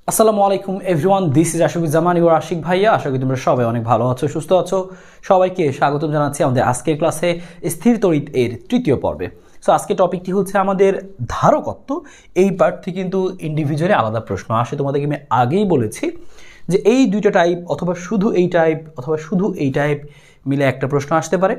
আসসালামু আলাইকুম everyone, this is Ashikuzzaman, your Ashik ভাইয়া। আশা করি তোমরা সবাই অনেক ভালো আছো, সুস্থ আছো। সবাইকে স্বাগতম জানাচ্ছি আমাদের আজকের ক্লাসে স্থির তড়িৎ এর তৃতীয় পর্বে। সো আজকের টপিকটি হচ্ছে আমাদের ধারকত্ব। এই পার্ট থেকে কিন্তু ইন্ডিভিজুয়ালি আলাদা প্রশ্ন আসে। তোমাদেরকে আমি আগেই বলেছি যে এই দুইটা টাইপ অথবা শুধু এই টাইপ অথবা শুধু এই টাইপ মিলে একটা প্রশ্ন আসতে পারে,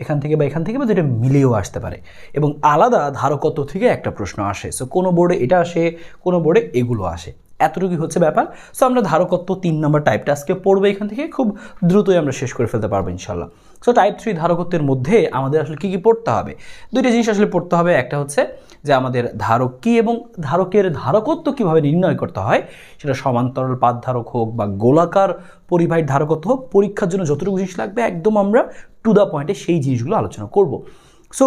এখান থেকে বা দুটো মিলিয়েও আসতে পারে, এবং আলাদা ধারকত্ব থেকে একটা প্রশ্ন আসে। সো কোনো বোর্ডে এটা আসে, কোনো বোর্ডে এগুলো আসে। এতটুকুই হচ্ছে ব্যাপার। সো আমরা ধারকত্ব 3 নম্বর টাইপটা আজকে পড়বো। এখান থেকে খুব দ্রুতই আমরা শেষ করে ফেলতে পারবো ইনশাল্লাহ। সো টাইপ 3 ধারকত্বের মধ্যে আমাদের আসলে কী কী পড়তে হবে? দুইটা জিনিস আসলে পড়তে হবে। একটা হচ্ছে যে আমাদের ধারক কী এবং ধারকের ধারকত্ব কীভাবে নির্ণয় করতে হয়, সেটা সমান্তরাল পাত ধারক হোক বা গোলাকার পরিবাহীর ধারকত্ব হোক, পরীক্ষার জন্য যতটুকু জিনিস লাগবে একদম আমরা টু দ্য পয়েন্টে সেই জিনিসগুলো আলোচনা করব। সো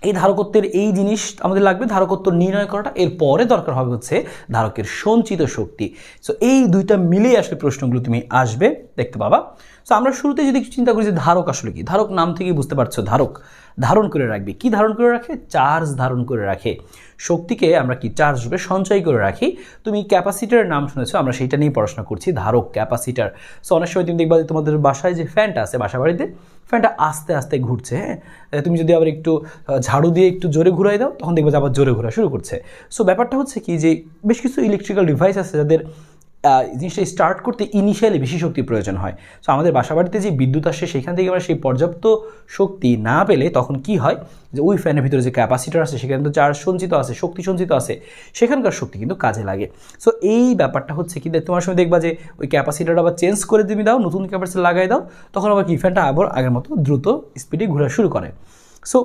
এই ধারকত্বের এই জিনিস আমাদের লাগবে, ধারকত্ব নির্ণয় করাটা। এরপরে দরকার হবে হচ্ছে ধারকের সঞ্চিত শক্তি। সো এই দুইটা মিলিয়ে আসলে প্রশ্নগুলো তুমি আসবে দেখতে পাবা। সো আমরা শুরুতে যদি চিন্তা করি যে ধারক আসলে কি, ধারক নাম থেকেই বুঝতে পারছো ধারক ধারণ করে রাখবে। কি ধারণ করে রাখে? চার্জ ধারণ করে রাখে। শক্তিকে আমরা কি চার্জ রূপে সঞ্চয় করে রাখি। তুমি ক্যাপাসিটারের নাম শুনেছো, আমরা সেইটা নিয়ে পড়াশোনা করছি, ধারক ক্যাপাসিটার। সো অনেক সময় তুমি দেখবা যে তোমাদের বাসায় যে ফ্যানটা আছে, বাসা বাড়িতে ফ্যানটা আস্তে আস্তে ঘুরছে। হ্যাঁ, তুমি যদি আবার একটু ঝাড়ু দিয়ে একটু জোরে ঘুরাই দাও, তখন দেখবে যে আবার জোরে ঘোরা শুরু করছে। সো ব্যাপারটা হচ্ছে কি যে বেশ কিছু ইলেকট্রিক্যাল ডিভাইস আছে যাদের জিনিসটা স্টার্ট করতে ইনিশিয়ালি বেশি শক্তির প্রয়োজন হয়। সো আমাদের বাসাবাড়িতে যে বিদ্যুৎ আসে সেখান থেকে আমরা সেই পর্যাপ্ত শক্তি না পেলে তখন কি হয় যে ওই ফ্যানের ভিতরে যে ক্যাপাসিটার আছে সেখানে কিন্তু চার্জ সঞ্চিত আছে, শক্তি সঞ্চিত আছে, সেখানকার শক্তি কিন্তু কাজে লাগে। সো এই ব্যাপারটা হচ্ছে কি, তোমার সময় দেখবা যে ওই ক্যাপাসিটারটা আবার চেঞ্জ করে তুমি দাও, নতুন ক্যাপাসিটার লাগাই দাও, তখন আবার কি ফ্যানটা আবার আগের মতো দ্রুত স্পিডে ঘোরা শুরু করে। সো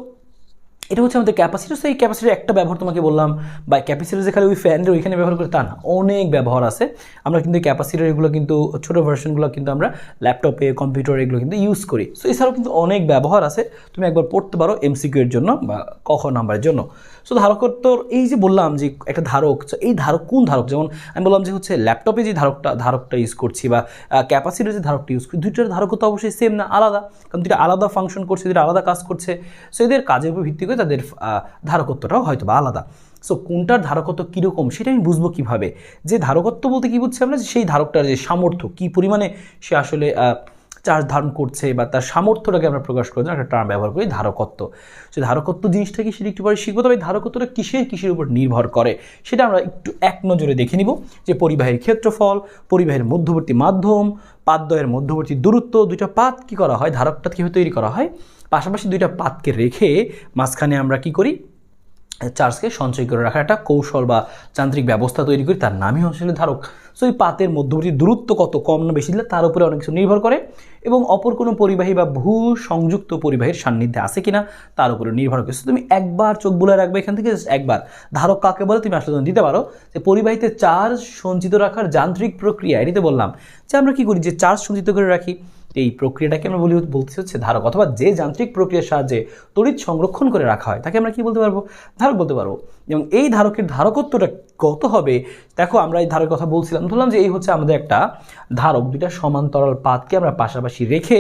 এটা হচ্ছে আমাদের ক্যাপাসিটার। সেই ক্যাপাসিটার একটা ব্যবহার তোমাকে বললাম, বা ক্যাপাসিটার যে খালি ওই ফ্যানের ওইখানে ব্যবহার করে তা না, অনেক ব্যবহার আছে। আমরা কিন্তু ক্যাপাসিটার এগুলো কিন্তু ছোটো ভার্সনগুলো কিন্তু আমরা ল্যাপটপে, কম্পিউটার এগুলো কিন্তু ইউজ করি। সো এছাড়াও কিন্তু অনেক ব্যবহার আছে, তুমি একবার পড়তে পারো এমসিকিউ এর জন্য বা ক নাম্বারের জন্য। সো ধারকত্বর এই যে বললাম যে একটা ধারক, এই ধারক কোন ধারক, যেমন আমি বললাম যে হচ্ছে ল্যাপটপে যে ধারকটা ইউজ করছি বা ক্যাপাসিটার যে ধারকটা ইউজ করছি, দুইটার ধারকত্ব অবশ্যই সেম না, আলাদা। কারণ দুইটা আলাদা ফাংশন করছে, দুইটা আলাদা কাজ করছে। সো এদের কাজের উপর ভিত্তি করে তাদের ধারকত্বটাও হয়তো বা আলাদা। সো কোনটার ধারকত্ব কীরকম সেটা আমি বুঝবো কীভাবে? যে ধারকত্ব বলতে কী বুঝছি আমরা, সেই ধারকটার যে সামর্থ্য, কী পরিমাণে সে আসলে চার্জ ধারণ করছে বা তার সামর্থ্যটাকে আমরা প্রকাশ করার জন্য একটা টার্ম ব্যবহার করি ধারকত্ব। সে ধারকত্ব জিনিসটা কি সেটা একটু পরে শিখবো। তবে ধারকত্বটা কিসের উপর নির্ভর করে সেটা আমরা একটু এক নজরে দেখে নিব। যে পরিবাহীর ক্ষেত্রফল, পরিবাহীর মধ্যবর্তী মাধ্যম, পাতদ্বয়ের মধ্যবর্তী দূরত্ব, দুইটা পাত কী করা হয়, ধারকটা কীভাবে তৈরি করা হয়, পাশাপাশি দুইটা পাতকে রেখে মাঝখানে আমরা কি করি, চার্জকে সঞ্চয় করে রাখার একটা কৌশল বা যান্ত্রিক ব্যবস্থা তৈরি করি, তার নামই আসলে ধারক। সো এই পাতের মধ্যবর্তী দূরত্ব কত কম না বেশি দিলে তার উপরে অনেক কিছু নির্ভর করে, এবং অপর কোনো পরিবাহী বা ভূ সংযুক্ত পরিবাহীর সান্নিধ্যে আছে কিনা তার উপরে নির্ভর করে। তুমি একবার চোখ বুলে রাখবে এখান থেকে, একবার ধারক কাকে বলে তুমি আসলে দিতে পারো যে পরিবাহীতে চার্জ সঞ্চিত রাখার যান্ত্রিক প্রক্রিয়া। এটিতে বললাম যে আমরা কি করি, যে চার্জ সঞ্চিত করে রাখি, এই প্রক্রিয়াটাকে আমরা বলতে হচ্ছে ধারক, অথবা যে যান্ত্রিক প্রক্রিয়ার সাহায্যে তড়িৎ সংরক্ষণ করে রাখা হয় তাকে আমরা কি বলতে পারবো, ধারক বলতে পারবো। এবং এই ধারকের ধারকত্বটা কত হবে, দেখো আমরা এই ধারকের কথা বলছিলাম, ধরলাম যে এই হচ্ছে আমাদের একটা ধারক, দুইটা সমান্তরাল পাতকে আমরা পাশাপাশি রেখে,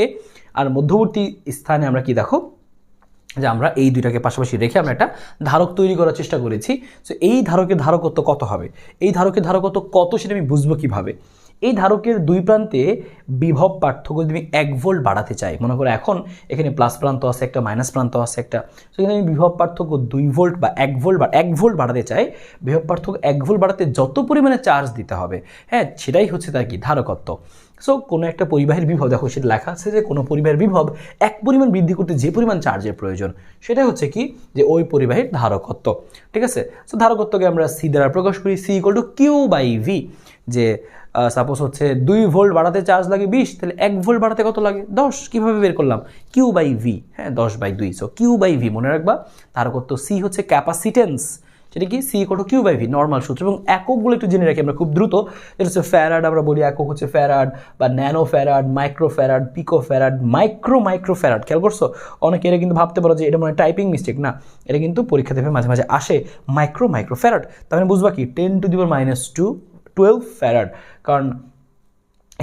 আর মধ্যবর্তী স্থানে আমরা কি দেখো যে আমরা এই দুইটাকে পাশাপাশি রেখে আমরা একটা ধারক তৈরি করার চেষ্টা করেছি। সো এই ধারকের ধারকত্ব কত হবে, এই ধারকের ধারকত্ব কত সেটা আমি বুঝবো কীভাবে? এই ধারকের দুই প্রান্তে বিভব পার্থক্য যদি আমি 1 ভোল্ট বাড়াতে চাই, মনে করো এখন এখানে প্লাস প্রান্ত আছে একটা, মাইনাস প্রান্ত আছে একটা, সেখানে আমি বিভব পার্থক্য 2 ভোল্ট বা 1 ভোল্ট বা 1 ভোল্ট বাড়াতে চাই, বিভব পার্থক্য 1 ভোল্ট বাড়াতে যত পরিমাণে চার্জ দিতে হবে, হ্যাঁ সেটাই হচ্ছে তার কি ধারকত্ব। সো কোনো একটা পরিবাহীর বিভব, দেখো সেটা লেখা আছে যে কোনো পরিবাহীর বিভব এক পরিমাণ বৃদ্ধি করতে যে পরিমাণ চার্জের প্রয়োজন, সেটা হচ্ছে কি যে ওই পরিবাহীর ধারকত্ব। ঠিক আছে, সো ধারকত্বকে আমরা সি দ্বারা প্রকাশ করি, C equal to Q by V. যে সাপোজ হচ্ছে 2 ভোল্ট বাড়াতে চার্জ লাগে 20, তাহলে 1 ভোল্ট বাড়াতে কত লাগে 10। কীভাবে বের করলাম, কিউ বাই ভি, হ্যাঁ 10/2। সো কিউ বাই ভি মনে রাখবা। ধারকত্ব সি হচ্ছে ক্যাপাসিটেন্স, সেটা কি C equal to Q by V, normal সূত্র। এবং এককগুলো একটু জেনে রাখি আমরা খুব দ্রুত, যেটা হচ্ছে ফ্যারাড, আমরা বলি একক হচ্ছে ফ্যারাড বা ন্যানো ফ্যারাড, মাইক্রো ফ্যারাড, পিকো ফ্যারাড, মাইক্রো ফ্যারাড। খেয়াল করছো, অনেকে এটা কিন্তু ভাবতে পারো যে এটা মানে টাইপিং মিস্টেক, না, এটা কিন্তু পরীক্ষা দেবে মাঝে মাঝে আসে মাইক্রো ফ্যারাড। তার মানে বুঝবা কি 10⁻²² ফ্যারাড, কারণ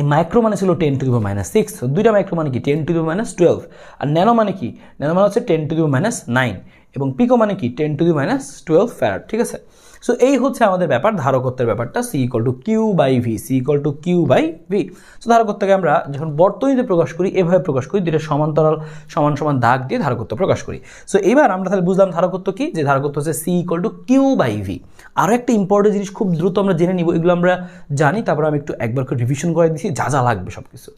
এই মাইক্রো মানে ছিল 10⁻⁶, দুইটা মাইক্রো মানে কি 10⁻12, আর ন্যানো মানে কি, ন্যানো মানে হচ্ছে 10⁻⁹, এবং পিকো মানে কি 10⁻12 ফ্যারাড। ঠিক আছে, সো এই হচ্ছে আমাদের ব্যাপার ধারকত্বের ব্যাপারটা, C equal to Q by V, C equal to Q by V. So ধারকত্বকে আমরা যখন বর্তনীতে প্রকাশ করি এভাবে প্রকাশ করি, দুটো সমান্তরাল সমান সমান দাগ দিয়ে ধারকত্ব প্রকাশ করি। সো এবার আমরা তাহলে বুঝলাম ধারকত্ব কি, যে ধারকত্ব হচ্ছে C equal to Q by V. আরও একটা ইম্পর্টেন্ট জিনিস খুব দ্রুত আমরা জেনে নিব, এগুলো আমরা জানি, তারপর আমি একটু একবার করে রিভিশন করে দিচ্ছি যা যা লাগবে সব কিছু।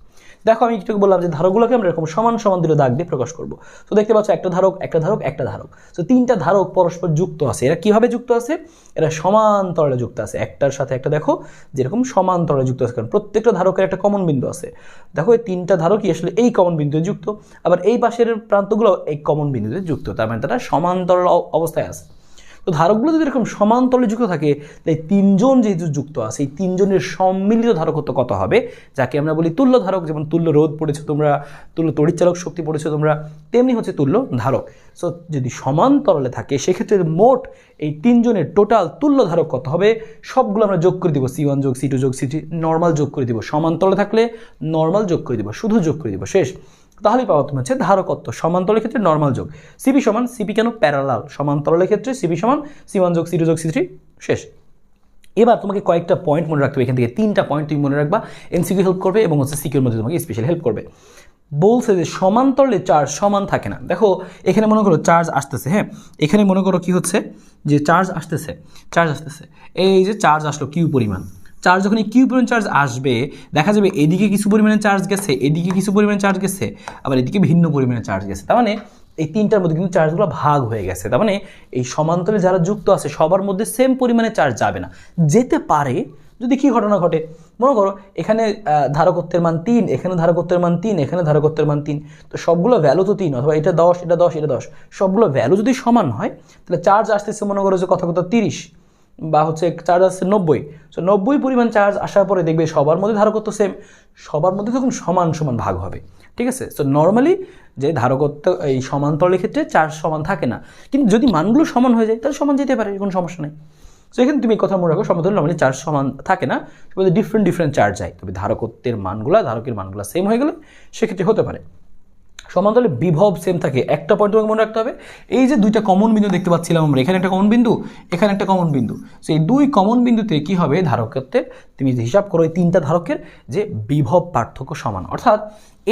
দেখো আমি একটু বললাম যে ধারকগুলোকে আমরা এরকম সমান সমান দুটো দাগ দিয়ে প্রকাশ করবো। তো দেখতে পাচ্ছ একটা ধারক একটা ধারক একটা ধারক, তো তিনটা ধারক পরস্পর যুক্ত আছে। এরা কিভাবে যুক্ত আছে? এরা সমান্তরালে যুক্ত আছে, একটার সাথে একটা দেখো যেরকম সমান্তরালে যুক্ত আছে, কারণ প্রত্যেকটা ধারকের একটা কমন বিন্দু আছে। দেখো এই তিনটা ধারকই আসলে এই কমন বিন্দুতে যুক্ত, আবার এই পাশের প্রান্তগুলো এই কমন বিন্দুতে যুক্ত, তার মানে তারা সমান্তরাল অবস্থায় আছে। তো ধারকগুলো যদি এরকম সমান্তরালে যুক্ত থাকে, তাই তিনজন যেহেতু যুক্ত আছে এই তিনজনের সম্মিলিত ধারকত্ব কত হবে, যাকে আমরা বলি তুল্য ধারক। যেমন তুল্য রোধ পড়েছো তোমরা, তুল্য তড়িৎচালক শক্তি পড়েছো তোমরা, তেমনি হচ্ছে তুল্য ধারক। সো যদি সমান্তরালে থাকে সেক্ষেত্রে মোট এই তিনজনের টোটাল তুল্য ধারক কত হবে, সবগুলো আমরা যোগ করে দিব, C1 যোগ C2 যোগ C3 নর্মাল যোগ করে দিব, সমান্তরালে থাকলে নর্মাল যোগ করে দিব, শুধু যোগ করে দিব, শেষ। তাহলেই পাওয়া তুমি হচ্ছে ধারকত্ব। সমান্তরালের ক্ষেত্রে নর্মাল যোগ, সিপি সমান সিপি কেন প্যারালাল, সমান্তরালের ক্ষেত্রে সিপি সমান C1 যোগ C2 যোগ C3, শেষ। এবার তোমাকে কয়েকটা পয়েন্ট মনে রাখতে হবে, এখান থেকে তিনটা পয়েন্ট তুমি মনে রাখবা, এমসিকিউ হেল্প করবে এবং হচ্ছে সিকিউর মধ্যে তোমাকে স্পেশাল হেল্প করবে। বলছে যে সমান্তরালে চার্জ সমান থাকে না। দেখো এখানে মনে করো চার্জ আসতেছে, হ্যাঁ এখানে মনে করো কি হচ্ছে যে চার্জ আসতেছে, এই যে চার্জ আসলো কিউ পরিমাণ চার্জ, যখন এই কিউ পরিমাণ চার্জ আসবে দেখা যাবে এদিকে কিছু পরিমাণে চার্জ গেছে, এদিকে কিছু পরিমাণে চার্জ গেছে, আবার এদিকে ভিন্ন পরিমাণে চার্জ গেছে। তার মানে এই তিনটার মধ্যে কিন্তু চার্জগুলো ভাগ হয়ে গেছে। তার মানে এই সমান্তরালে যারা যুক্ত আছে সবার মধ্যে সেম পরিমাণে চার্জ যাবে না, যেতে পারে যদি কি ঘটনা ঘটে। মনে করো এখানে ধারকত্বের মান 3, এখানে ধারকত্বের মান 3, এখানে ধারকত্বের মান 3, তো সবগুলো ভ্যালু তো 3, অথবা এটা 10 এটা 10 এটা 10, সবগুলো ভ্যালু যদি সমান হয় তাহলে চার্জ আসতেছে মনে করো যে কথা 30 বা হচ্ছে চার্জ আসছে 90। সো 90 পরিমাণ চার্জ আসার পরে দেখবে সবার মধ্যে ধারকত্ব সেম, সবার মধ্যে তখন সমান সমান ভাগ হবে, ঠিক আছে। সো নর্মালি যে ধারকত্ব এই সমান্তরালের ক্ষেত্রে চার্জ সমান থাকে না, কিন্তু যদি মানগুলো সমান হয়ে যায় তাহলে সমান যেতে পারে, কোনো সমস্যা নেই। সো এখানে তুমি এই কথা মনে রাখো, সমান্তরালে নর্মালি চার্জ সমান থাকে না, ডিফারেন্ট চার্জ যায়, তবে ধারকের মানগুলো সেম হয়ে গেলে সেক্ষেত্রে হতে পারে। সমান্তরালে বিভব সেম থাকে, একটা পয়েন্ট তোমাকে মনে রাখতে হবে, এই যে দুইটা কমন বিন্দু দেখতে পাচ্ছিলাম আমরা, এখানে একটা কমন বিন্দু, এখানে একটা কমন বিন্দু। সো এই দুই কমন বিন্দুতে কি হবে, ধারকত্বের তুমি হিসাব করো এই তিনটা ধারকের যে বিভব পার্থক্য সমান, অর্থাৎ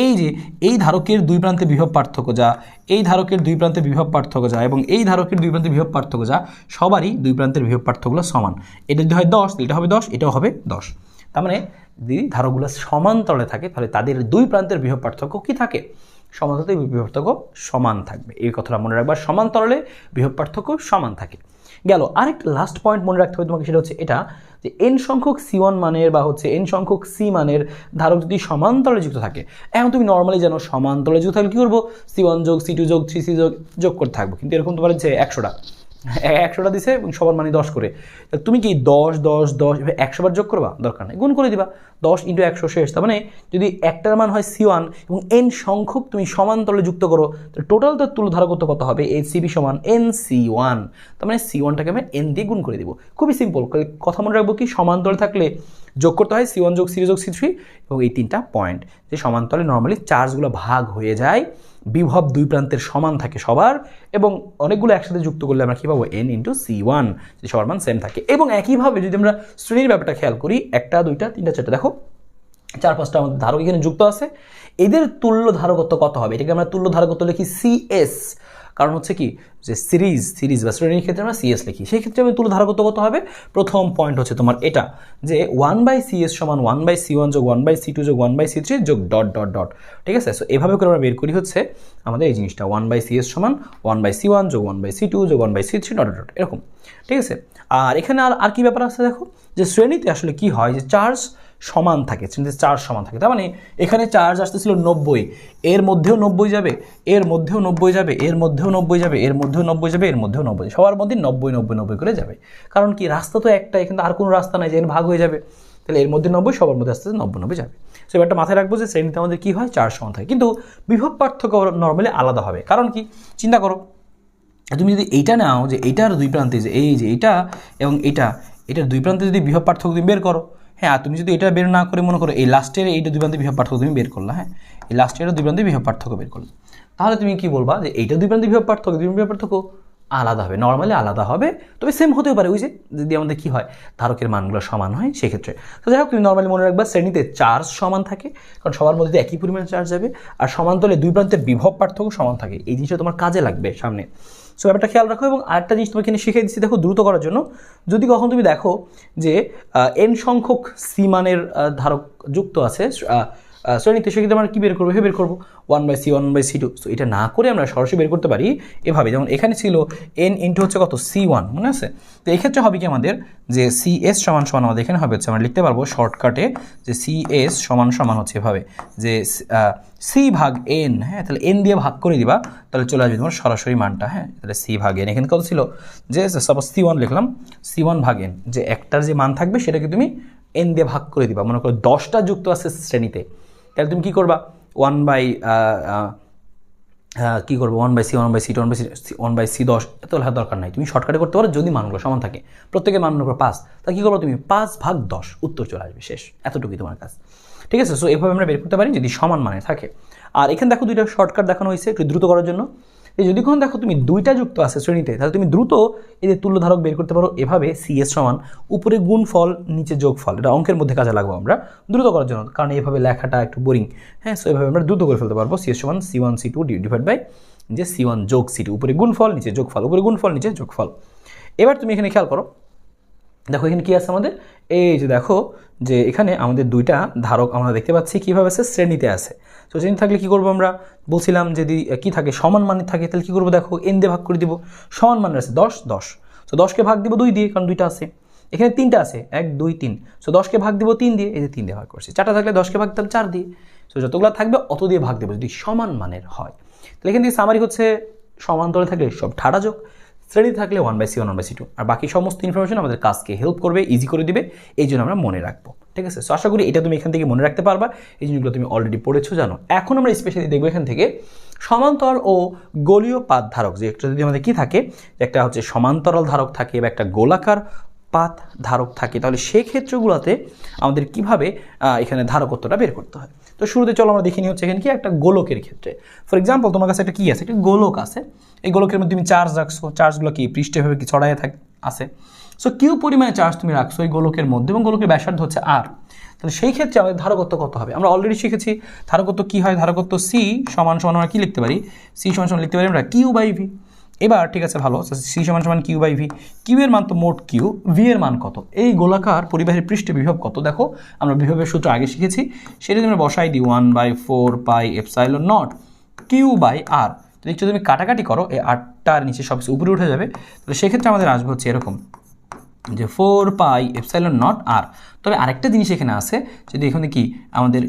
এই যে এই ধারকের দুই প্রান্তে বিভব পার্থক্য যা, এই ধারকের দুই প্রান্তে বিভব পার্থক্য যা এবং এই ধারকের দুই প্রান্তে বিভব পার্থক্য যা, সবারই দুই প্রান্তের বিভব পার্থক্যগুলো সমান। এটা যদি হয় 10 এটা হবে 10, এটাও হবে 10। তার মানে যদি ধারকগুলো সমান্তরালে থাকে তাহলে তাদের দুই প্রান্তের বিভব পার্থক্য কি থাকে, সমান্তরালে বিভব পার্থক্য সমান থাকবে, এই কথাটা মনে রাখবা, সমান্তরালে বিভব পার্থক্য সমান থাকে। গেল আরেকটা লাস্ট পয়েন্ট মনে রাখতে হবে তোমাকে, সেটা হচ্ছে এটা যে n সংখ্যক C1 মানের বা হচ্ছে n সংখ্যক C মানের ধারক যদি সমান্তরালে যুক্ত থাকে, এখন তুমি নর্মালি জানো সমান্তরালে যুক্ত থাকলে কী করবো, C1 যোগ C2 যোগ 3C যোগ করতে থাকবো, কিন্তু এরকম তোমার যে 100টা দিছে এবং সবার মানে 10 করে, তুমি কি 10 10 10 100 বার যোগ করবা, দরকার নেই, গুণ করে দিবা, 10 × 100 শেষ। তার মানে যদি একটার মান হয় C1 এবং n সংখ্যক তুমি সমান্তরালে যুক্ত করো, তো টোটাল তার তুল্য ধারকত্ব কত হবে, CB সমান NC1, তার মানে C1টাকে আমি n দিয়ে গুণ করে দিব। খুবই সিম্পল কথা মনে রাখবো কি, সমান্তরালে থাকলে যোগ করতে হয় C1 যোগ C2 যোগ C3 এবং এই তিনটা পয়েন্ট, যে সমান্তরালে নর্মালি চার্জগুলো ভাগ হয়ে যায়, বিভব দুই প্রান্তের সমান থাকে সবার, এবং অনেকগুলো একসাথে যুক্ত করলে আমরা কী পাবো, n × C1, যে সবার মান সেম থাকে। এবং একইভাবে যদি আমরা শ্রেণীর ব্যাপারটা খেয়াল করি, 1 2 3 4 দেখো 4 5টা আমাদের ধারক এখানে যুক্ত আছে, এদের তুল্য ধারকত্ব কত হবে, এটাকে আমরা তুল্য ধারকত্ব লিখি CS, কারণ হচ্ছে কি যে সিরিজ বা শ্রেণীর ক্ষেত্রে আমরা CS লিখি, সেই ক্ষেত্রে আমি তুল্য ধারকত্ব কত হবে, প্রথম পয়েন্ট হচ্ছে তোমার এটা যে 1/CS সমান 1/C1 যোগ 1/C2 যোগ 1/C3 যোগ ... ঠিক আছে। সো এভাবে করে আমরা বের করি হচ্ছে আমাদের এই জিনিসটা 1/CS সমান 1/C1 যোগ 1/C2 যোগ 1/C3 ... এরকম, ঠিক আছে। আর এখানে আর কি ব্যাপার আছে দেখো, যে শ্রেণীতে আসলে কি হয় যে চার্জ সমান থাকে, শ্রেণীতে চার্জ সমান থাকে, তার মানে এখানে চার্জ আসতেছিল 90, এর মধ্যেও 90 যাবে, এর মধ্যেও 90 যাবে, এর মধ্যেও 90 যাবে, এর মধ্যেও 90 যাবে, এর মধ্যেও 90, সবার মধ্যে 90 90 90 করে যাবে, কারণ কি রাস্তা তো একটাই, কিন্তু আর কোনো রাস্তা নাই যে ভাগ হয়ে যাবে, তাহলে এর মধ্যে 90, সবার মধ্যে আস্তে আস্তে 90 90 যাবে। সো এবারটা মাথায় রাখবো যে শ্রেণীতে আমাদের কী হয়, চার্জ সমান থাকে, কিন্তু বিভব পার্থক্য নর্মালি আলাদা হবে, কারণ কি চিন্তা করো, তুমি যদি এইটা নাও যে এইটার দুই প্রান্তে যে এই যে এইটা এবং এটার দুই প্রান্তে যদি বিভব পার্থক্য তুমি বের করো, হ্যাঁ তুমি যদি এটা বের না করে মনে করো এই লাস্টের এইটা দুই প্রান্তে বিভব পার্থক্য তুমি বের করলা, হ্যাঁ এই লাস্টের দুই প্রান্তে বিভব পার্থক্য বের করলে, তাহলে তুমি কি বলবা যে এইটা দুই প্রান্তে বিভব পার্থক্য আলাদা হবে, নর্মালি আলাদা হবে, তবে সেম হতেও পারে ওই যে যদি আমাদের কী হয় ধারকের মানগুলো সমান হয় সেক্ষেত্রে। তো যাই হোক তুমি নর্মালি মনে রাখবা শ্রেণীতে চার্জ সমান থাকে, কারণ সবার মধ্যে একই পরিমাণে চার্জ যাবে, আর সমান্তরালে দুই প্রান্তের বিভব পার্থক্য সমান থাকে। এই জিনিসটা তোমার কাজে লাগবে সামনে, সো ব্যাপারটা খেয়াল রাখো। এবং আরেকটা জিনিস তোমাকে এখানে শিখিয়ে দিচ্ছি দেখো দ্রুত করার জন্য, যদি কখন তুমি দেখো যে এন সংখ্যক সি মানের ধারক যুক্ত আছে শ্রেণীতে, সেক্ষেত্রে আমরা কী বের করবো? বের করবো 1/c 1/c2। সো এটা না করে আমরা সরাসরি বের করতে পারি এভাবে, যেমন এখানে ছিল এন ইন্টু হচ্ছে কত c1, মনে আছে? তো এক্ষেত্রে হবে কি আমাদের যে cs সমান সমান আমাদের এখানে হবে হচ্ছে আমরা লিখতে পারবো শর্টকাটে যে cs সমান সমান হচ্ছে এভাবে যে c ভাগ n, হ্যাঁ তাহলে n দিয়ে ভাগ করে দিবা, তাহলে চলে আসবে তোমার সরাসরি মানটা, হ্যাঁ তাহলে c ভাগ n। এখানে কত ছিল যে সাপোজ c1 লিখলাম, c1 ভাগ n, যে একটার যে মান থাকবে সেটাকে তুমি n দিয়ে ভাগ করে দিবা। মনে করো 10টা যুক্ত আছে শ্রেণীতে, তাহলে তুমি কী করবা? 1/c 1/c2 1/c 10 এত লেখার দরকার নাই, তুমি শর্টকাটে করতে পারো যদি মানগুলো সমান থাকে। প্রত্যেকের মান মনে করো 5, তাহলে কী করবো তুমি? 5/10 উত্তর চলে আসবে, শেষ, এতটুকুই তোমার কাজ। ঠিক আছে, সো এভাবে আমরা বের করতে পারি যদি সমান মানে থাকে। আর এখানে দেখো দুইটা শর্টকাট দেখানো হয়েছে একটু দ্রুত করার জন্য। এই যদি কোন দেখো তুমি দুইটা যুক্ত আছে শ্রেণীতে, তাহলে তুমি দ্রুত এই যে তুল্য ধারক বের করতে পারো এভাবে cs সমান উপরে গুণফল নিচে যোগফল। এটা অঙ্কের মধ্যে কাজে লাগবো আমরা দ্রুত করার জন্য, কারণ এভাবে লেখাটা একটু বোরিং, হ্যাঁ। সো এভাবে আমরা দ্রুত করে ফেলতে পারবো cs সমান c1 c2 ডিভাইড বাই যে c1 যোগ c2, উপরে গুণফল নিচে যোগফল, উপরে গুণফল নিচে যোগফল। এবার তুমি এখানে খেয়াল করো, দেখো এখানে কি আছে আমাদের, এই যে দেখো যে এখানে আমাদের দুইটা ধারক আমরা দেখতে পাচ্ছি কীভাবে আছে, শ্রেণীতে আছে। তো শ্রেণী থাকলে কী করবো আমরা বলছিলাম, যদি কী থাকে সমান মানের থাকে তাহলে কী করবো? দেখো n দিয়ে ভাগ করে দিব, সমান মানের আছে 10 10, সো 10কে ভাগ দিব 2 দিয়ে, কারণ দুইটা আছে, এখানে 3টা আছে 1 2 3, সো 10কে ভাগ দিব 3 দিয়ে, এই যে 3 দিয়ে ভাগ করছি। 4টা থাকলে 10কে ভাগ দিতাম 4 দিয়ে, সো যতগুলো থাকবে অত দিয়ে ভাগ দেবো যদি সমান মানের হয়। তাহলে এখান থেকে সামারি হচ্ছে সমান্তরালে থাকলে সব ঠাড়া যোগ, শ্রেণী থাকলে 1/c 1/c2, আর বাকি সমস্ত ইনফরমেশন আমাদের কাজকে হেল্প করবে, ইজি করে দিবে, এই জন্য আমরা মনে রাখবো। ঠিক আছে, সো আশা করি এটা তুমি এখান থেকে মনে রাখতে পারবা, এই জিনিসগুলো তুমি অলরেডি পড়েছো জানো। এখন আমরা স্পেশালি দেখবো এখান থেকে সমান্তরাল ও গোলীয় পাত ধারক, যে একটা যদি আমাদের কি থাকে, একটা হচ্ছে সমান্তরাল ধারক থাকে বা একটা গোলাকার পাত ধারক থাকে, তাহলে সেই ক্ষেত্রগুলোতে আমাদের কিভাবে এখানে ধারকত্বটা বের করতে হয়। তো শুরুতে চলো আমরা দেখে নিই হচ্ছে এখানে কি একটা গোলকের ক্ষেত্রে। ফর এক্সাম্পল তোমার কাছে একটা কি আছে, একটা গোলক আছে, এই গোলকের মধ্যে তুমি চার্জ রাখছো, চার্জগুলো কি পৃষ্ঠে ভাবে কি ছড়াইয়া আছে। সো কিউ পরিমাণে চার্জ তুমি রাখছো এই গোলকের মধ্যে, এবং গোলকের ব্যাসার্ধ হচ্ছে r, তাহলে সেই ক্ষেত্রে আমাদের ধারকত্ব কত হবে? আমরা অলরেডি শিখেছি ধারকত্ব কি হয়, ধারকত্ব c সমান সমান আমরা কি লিখতে পারি, c সমান সমান লিখতে পারি আমরা q/v। এবার ঠিক আছে ভালো, c সমান সমান q/v, কিউ এর মান তো মোট কিউ, ভি এর মান কত? এই গোলাকার পরিবাহীর পৃষ্ঠে বিভব কত? দেখো আমরা বিভবের সূত্র আগে শিখেছি, সেটা আমরা বসাই দিই 1/4πε0 q/r। তো দেখছো তুমি কাটাকাটি করো, এই 8টার নিচে সব কিছু উপরে উঠে যাবে, তাহলে সেক্ষেত্রে আমাদের আসবে হচ্ছে এরকম যে 4πε0r। তবে আরেকটা জিনিস এখানে আছে, যদি এখানে কি আমাদের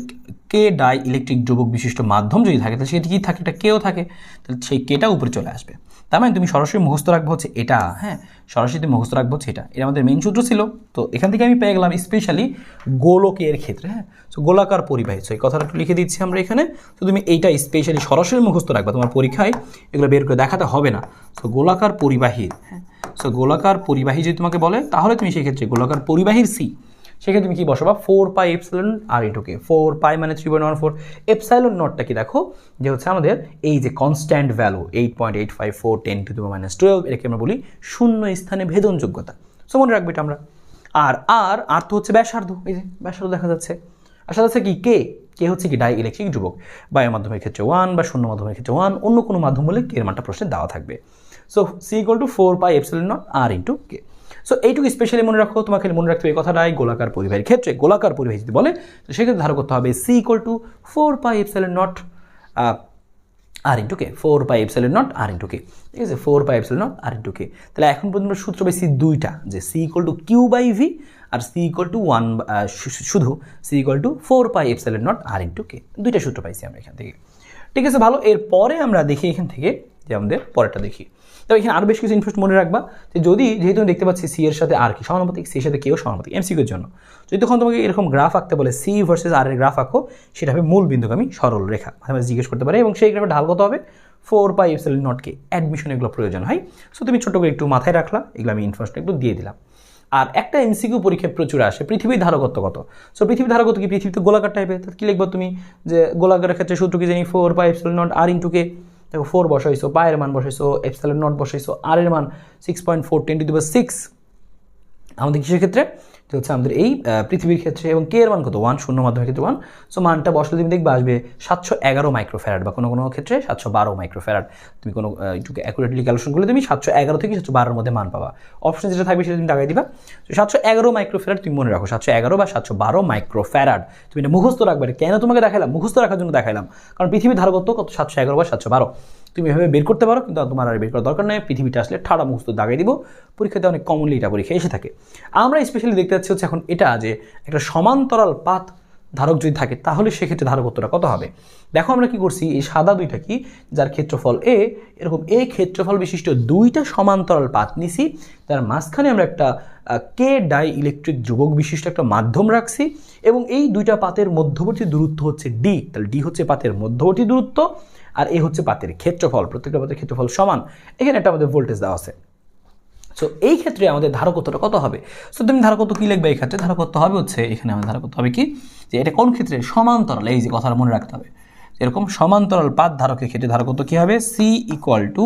কে ডাই ইলেকট্রিক ধ্রুবক বিশিষ্ট মাধ্যম যদি থাকে, তাহলে সেটা কি থাকে, একটা কেও থাকে, তাহলে সেই কেটা উপরে চলে আসবে। তার মানে তুমি সরাসরি মুখস্থ রাখবো হচ্ছে এটা, হ্যাঁ সরাসরি তুমি মুখস্থ রাখবো হচ্ছে এটা, এটা আমাদের মেইন সূত্র ছিল। তো এখান থেকে আমি পেয়ে গেলাম স্পেশালি গোলকের ক্ষেত্রে, হ্যাঁ সো গোলাকার পরিবাহী, সো এই কথাটা একটু লিখে দিচ্ছি আমরা এখানে। তো তুমি এইটা স্পেশালি সরাসরি মুখস্থ রাখবা, তোমার পরীক্ষায় এগুলো বের করে দেখাতে হবে না। সো গোলাকার পরিবাহীর, হ্যাঁ সো গোলাকার পরিবাহী যদি তোমাকে বলে, তাহলে তুমি সেই ক্ষেত্রে গোলাকার পরিবাহীর সি, সেক্ষেত্রে তুমি কি বসাবা 4πε r × k। 4π মানে 3.14, এপসাইলন নটটা কি দেখো যে হচ্ছে আমাদের এই যে কনস্ট্যান্ট ভ্যালু 8.854 10⁻12, এটাকে আমরা বলি শূন্য স্থানে ভেদনযোগ্যতা। সো মনে রাখবে এটা আমরা। আর তো হচ্ছে ব্যাসার্ধ, এই যে ব্যাসার্ধ দেখা যাচ্ছে, আসা যাচ্ছে কি কে হচ্ছে কি ডাই ইলেকট্রিক ধ্রুবক, বায়ু মাধ্যমের ক্ষেত্রে 1 বা শূন্য মাধ্যমের ক্ষেত্রে 1, অন্য কোনো মাধ্যম হলে কে এর মানটা প্রশ্নে দেওয়া থাকবে। So c = 4πε0 r × k। So এইটুকু স্পেশালি মনে রাখো, তোমাকে মনে রাখতে হবে এই কথাটাই, গোলাকার পরিবাহীর ক্ষেত্রে গোলাকার পরিবাহী যদি বলে তো সেক্ষেত্রে ধারক করতে হবে c = 4πε0 r × k, 4πε0 r × k। ঠিক আছে, 4πε0 r × k। তাহলে এখন পর্যন্ত সূত্র পাইছি দুইটা, যে c = q/v আর c = 1 শুধু c = 4πε0 r × k, দুইটা সূত্র পাইছি আমরা এখান থেকে। ঠিক আছে ভালো, এরপরে আমরা দেখি এখান থেকে যে আমাদের পরেরটা দেখি। তবে এখানে আরও বেশ কিছু ইনফরমেশন মনে রাখবা, যে যেহেতু আমি দেখতে পাচ্ছি সি এর সাথে আর কি সমানুপাতিক, সি এর সাথে কেউ সমানুপাতিক, এমসিকিউর জন্য যদি তখন তোমাকে এরকম গ্রাফ আঁকতে বলে সি ভার্সেস আর এর গ্রাফ আঁকো, সেটা হবে মূল বিন্দুগামী সরল রেখা, মাঝে জিজ্ঞেস করতে পারে, এবং সেই গ্রাফের ঢাল কত হবে 4πε0 k। অ্যাডমিশন এগুলো প্রয়োজন হয়, সো তুমি ছোটো করে একটু মাথায় রাখলা, এগুলো আমি ইনফরমেশন একটু দিয়ে দিলাম। আর একটা এমসিকিউ পরীক্ষায় প্রচুর আসে, পৃথিবীর ধারকত্ব কত? সো পৃথিবীর ধারকত্ব কি, পৃথিবীতে গোলাকার টাইপের, তাহলে কি লিখবো তুমি, যে গোলাকারের ক্ষেত্রে সূত্র কি জানি 4πε0 r × k। দেখো 4 বসাইছো, পায়ের মান বসাইছো, এপসাইলন নট বসাইছো, আর এর মান 6.4 × 10⁶। আমাদের কিসের ক্ষেত্রে? তো হচ্ছে আমাদের এই পৃথিবীর ক্ষেত্রে। এবং কে এর মান কত? 1, শূন্য মাধ্যমের ক্ষেত্রে 1। সো মানটা বসলে তুমি দেখবে আসবে 711 মাইক্রোফ্যারাড, বা কোনো ক্ষেত্রে 712 মাইক্রোফ্যারাড। তুমি কোনো একটু অ্যাকুরেটলি ক্যালকুলেশন করলে তুমি 711 থেকে 712 এর মধ্যে মান পাবা। অপশন যেটা থাকবে সেটা তুমি দাগাই দিবা। তো 711 মাইক্রোফ্যারাড তুমি মনে রাখো, 711 বা 712 মাইক্রোফ্যারাড। তুমি এটা মুখস্থ রাখবে। কেন তোমাকে দেখাইলাম? মুখস্থ রাখার জন্য দেখাইলাম, কারণ পৃথিবীর ধারকত্ব কত? 711 বা 712। তুমি এভাবে বের করতে পারো, কিন্তু তোমার আর বের করার দরকার নেই। পৃথিবীটা আসলে ঠাড়া মুখস্থ দাগাই দিব। পরীক্ষাতে অনেক কমনলি এটা পরীক্ষা এসে থাকে। আমরা স্পেশালি দেখতে পাচ্ছি হচ্ছে এখন এটা যে একটা সমান্তরাল পাত ধারক যদি থাকে, তাহলে সেক্ষেত্রে ধারকত্বটা কত হবে? দেখো আমরা কি করছি, এই সাদা দুইটা কি, যার ক্ষেত্রফল এ, এরকম এ ক্ষেত্রফল বিশিষ্ট দুইটা সমান্তরাল পাত নিছি, তার মাঝখানে আমরা একটা কে ডাই ইলেকট্রিক ধ্রুবক বিশিষ্ট একটা মাধ্যম রাখছি, এবং এই দুইটা পাতের মধ্যবর্তী দূরত্ব হচ্ছে ডি। তাহলে ডি হচ্ছে পাতের মধ্যবর্তী দূরত্ব, আর এ হচ্ছে পাতের ক্ষেত্রফল। প্রত্যেকটা পাতের ক্ষেত্রফল সমান। এখানে একটা আমাদের ভোল্টেজ দেওয়া আছে। সো এই ক্ষেত্রে আমাদের ধারকত্বটা কত হবে? সো তুমি ধারকত্ব কি লিখবে এই ক্ষেত্রে? ধারকত্ব হবে হচ্ছে, এখানে আমাদের ধারকত্ব হবে কি, যে এটা কোন ক্ষেত্রে? সমান্তরাল। এই যে কথাটা মনে রাখতে হবে, এরকম সমান্তরাল পাত ধারকের ক্ষেত্রে ধারকত্ব কি হবে? সি ইকুয়াল টু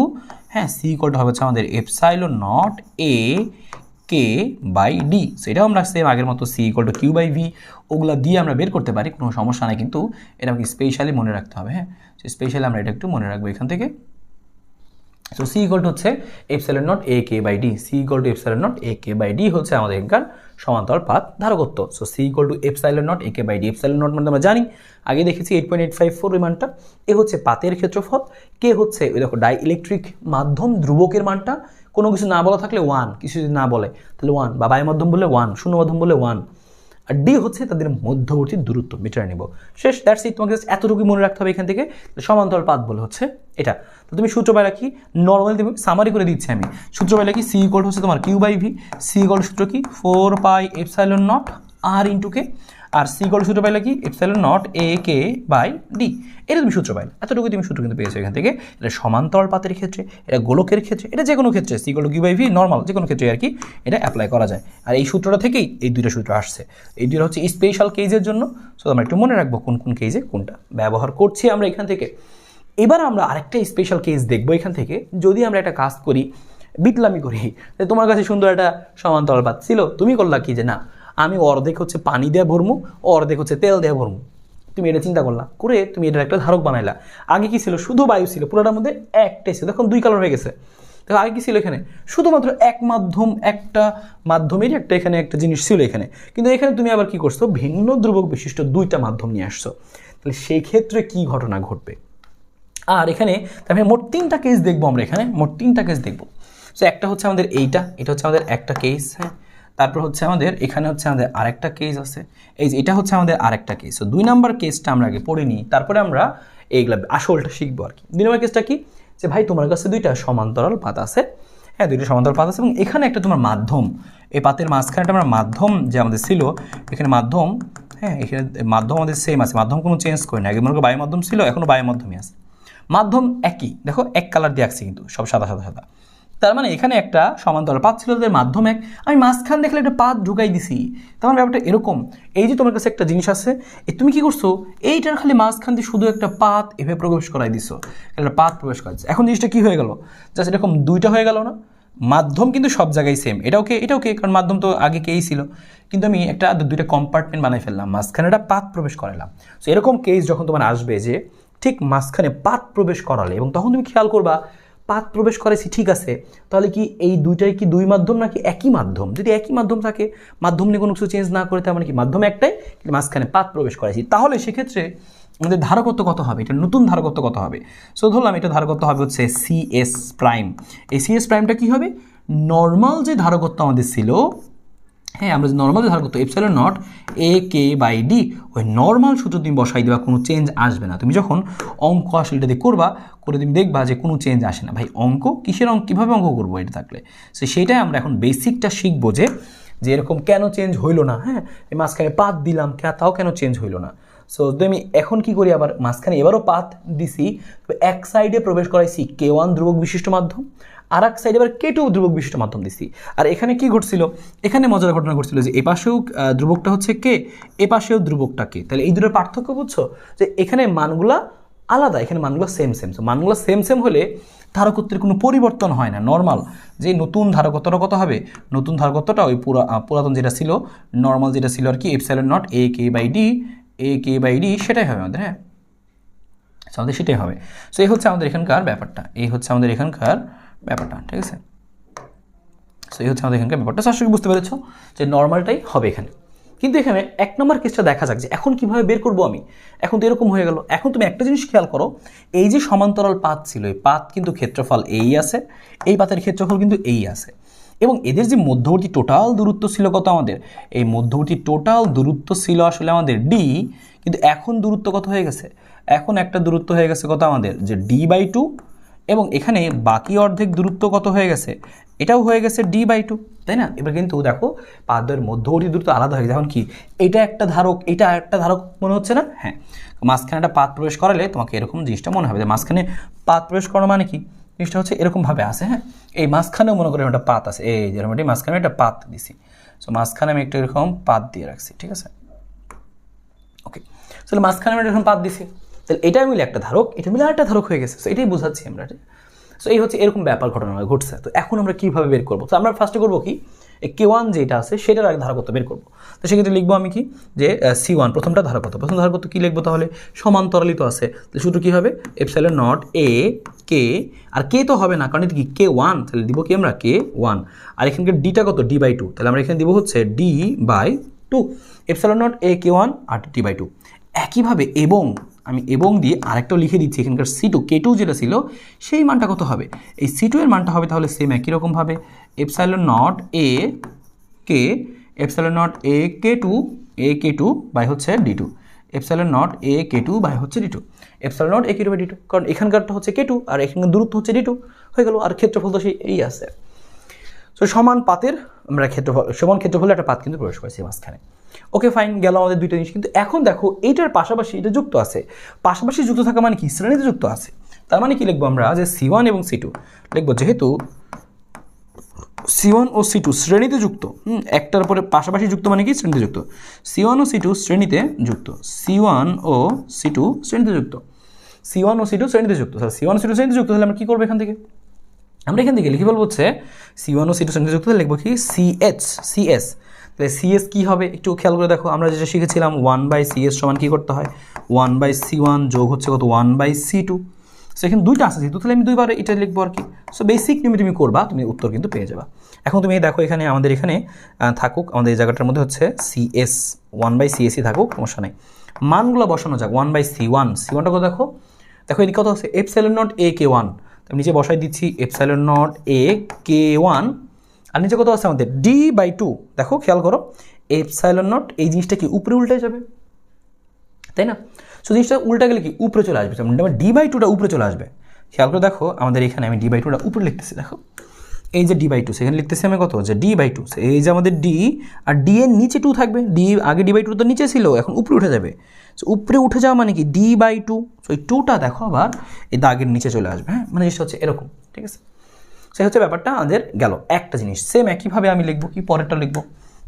হবে হচ্ছে আমাদের epsilon naught A K by D. সেটাও আমরা সেম আগের মতো C equal to Q by V, ওগুলো দিয়ে আমরা বের করতে পারি, কোনো সমস্যা নেই। কিন্তু এটা আমাকে স্পেশালি মনে রাখতে হবে। স্পেশালি আমরা এটা একটু মনে রাখবো এখান থেকে। সো সি ইকুয়াল টু হচ্ছে epsilon naught A K by D. C equal to epsilon naught A K by D হচ্ছে আমাদের এখানকার সমান্তরাল পাত ধারকত্ব। So C equal to epsilon naught A K by D. Epsilon naught মানে আমরা জানি, আগে দেখেছি 8.854 এই মানটা। এ হচ্ছে পাতের ক্ষেত্রফল, কে হচ্ছে ওই দেখো ডাই ইলেকট্রিক মাধ্যম ধ্রুবকের মানটা। কোনো কিছু না বলা থাকলে 1, কিছু যদি না বলে তাহলে 1, বা বায়ু মাধ্যম বললে 1, শূন্য মাধ্যম বললে 1। আর ডি হচ্ছে তাদের মধ্যবর্তী দূরত্ব, মিটার নেব। শেষ, দ্যাটস ইট। তোমাকে এতটুকু মনে রাখতে হবে এখান থেকে। সমান্তরাল পাত বলে হচ্ছে এটা। তো তুমি সূত্র পাইলা কি? নর্মালি তুমি সামারি করে দিচ্ছি আমি। সূত্র পাইলা কি? সি ইকুয়াল হচ্ছে তোমার Q by V. C equal সূত্র কি? 4 pi epsilon naught R into K. আর সি ইকুয়াল সূত্র পাইলা কি? Epsilon naught A K by D. এটা তুমি সূত্র পাইলে, এতটুকু তুমি সূত্র কিন্তু পেয়েছো এখান থেকে। এটা সমান্তরাল পাতের ক্ষেত্রে, এটা গোলকের ক্ষেত্রে, এটা যে কোনো ক্ষেত্রে C equal to Q by V normal যে কোনো ক্ষেত্রে আর কি এটা অ্যাপ্লাই করা যায়। আর এই সূত্রটা থেকেই এই দুইটা সূত্র আসছে। এই দুইটা হচ্ছে স্পেশাল কেজের জন্য। সো আমরা একটু মনে রাখবো কোন কোন কেজে কোনটা ব্যবহার করছি আমরা এখান থেকে। এবার আমরা আরেকটা স্পেশাল কেস দেখবো এখান থেকে। যদি আমরা একটা কাজ করি, বিটলামি করি, তোমার কাছে সুন্দর একটা সমান্তরাল পাত ছিল, তুমি করলা কি যে না আমি অর্ধেক হচ্ছে পানি দিয়ে ভরমু, অর্ধেক হচ্ছে তেল দিয়ে ভরমু। তুমি এটা চিন্তা করলা, করে তুমি এটার একটা ধারক বানাইলা। আগে কি ছিল? শুধু বায়ু ছিল, পুরোটার মধ্যে একটাই ছিল। এখন 2 কালার হয়ে গেছে। দেখো আগে কি ছিল? এখানে শুধুমাত্র এক মাধ্যম, একটা মাধ্যমেরই একটা এখানে একটা জিনিস ছিল এখানে। কিন্তু এখানে তুমি আবার কি করছো? ভিন্ন ধ্রুবক বিশিষ্ট 2টা মাধ্যম নিয়ে আসছো। তাহলে সেই ক্ষেত্রে কি ঘটনা ঘটবে? আর এখানে তারপরে মোট 3টা কেস দেখবো আমরা। এখানে মোট 3টা কেস দেখবো। সো একটা হচ্ছে আমাদের এইটা, এটা হচ্ছে আমাদের একটা কেস। তারপর হচ্ছে আমাদের এখানে হচ্ছে আমাদের আরেকটা কেস আছে, এই যে এটা হচ্ছে আমাদের আরেকটা কেস। সো 2 নম্বর কেসটা আমরা আগে পড়ে নিই, তারপরে আমরা এইগুলা আসলটা শিখবো আর কি। 2 নম্বর কেসটা কি? যে ভাই তোমার কাছে 2টা সমান্তরাল পাত আছে, 2টা সমান্তরাল পাত আছে, এবং এখানে একটা তোমার মাধ্যম, এই পাতের মাঝখানে একটা আমরা মাধ্যম যে আমাদের ছিল এখানে মাধ্যম, এখানে মাধ্যম আমাদের সেম আছে, মাধ্যম কোনো চেঞ্জ করি না। আগে মনে করো বায়ু মাধ্যম ছিল, এখনো বায়ু মাধ্যমই আছে, মাধ্যম একই। দেখো এক কালার দিয়ে আঁকছি কিন্তু সব সাদা সাদা সাদা। তার মানে এখানে একটা সমান্তরাল পাত ছিল, তাদের মাধ্যম এক, আমি মাঝখান দেখলে একটা পাত ঢুকাই দিছি। তার মানে ব্যাপারটা এরকম, এই যে তোমার কাছে একটা জিনিস আছে, তুমি কি করছো? এইটার খালি মাঝখান দিয়ে শুধু একটা পাত এভাবে প্রবেশ করাই দিছো, একটা পাত প্রবেশ করাইছে। এখন জিনিসটা কি হয়ে গেল? জাস্ট এরকম 2টা হয়ে গেল না? মাধ্যম কিন্তু সব জায়গায় সেম, এটাও কে, কারণ মাধ্যম তো আগে কেই ছিল, কিন্তু আমি একটা 2টা কম্পার্টমেন্ট বানাই ফেললাম, মাঝখানে একটা পাত প্রবেশ করালাম। সো এরকম কেস যখন তোমার আসবে যে ঠিক মাঝখানে পাত প্রবেশ করালে, এবং তখন তুমি খেয়াল করবা পাত প্রবেশ করেছি ঠিক আছে, তাহলে কি এই দুইটাই কি 2 মাধ্যম নাকি একই মাধ্যম? যদি একই মাধ্যম থাকে, মাধ্যম নিয়ে কোনো কিছু চেঞ্জ না করে, তার মানে কি মাধ্যম একটাই, কিন্তু মাঝখানে পাত প্রবেশ করেছি, তাহলে সেক্ষেত্রে আমাদের ধারকত্ব কত হবে? এটা নতুন ধারকত্ব কত হবে? সো ধরলাম এটা ধারকত্ব হবে হচ্ছে সিএস প্রাইম। এই সিএস প্রাইমটা কি হবে? নর্মাল যে ধারকত্ব আমাদের ছিল, আমরা যে নর্মাল যে ধারকত্ব epsilon naught A K by D, ওই নর্মাল সূত্র তুমি বসাই দেবা, কোনো চেঞ্জ আসবে না। তুমি যখন অঙ্ক আসলে এটা দিয়ে করবা, করে তুমি দেখবা যে কোনো চেঞ্জ আসে না। ভাই অঙ্ক কিসের অঙ্ক, কীভাবে অঙ্ক করবো এটা থাকলে? সো সেইটাই আমরা এখন বেসিকটা শিখবো, যে এরকম কেন চেঞ্জ হইলো না, এই মাঝখানে পাত দিলাম, তাও কেন চেঞ্জ হইলো না। সো আমি এখন কি করি, আবার মাঝখানে এবারও পাত দিছি, এক সাইডে প্রবেশ করাইছি K1 ধ্রুবক বিশিষ্ট মাধ্যম, আর এক সাইডে এবার K2 ধ্রুবক বিশিষ্ট মাধ্যম দিছি। আর এখানে কি ঘটছিল? এখানে মজার ঘটনা ঘটছিল যে এ পাশেও ধ্রুবকটা হচ্ছে কে, এ পাশেও ধ্রুবকটা কে। তাহলে এই দুটোর পার্থক্য বুঝছো? যে এখানে মানগুলা আলাদা, এখানে মানগুলো সেম সেম। সো মানগুলো সেম সেম হলে ধারকত্বের কোনো পরিবর্তন হয় না। নর্মাল যে নতুন ধারকত্বটা কত হবে, নতুন ধারকত্বটা ওই পুরাতন যেটা ছিল, নর্মাল যেটা ছিল আর কি, epsilon naught A K by D সেটাই হবে আমাদের। হ্যাঁ, আমাদের সেটাই হবে। সো এই হচ্ছে আমাদের এখানকার ব্যাপারটা, এই হচ্ছে আমাদের এখানকার ব্যাপারটা, ঠিক আছে। সো এই হচ্ছে আমাদের এখানকার ব্যাপারটা। আশা করি বুঝতে পেরেছো যে নর্মালটাই হবে এখানে। কিন্তু এখানে 1 নম্বর কেসটা দেখা যাক যে এখন কিভাবে বের করবো আমি। এখন তো এরকম হয়ে গেল। এখন তুমি একটা জিনিস খেয়াল করো, এই যে সমান্তরাল পাত ছিল, এই পাত কিন্তু ক্ষেত্রফল এই আছে, এই পাতের ক্ষেত্রফল কিন্তু এই আছে, এবং এদের যে মধ্যবর্তী টোটাল দূরত্ব ছিল কত আমাদের, এই মধ্যবর্তী টোটাল দূরত্ব ছিল আসলে আমাদের ডি, কিন্তু এখন দূরত্ব কত হয়ে গেছে, এখন একটা দূরত্ব হয়ে গেছে কত আমাদের, যে d/2, এবং এখানে বাকি অর্ধেক দূরত্ব কত হয়ে গেছে, এটাও হয়ে গেছে d/2, তাই না। এবার কিন্তু দেখো পাদের মধ্যবর্তী দূরত্ব আলাদা হয়ে গেছে। এখন কি এটা একটা ধারক, এটা একটা ধারক মনে হচ্ছে না? হ্যাঁ, মাঝখানে একটা পাত প্রবেশ করালে তোমাকে এরকম জিনিসটা মনে হবে যে মাঝখানে পাত প্রবেশ করা মানে কি, জিনিসটা হচ্ছে এরকমভাবে আসে। হ্যাঁ, এই মাঝখানেও মনে করি একটা পাত আছে, এই যেরকম মাঝখানে একটা পাত দিছি। সো মাঝখানে আমি একটা এরকম পাত দিয়ে রাখছি, ঠিক আছে। ওকে, তাহলে মাঝখানে আমি এরকম পাত দিছি, তাহলে এটা মিলে একটা ধারক, এটা মিলে আরেকটা ধারক হয়ে গেছে। সো এটাই বোঝাচ্ছি আমরা। সো এই হচ্ছে এরকম ব্যাপার ঘটনা ঘটছে। তো এখন আমরা কীভাবে বের করবো? তো আমরা ফার্স্টে করবো কি, K1 যেটা আছে সেটার আগে ধারকত্ব বের করবো। তো সেক্ষেত্রে লিখবো আমি কি, যে C1 প্রথমটা ধারকত্ব, প্রথম ধারকত্ব কী লিখবো তাহলে, সমান্তরালিত আছে, তো শুধু কী হবে এপসাইলন নট এ কে, আর কে তো হবে না কারণ এটা কি K1, তাহলে দিব কি আমরা K1, আর এখানকার ডিটা কত d/2, তাহলে আমরা এখানে দিব হচ্ছে d/2, epsilon naught A K1 R d/2। একইভাবে আমি দিয়ে আরেকটাও লিখে দিচ্ছি, এখানকার K2 যেটা ছিল সেই মানটা কত হবে, এই C2 এর মানটা হবে তাহলে সেম একই রকমভাবে epsilon naught A K2 by হচ্ছে d2, epsilon naught A K2 by হচ্ছে d2, epsilon naught A K2 by d2, কারণ এখানকারটা হচ্ছে K2 আর এখানকার দূরত্ব হচ্ছে d2 হয়ে গেল, আর ক্ষেত্রফল তো সেই এই আছে। সো সমান পাতের আমরা সমান ক্ষেত্রফলে একটা পাত কিন্তু প্রবেশ করেছি মাঝখানে। ওকে ফাইন, গেল আমাদের দুইটা জিনিস। কিন্তু এখন দেখো এইটার পাশাপাশি এটা যুক্ত আছে, পাশাপাশি যুক্ত থাকা মানে কি, শ্রেণীতে যুক্ত আছে। তার মানে কি লিখবো আমরা, যে C1 এবং C2 লিখবো, যেহেতু C1 ও C2 শ্রেণীতে যুক্ত, একটার পরে পাশাপাশি যুক্ত মানে কি, শ্রেণীতে যুক্ত। C1 ও C2 শ্রেণীতে যুক্ত, C1 ও C2 শ্রেণীতে যুক্ত, C1 ও C2 শ্রেণীতে যুক্ত। C1 ও C2 শ্রেণীতে যুক্ত হলে আমরা কি করবো, এখান থেকে আমরা লিখে বলবো হচ্ছে C1 ও C2 শ্রেণীতে যুক্ত হলে লিখবো কি CS। তাহলে CS কি হবে একটু খেয়াল করে দেখো, আমরা যেটা শিখেছিলাম 1/CS সমান কি করতে হয়, 1/C1 যোগ হচ্ছে কত 1/C2। সো এখানে দুইটা আছে যেহেতু, তাহলে আমি দুইবার এটা লিখবো আর কি। সো বেসিক নিয়মে তুমি করবা, তুমি উত্তর কিন্তু পেয়ে যাবা। এখন তুমি দেখো এখানে আমাদের এখানে থাকুক, আমাদের এই জায়গাটার মধ্যে হচ্ছে CS 1/CSই থাকুক, সমস্যা নেই। মানগুলো বসানো যাক, 1/C1টা কত দেখো এদিকে কত আছে, এপসাইলন নট এ K1, আমি নিচে বসাই দিচ্ছি এপসাইলন নট এ K1, আর নিচে কত আছে আমাদের d/2। দেখো খেয়াল করো, এপসাইলন নট এই জিনিসটা কি উপরে উল্টে যাবে, তাই না। সো জিনিসটা উল্টা গেলে কি উপরে চলে আসবে, মানে d/2টা উপরে চলে আসবে। খেয়াল করে দেখো আমাদের এখানে আমি d/2টা উপরে লিখতেছি, দেখো এই যে d/2 সেখানে লিখতেছি আমি কত, যে d/2, এই যে আমাদের d, আর d এর নিচে 2 থাকবে, d আগে d/2 তো নিচে ছিল, এখন উপরে উঠে যাবে। সো উপরে উঠে যাওয়া মানে কি d/2, সো এই 2টা দেখো আবার এই দাগের নিচে চলে আসবে। হ্যাঁ, মানে জিনিসটা হচ্ছে এরকম, ঠিক আছে। সে হচ্ছে ব্যাপারটা আমাদের গেল একটা জিনিস। সেম একইভাবে আমি লিখবো কি, পরেরটা লিখবো,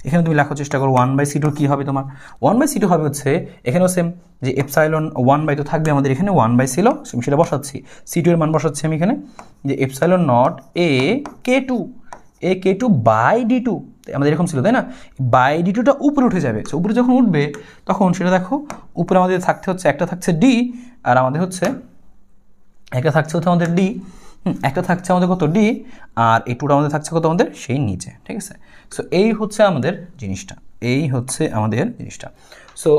এখানে তুমি লেখার চেষ্টা করো 1/C2 কী হবে তোমার, 1/C2 হবে হচ্ছে এখানেও সেম, যে এপসাইলন 1/2 থাকবে আমাদের এখানে 1/C, সেটা বসাচ্ছি, C2 এর মান বসাচ্ছি আমি এখানে, যে epsilon naught A K2 by d2, আমাদের এরকম ছিল তাই না, বাই d2টা উপরে উঠে যাবে। সো উপরে যখন উঠবে তখন সেটা দেখো উপরে আমাদের থাকতে হচ্ছে, একটা থাকছে d, আর আমাদের হচ্ছে একটা থাকছে হচ্ছে আমাদের d, একটা থাকছে আমাদের কত d, আর এই 2টা আমাদের থাকছে কত আমাদের সেই নিচে, ঠিক আছে। সো এই হচ্ছে আমাদের জিনিসটা, so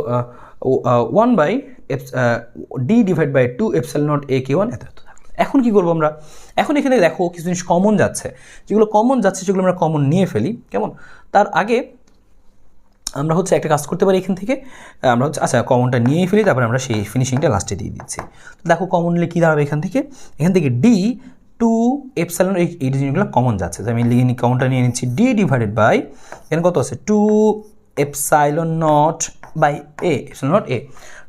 1/d/2 epsilon naught a K1 এত থাকলো। এখন কি করবো আমরা, এখন এখানে দেখো কিছু জিনিস কমন যাচ্ছে, যেগুলো আমরা কমন নিয়ে ফেলি, কেমন। তার আগে আমরা হচ্ছে একটা কাজ করতে পারি, এখান থেকে আমরা হচ্ছে আচ্ছা কমনটা নিয়েই ফেলি, তারপরে আমরা সেই ফিনিশিংটা লাস্টে দিয়ে দিচ্ছি। দেখো কমন নিলে কী দাঁড়াবে, এখান থেকে d/2 এপসাইলন, এই জিনিসগুলো কমন যাচ্ছে, তো আমি লিখে কমনটা নিয়ে নিচ্ছি d/, এখানে কত আছে 2 epsilon naught by a, epsilon naught a,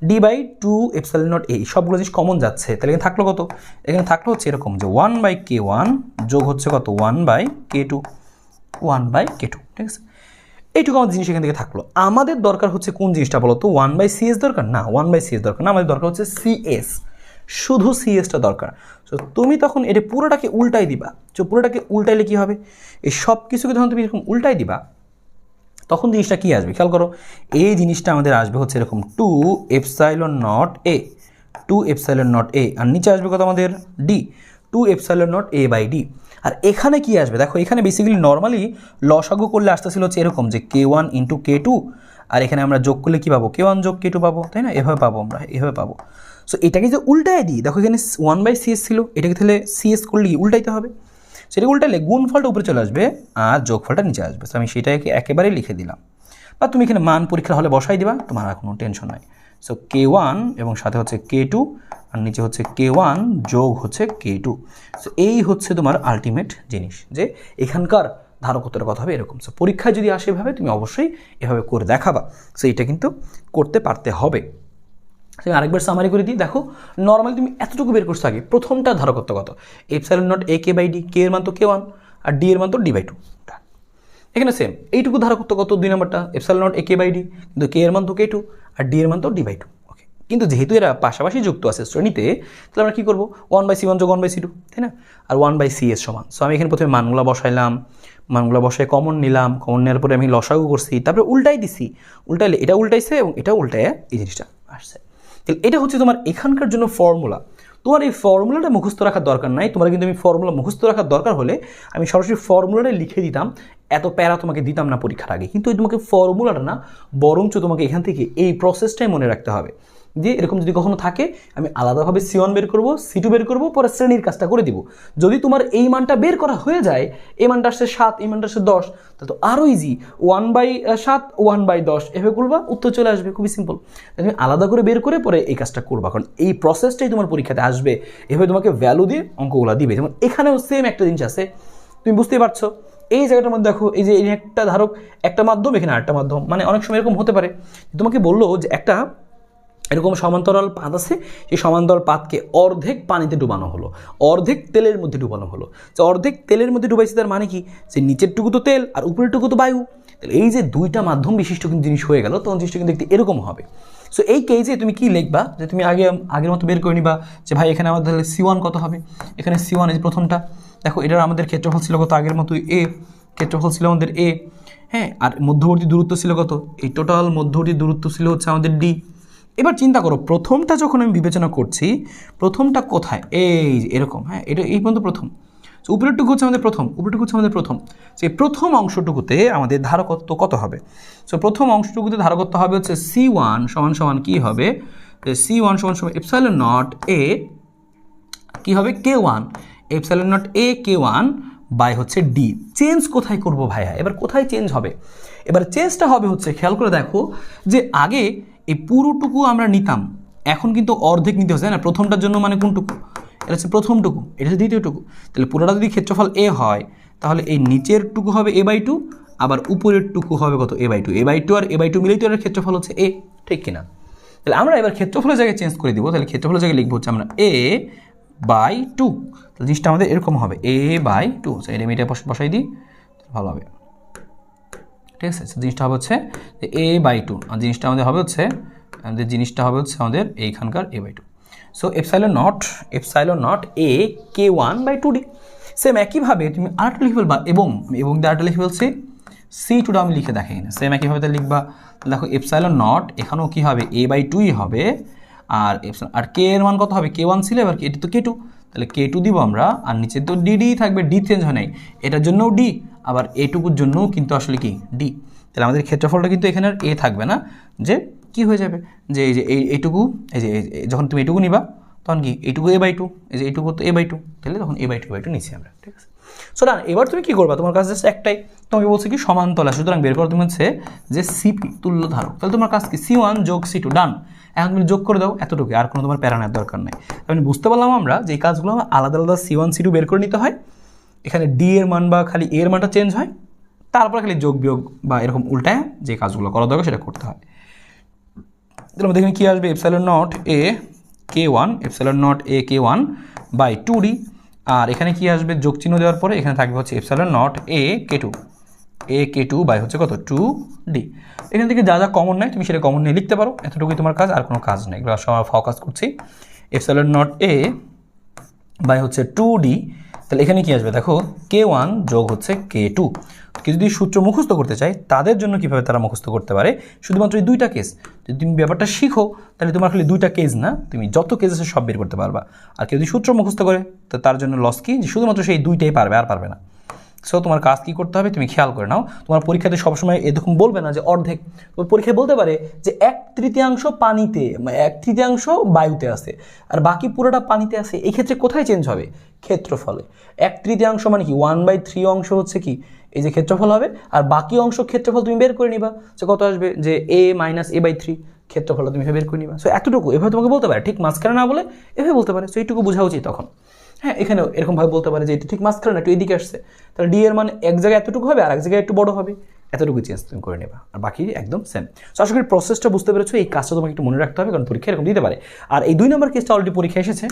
d/2 epsilon naught a, সবগুলো জিনিস কমন যাচ্ছে। তাহলে এখানে থাকলো কত, এখানে থাকলো হচ্ছে এরকম, যে 1/K1 যোগ হচ্ছে কত 1/K2, ঠিক আছে। এইটুকু আমাদের জিনিস এখান থেকে থাকলো। আমাদের দরকার হচ্ছে কোন জিনিসটা বলো তো, 1/CS দরকার না, 1/CS দরকার না, আমাদের দরকার হচ্ছে CS। শুধু সিএসটা দরকার। সো তুমি তখন এটা পুরোটাকে উল্টাই দিবা। সো পুরোটাকে উল্টাইলে কী হবে, এই সব কিছুকে যখন তুমি এরকম উল্টাই দিবা তখন জিনিসটা কী আসবে খেয়াল করো, এই জিনিসটা আমাদের আসবে হচ্ছে এরকম 2 epsilon naught A, 2 epsilon naught A, আর নিচে আসবে কত আমাদের D, 2 epsilon naught A by D. আর এখানে কি আসবে দেখো, এখানে বেসিক্যালি নর্মালি লসাগু করলে আসতেছিল হচ্ছে এরকম যে K1 ইন্টু K2, আর এখানে আমরা যোগ করলে কী পাবো, K1 যোগ K2 পাবো, তাই না? এভাবে পাবো আমরা, এভাবে পাবো। সো এটাকে যে উল্টায় দিই, দেখো এখানে 1/CS ছিল, এটাকে তাহলে CS করলে উল্টাইতে হবে, সেটাকে উল্টালে গুণফলটা উপরে চলে আসবে আর যোগফলটা নিচে আসবে। সো আমি সেটাকে একেবারে লিখে দিলাম, বা তুমি এখানে মান পরীক্ষার হলে বসাই দিবা, তোমার আর কোনো টেনশন নাই। সো K1 এবং সাথে হচ্ছে K2 আর নিচে হচ্ছে K1 যোগ হচ্ছে K2। সো এই হচ্ছে তোমার আলটিমেট জিনিস, যে এখানকার ধারকত্বের কথা হবে এরকম। সো পরীক্ষায় যদি আসে এভাবে, তুমি অবশ্যই এভাবে করে দেখাবা। সো এটা কিন্তু করতে পারতে হবে। তুমি আরেকবার সামারি করে দিই, দেখো নর্মালি তুমি এতটুকু বের করছো আগে, প্রথমটা ধারকত্ব কত, epsilon naught A K by D, K এর মান তো K1 আর ডি এর মান তো D/2। এখানে সেম এইটুকু ধারকত্ব কত, 2 নম্বরটা epsilon naught A K by D, কিন্তু কে এর মান তো K2 আর ডি এর মান তো D/2। ওকে, কিন্তু যেহেতু এরা পাশাপাশি যুক্ত আছে শ্রেণীতে, তাহলে আমরা কী করবো, 1/C1 যোগ 1/C2, তাই না? আর 1/CS সমান। সো আমি এখানে প্রথমে মানগুলো বসাইলাম, মানগুলো বসায় কমন নিলাম, কমন নেওয়ার পরে আমি লসাগু করছি, তারপরে উল্টাই দিছি, উল্টাইলে এটা উল্টাইছে এবং এটা উল্টায় এই জিনিসটা আসছে। তাহলে এটা হচ্ছে তোমার এখানকার জন্য ফর্মুলা। তোমার এই ফর্মুলাটা মুখস্থ রাখার দরকার নাই, তোমার কিন্তু আমি ফর্মুলা মুখস্থ রাখার দরকার হলে আমি সরাসরি ফর্মুলাটা লিখে দিতাম, এত প্যারা তোমাকে দিতাম না পরীক্ষার আগে। কিন্তু তোমাকে ফর্মুলাটা না, বরঞ্চ তোমাকে এখান থেকে এই প্রসেসটাই মনে রাখতে হবে, যে এরকম যদি কখনো থাকে আমি আলাদাভাবে C1 বের করবো, C2 বের করবো, পরে শ্রেণীর কাজটা করে দিব। যদি তোমার এই মানটা বের করা হয়ে যায়, এই মানটা আসছে 7, এই মানটা আসছে 10, তাহলে তো আরও ইজি, 1/7 1/10 এভাবে করবা, উত্তর চলে আসবে, খুবই সিম্পল। তুমি আলাদা করে বের করে পরে এই কাজটা করবা, কারণ এই প্রসেসটাই তোমার পরীক্ষাতে আসবে, এভাবে তোমাকে ভ্যালু দিয়ে অঙ্কগুলা দিবে। যেমন এখানেও সেম একটা জিনিস আছে, তুমি বুঝতেই পারছো, এই জায়গাটার মধ্যে দেখো, এই যে একটা ধারক একটা মাধ্যম, এখানে আরেকটা মাধ্যম, মানে অনেক সময় এরকম হতে পারে, তোমাকে বললো যে একটা এরকম সমান্তরাল পাত আছে, সেই সমান্তরাল পাতকে অর্ধেক পানিতে ডুবানো হলো, অর্ধেক তেলের মধ্যে ডুবানো হলো। যে অর্ধেক তেলের মধ্যে ডুবাইছে তার মানে কি, যে নিচেরটুকু তো তেল আর উপরেরটুকু তো বায়ু, তাহলে এই যে দুইটা মাধ্যম বিশিষ্ট কিন্তু জিনিস হয়ে গেল, তখন জিনিসটা কিন্তু দেখতে এরকম হবে। সো এই কেজে তুমি কি লিখবা, যে তুমি আগের মতো বের করে নিবা যে ভাই এখানে আমাদের তাহলে C1 কত হবে, এখানে C1 এই প্রথমটা দেখো, এটার আমাদের ক্ষেত্রফল ছিল কত, আগের মতো A, ক্ষেত্রফল ছিল আমাদের A, হ্যাঁ, আর মধ্যবর্তী দূরত্ব ছিল কত, এই টোটাল মধ্যবর্তী দূরত্ব ছিল হচ্ছে আমাদের D। এবার চিন্তা করো, প্রথমটা যখন আমি বিবেচনা করছি, প্রথমটা কোথায়, এই এরকম, হ্যাঁ, এটা এই পর্যন্ত প্রথম। সো উপরেরটুকু হচ্ছে আমাদের প্রথম, উপরেরটুকু হচ্ছে আমাদের প্রথম। সেই প্রথম অংশটুকুতে আমাদের ধারকত্ব কত হবে? সো প্রথম অংশটুকুতে ধারকত্ব হবে হচ্ছে C1 সমান সমান কী হবে, C1 সমান সমান এপসাইলন নট এ কী হবে, K1 epsilon naught A K1 by হচ্ছে ডি। চেঞ্জ কোথায় করব ভাইয়া, এবার কোথায় চেঞ্জ হবে? এবার চেঞ্জটা হবে হচ্ছে, খেয়াল করে দেখো, যে আগে এই পুরোটুকু আমরা নিতাম, এখন কিন্তু অর্ধেক নিতে হচ্ছে না। প্রথমটার জন্য মানে কোনটুকু, এটা হচ্ছে প্রথমটুকু, এটা হচ্ছে দ্বিতীয়টুকু। তাহলে পুরোটা যদি ক্ষেত্রফল A হয়, তাহলে এই নিচেরটুকু হবে A/2, আবার উপরেরটুকু হবে কত, A/2। A/2 আর A/2 মিলেই তো এর ক্ষেত্রফল হচ্ছে A, ঠিক কিনা? তাহলে আমরা এবার ক্ষেত্রফলের জায়গায় চেঞ্জ করে দিব। তাহলে ক্ষেত্রফলের জায়গায় লিখবো হচ্ছে আমরা A/2। তাহলে জিনিসটা আমাদের এরকম হবে A/2। এটা আমি এটা বসাই দিই, ভালো হবে, ঠিক আছে? জিনিসটা হবে হচ্ছে A/2, আর জিনিসটা আমাদের হবে হচ্ছে আমাদের এইখানকার A/2। So epsilon naught A K1/2D। Same একইভাবে তুমি আরেকটা লিখে ফেলবা, এবং দিয়ে আরেকটা লিখে ফেলছি, C2 আমি লিখে দেখাই না, সেম একইভাবে তাহলে লিখবা। দেখো এপসাইলন নট এখানেও কী হবে, A/2ই হবে, আর K এর মান কত হবে, K1 ছিল, এবার এটা তো K2, তাহলে K2 দিব আমরা, আর নিচে তো ডি থাকবে, ডি চেঞ্জ হয় নাই, এটার জন্যও ডি, আবার এটুকুর জন্যও কিন্তু আসলে কি ডি। তাহলে আমাদের ক্ষেত্রফলটা কিন্তু এখানে আর এ থাকবে না, যে কি হয়ে যাবে, যে এই যে এইটুকু, এই যে যখন তুমি এইটুকু নিবা তখন কি এইটুকু A/2, এই যে এইটুকু তো A/2, তাহলে তখন A/2 নিচ্ছি আমরা, ঠিক আছে? সো ডান। এবার তুমি কী করবা, তোমার কাছে জাস্ট একটাই, তোমাকে বলছে কি সমান্তরাল, সুতরাং বের করো তুমি হচ্ছে যে সিপি তুল্য ধারক। তাহলে তোমার কাজ কি, C1 যোগ C2, ডান। এখন তুমি যোগ করে দাও এতটুকু, আর কোনো তোমার প্যারা নেওয়ার দরকার নেই। আমি বুঝতে পারলাম আমরা যে এই কাজগুলো আলাদা আলাদা C1 C2 বের করে নিতে হয়, এখানে ডি এর মান বা খালি এর মানটা চেঞ্জ হয়, তারপর খালি যোগ বিয়োগ বা এরকম উল্টায় যে কাজগুলো করা দরকার সেটা করতে হয়। তাহলে আমাদের এখানে কী আসবে, এপসাইলন নট A K1/2D, আর এখানে কি আসবে, যোগ চিহ্ন দেওয়ার পরে এখানে থাকবে হচ্ছে epsilon naught A K2 by হচ্ছে কত, 2D। এখান থেকে যা যা কমন নেয় তুমি সেটা কমন নিয়ে লিখতে পারো, এতটুকুই তোমার কাজ, আর কোনো কাজ নেই, এগুলো সব ফোকাস করছি। এপসাইলন নট এ বাই হচ্ছে 2D, তাহলে এখানে কি আসবে দেখো K1 যোগ হচ্ছে K2। কেউ যদি সূত্র মুখস্থ করতে চায় তাদের জন্য কীভাবে তারা মুখস্থ করতে পারে, শুধুমাত্র এই দুইটা কেস যদি তুমি ব্যাপারটা শিখো তাহলে তোমার খালি দুইটা কেস না, তুমি যত কেস আছে সব বের করতে পারবা। আর কেউ যদি সূত্র মুখস্থ করে তো তার জন্য লস কি, যে শুধুমাত্র সেই দুইটাই পারবে, আর পারবে না। সো তোমার কাজ কী করতে হবে তুমি খেয়াল করে নাও। তোমার পরীক্ষাতে সবসময় এরকম বলবে না যে অর্ধেক, তোমার পরীক্ষায় বলতে পারে যে 1/3 পানিতে, 1/3 বায়ুতে আছে আর বাকি পুরোটা পানিতে আছে। এই ক্ষেত্রে কোথায় চেঞ্জ হবে? ক্ষেত্রফলে। 1/3 মানে কি 1/3 অংশ হচ্ছে কি এই যে ক্ষেত্রফল হবে, আর বাকি অংশ ক্ষেত্রফল তুমি বের করে নিবা, যে কত আসবে, যে a - a/3 ক্ষেত্রফল তুমি বের করে নিবা। সো এতটুকু এভাবে তোমাকে বলতে পারে, ঠিক মাঝখানে না বলে এভাবে বলতে পারে। সো এইটুকু বোঝা উচিত তখন। হ্যাঁ, এখানেও এরকমভাবে বলতে পারে যে এটা ঠিক মাঝখানে না, একটু এদিকে আসছে, তাহলে ডি এর মান এক জায়গায় এতটুকু হবে আর এক জায়গায় একটু বড় হবে, এতটুকু চেঞ্জ তুমি করে নেবা, আর বাকি একদম সেম। সো আশা করি প্রসেসটা বুঝতে পেরেছো। এই কাজটা তোমাকে একটু মনে রাখতে হবে, কারণ পরীক্ষা এরকম দিতে পারে। আর এই 2 নম্বর কেসটা অলরেডি পরীক্ষা এসেছে।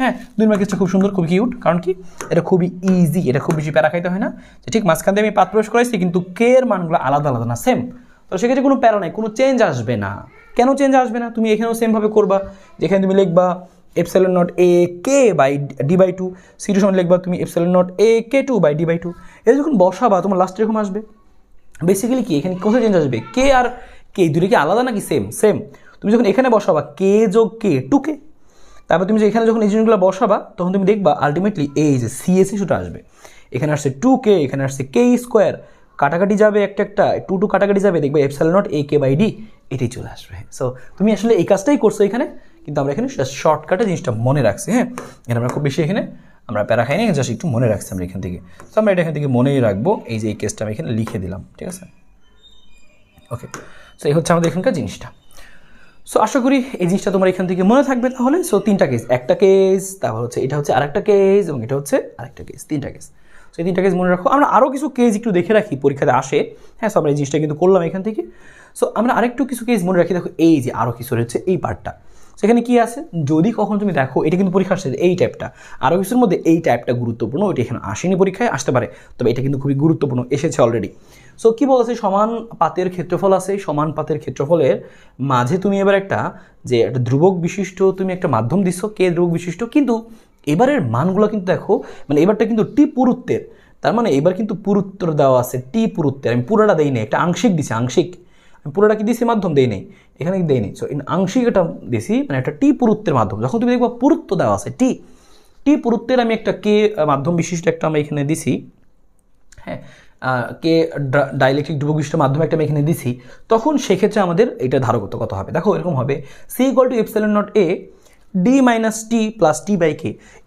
হ্যাঁ, 2 নম্বর কেসটা খুব সুন্দর, খুবই কিউট, কারণ কি এটা খুবই ইজি, এটা খুব বেশি প্যারা খাইতে হয় না। যে ঠিক মাঝখান দিয়ে আমি পাত প্রবেশ করাইছি, কিন্তু কে এর মানগুলো আলাদা আলাদা না, সেম। তো সেক্ষেত্রে কোনো প্যারা নাই, কোনো চেঞ্জ আসবে না। কেন চেঞ্জ আসবে না? তুমি এখানেও সেমভাবে করবা, যেখানে তুমি লিখবা epsilon naught A K by d/2, C2 সমান লিখবা তুমি epsilon naught A K2 by d/2। এটা যখন বসাবা তোমার লাস্টে এরকম আসবে। বেসিক্যালি কি এখানে কোথায় চেঞ্জ আসবে? কে আর কে দুটো কি আলাদা নাকি সেম? সেম। তুমি যখন এখানে বসাবা কে যোগ কে 2K, তারপর তুমি যে এখানে যখন এই জিনিসগুলো বসাবা তখন তুমি দেখবা আলটিমেটলি এই যে CSE শুটা আসবে। এখানে আসছে 2K, এখানে আসছে K², কাটাকাটি যাবে একটা 2 কাটাকাটি যাবে, দেখবে epsilon naught AK by D এটাই চলে আসবে। সো তুমি আসলে এই কাজটাই করছো এখানে, কিন্তু আমরা এখানে শর্টকাটে জিনিসটা মনে রাখছি। হ্যাঁ, এটা আমরা খুব বেশি এখানে আমরা প্যারা খাই না, জাস্ট একটু মনে রাখছি আমরা এখান থেকে। তো আমরা এটা এখান থেকে মনেই রাখবো, এই যে এই কেসটা আমি এখানে লিখে দিলাম, ঠিক আছে। ওকে, সো এই হচ্ছে আমাদের এখানকার জিনিসটা। সো আশা করি এই জিনিসটা তোমার এখান থেকে মনে থাকবে তাহলে। সো 3টা কেস, একটা কেস, তারপর হচ্ছে এটা হচ্ছে আরেকটা কেস, এবং এটা হচ্ছে আরেকটা কেস, 3টা কেস। সো এই 3টা কেস মনে রাখো। আমরা আরও কিছু কেস একটু দেখে রাখি, পরীক্ষাতে আসে। হ্যাঁ, সো আমরা এই জিনিসটা কিন্তু করলাম এখান থেকে। সো আমরা আরেকটু কিছু কেস মনে রাখি। দেখো এই যে আরও কিছু রয়েছে এই পার্টটা, সেখানে কি আছে, যদি কখন তুমি দেখো এটা কিন্তু পরীক্ষা আসছে এই টাইপটা, আরও কিছুর মধ্যে এই টাইপটা গুরুত্বপূর্ণ, ওইটা এখানে আসেনি, পরীক্ষায় আসতে পারে, তবে এটা কিন্তু খুবই গুরুত্বপূর্ণ, এসেছে অলরেডি। সো কী বলছে, সমান পাতের ক্ষেত্রফল আছে, সমান পাতের ক্ষেত্রফলের মাঝে তুমি এবার একটা যে একটা ধ্রুবক বিশিষ্ট তুমি একটা মাধ্যম দিচ্ছ, কে ধ্রুবক বিশিষ্ট, কিন্তু এবারের মানগুলো কিন্তু দেখো, মানে এবারটা কিন্তু টি পুরুত্বের, তার মানে এবার কিন্তু পুরুত্তর দেওয়া আছে, টি পুরুত্বের। আমি পুরোটা দেই নাই, একটা আংশিক দিছি, আংশিক। আমি পুরোটা কি দিছি মাধ্যম দেই নেই, এখানে কি দেই নেই। সো আংশিক এটা দিছি, মানে একটা টি পুরুত্বের মাধ্যম। যখন তুমি দেখবা পুরুত্ব দেওয়া আছে, টি পুরুত্বের আমি একটা কে মাধ্যম বিশিষ্ট একটা আমরা এখানে দিছি। হ্যাঁ, কে ডাইলেকট্রিক ধ্রুবক বিশিষ্ট মাধ্যমে একটা আমি এখানে দিছি, তখন সেক্ষেত্রে আমাদের এটা ধারকত্ব কত হবে, দেখো এরকম হবে C = epsilon naught A D - T + T/K।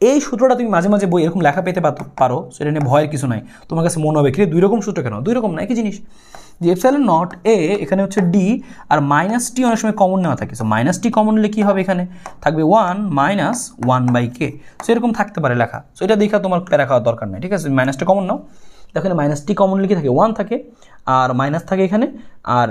এই সূত্রটা তুমি মাঝে মাঝে বই এরকম লেখা পেতে পারো, সেটা নিয়ে ভয়ের কিছু নাই। তোমার কাছে মনে হবে কি 2 রকম সূত্র কেন? 2 রকম না, একই জিনিস। যে এপসাইলন নট A এখানে হচ্ছে D, আর -T অনেক সময় কমন নেওয়া থাকে। সো -T কমন নিলে কী হবে, এখানে থাকবে 1 - 1/K। সো এরকম থাকতে পারে লেখা। সো এটা দেখা তোমার প্যারা খাওয়ার দরকার নেই, ঠিক আছে। মাইনাসটা কমন নাও, দেখো -T কমন লিখে থাকে 1 থাকে, আর মাইনাস থাকে এখানে, আর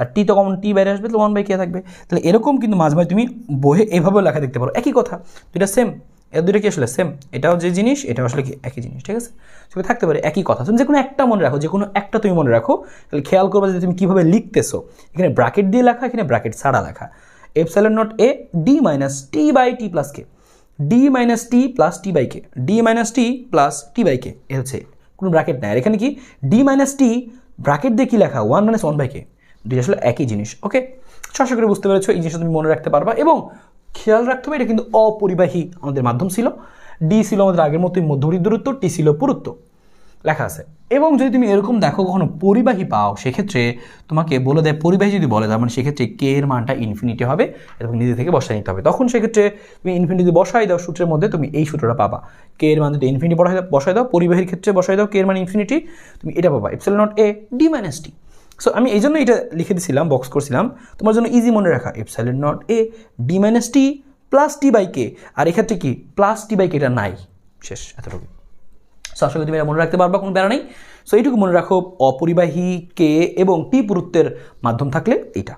আর টি তো কমন, টি বাইরে আসবে, তাহলে 1/K থাকবে। তাহলে এরকম কিন্তু মাঝে মাঝে তুমি বইয়ে এভাবেও লেখা দেখতে পারো, একই কথা, দুইটা সেম। এর দুইটা কি আসলে সেম, এটাও যে জিনিস এটাও আসলে কি একই জিনিস, ঠিক আছে। সেটা থাকতে পারে একই কথা। তুমি যে কোনো একটা মনে রাখো, যে কোনো একটা তুমি মনে রাখো, তাহলে খেয়াল করবে যে তুমি কীভাবে লিখতেছো। এখানে ব্র্যাকেট দিয়ে লেখা, এখানে ব্র্যাকেট ছাড়া লেখা। Epsilon naught A D - T/T + K, D - T + T/K, D - T + T/K, এ হচ্ছে কোনো ব্র্যাকেট নাই। আর এখানে কি D - T ব্র্যাকেট দিয়ে কী লেখা, 1 - 1/K, দুইটা আসলে একই জিনিস। ওকে, আশা করে বুঝতে পেরেছো, এই জিনিসটা তুমি মনে রাখতে পারবা। এবং খেয়াল রাখতে হবে এটা কিন্তু অপরিবাহী আমাদের মাধ্যম ছিল। D ছিল আমাদের আগের মতোই মধ্যবর্তী দূরত্ব, T ছিল পুরুত্ব, লেখা আছে। এবং যদি তুমি এরকম দেখো কখনো পরিবাহী পাও, সেক্ষেত্রে তোমাকে বলে দেয়, পরিবাহী যদি বলে তার মানে সেক্ষেত্রে কে এর মানটা ইনফিনিটি হবে, এবং নিজে থেকে বসাই নিতে হবে। তখন সেক্ষেত্রে তুমি ইনফিনিটি বসাই দাও সূত্রের মধ্যে, তুমি এই সূত্রটা পাবা। কে এর মান যদি ইনফিনিটি বসাই দাও, পরিবাহীর ক্ষেত্রে বসাই দাও কে এর মান ইনফিনিটি, তুমি এটা পাবা epsilon naught A D - T। So আমি এই জন্য এটা লিখে দিয়েছিলাম, বক্স করছিলাম তোমার জন্য ইজি মনে রাখা, epsilon naught A D - T + T/K। আর এক্ষেত্রে কি +T/K এটা নাই, শেষ, এতটুকু। সো আশা করি তুমি এটা মনে রাখতে পারবা, কোনো প্যারা নেই। সো এইটুকু মনে রাখো, অপরিবাহী কে এবং টি পুরুত্বের মাধ্যম থাকলে এইটা।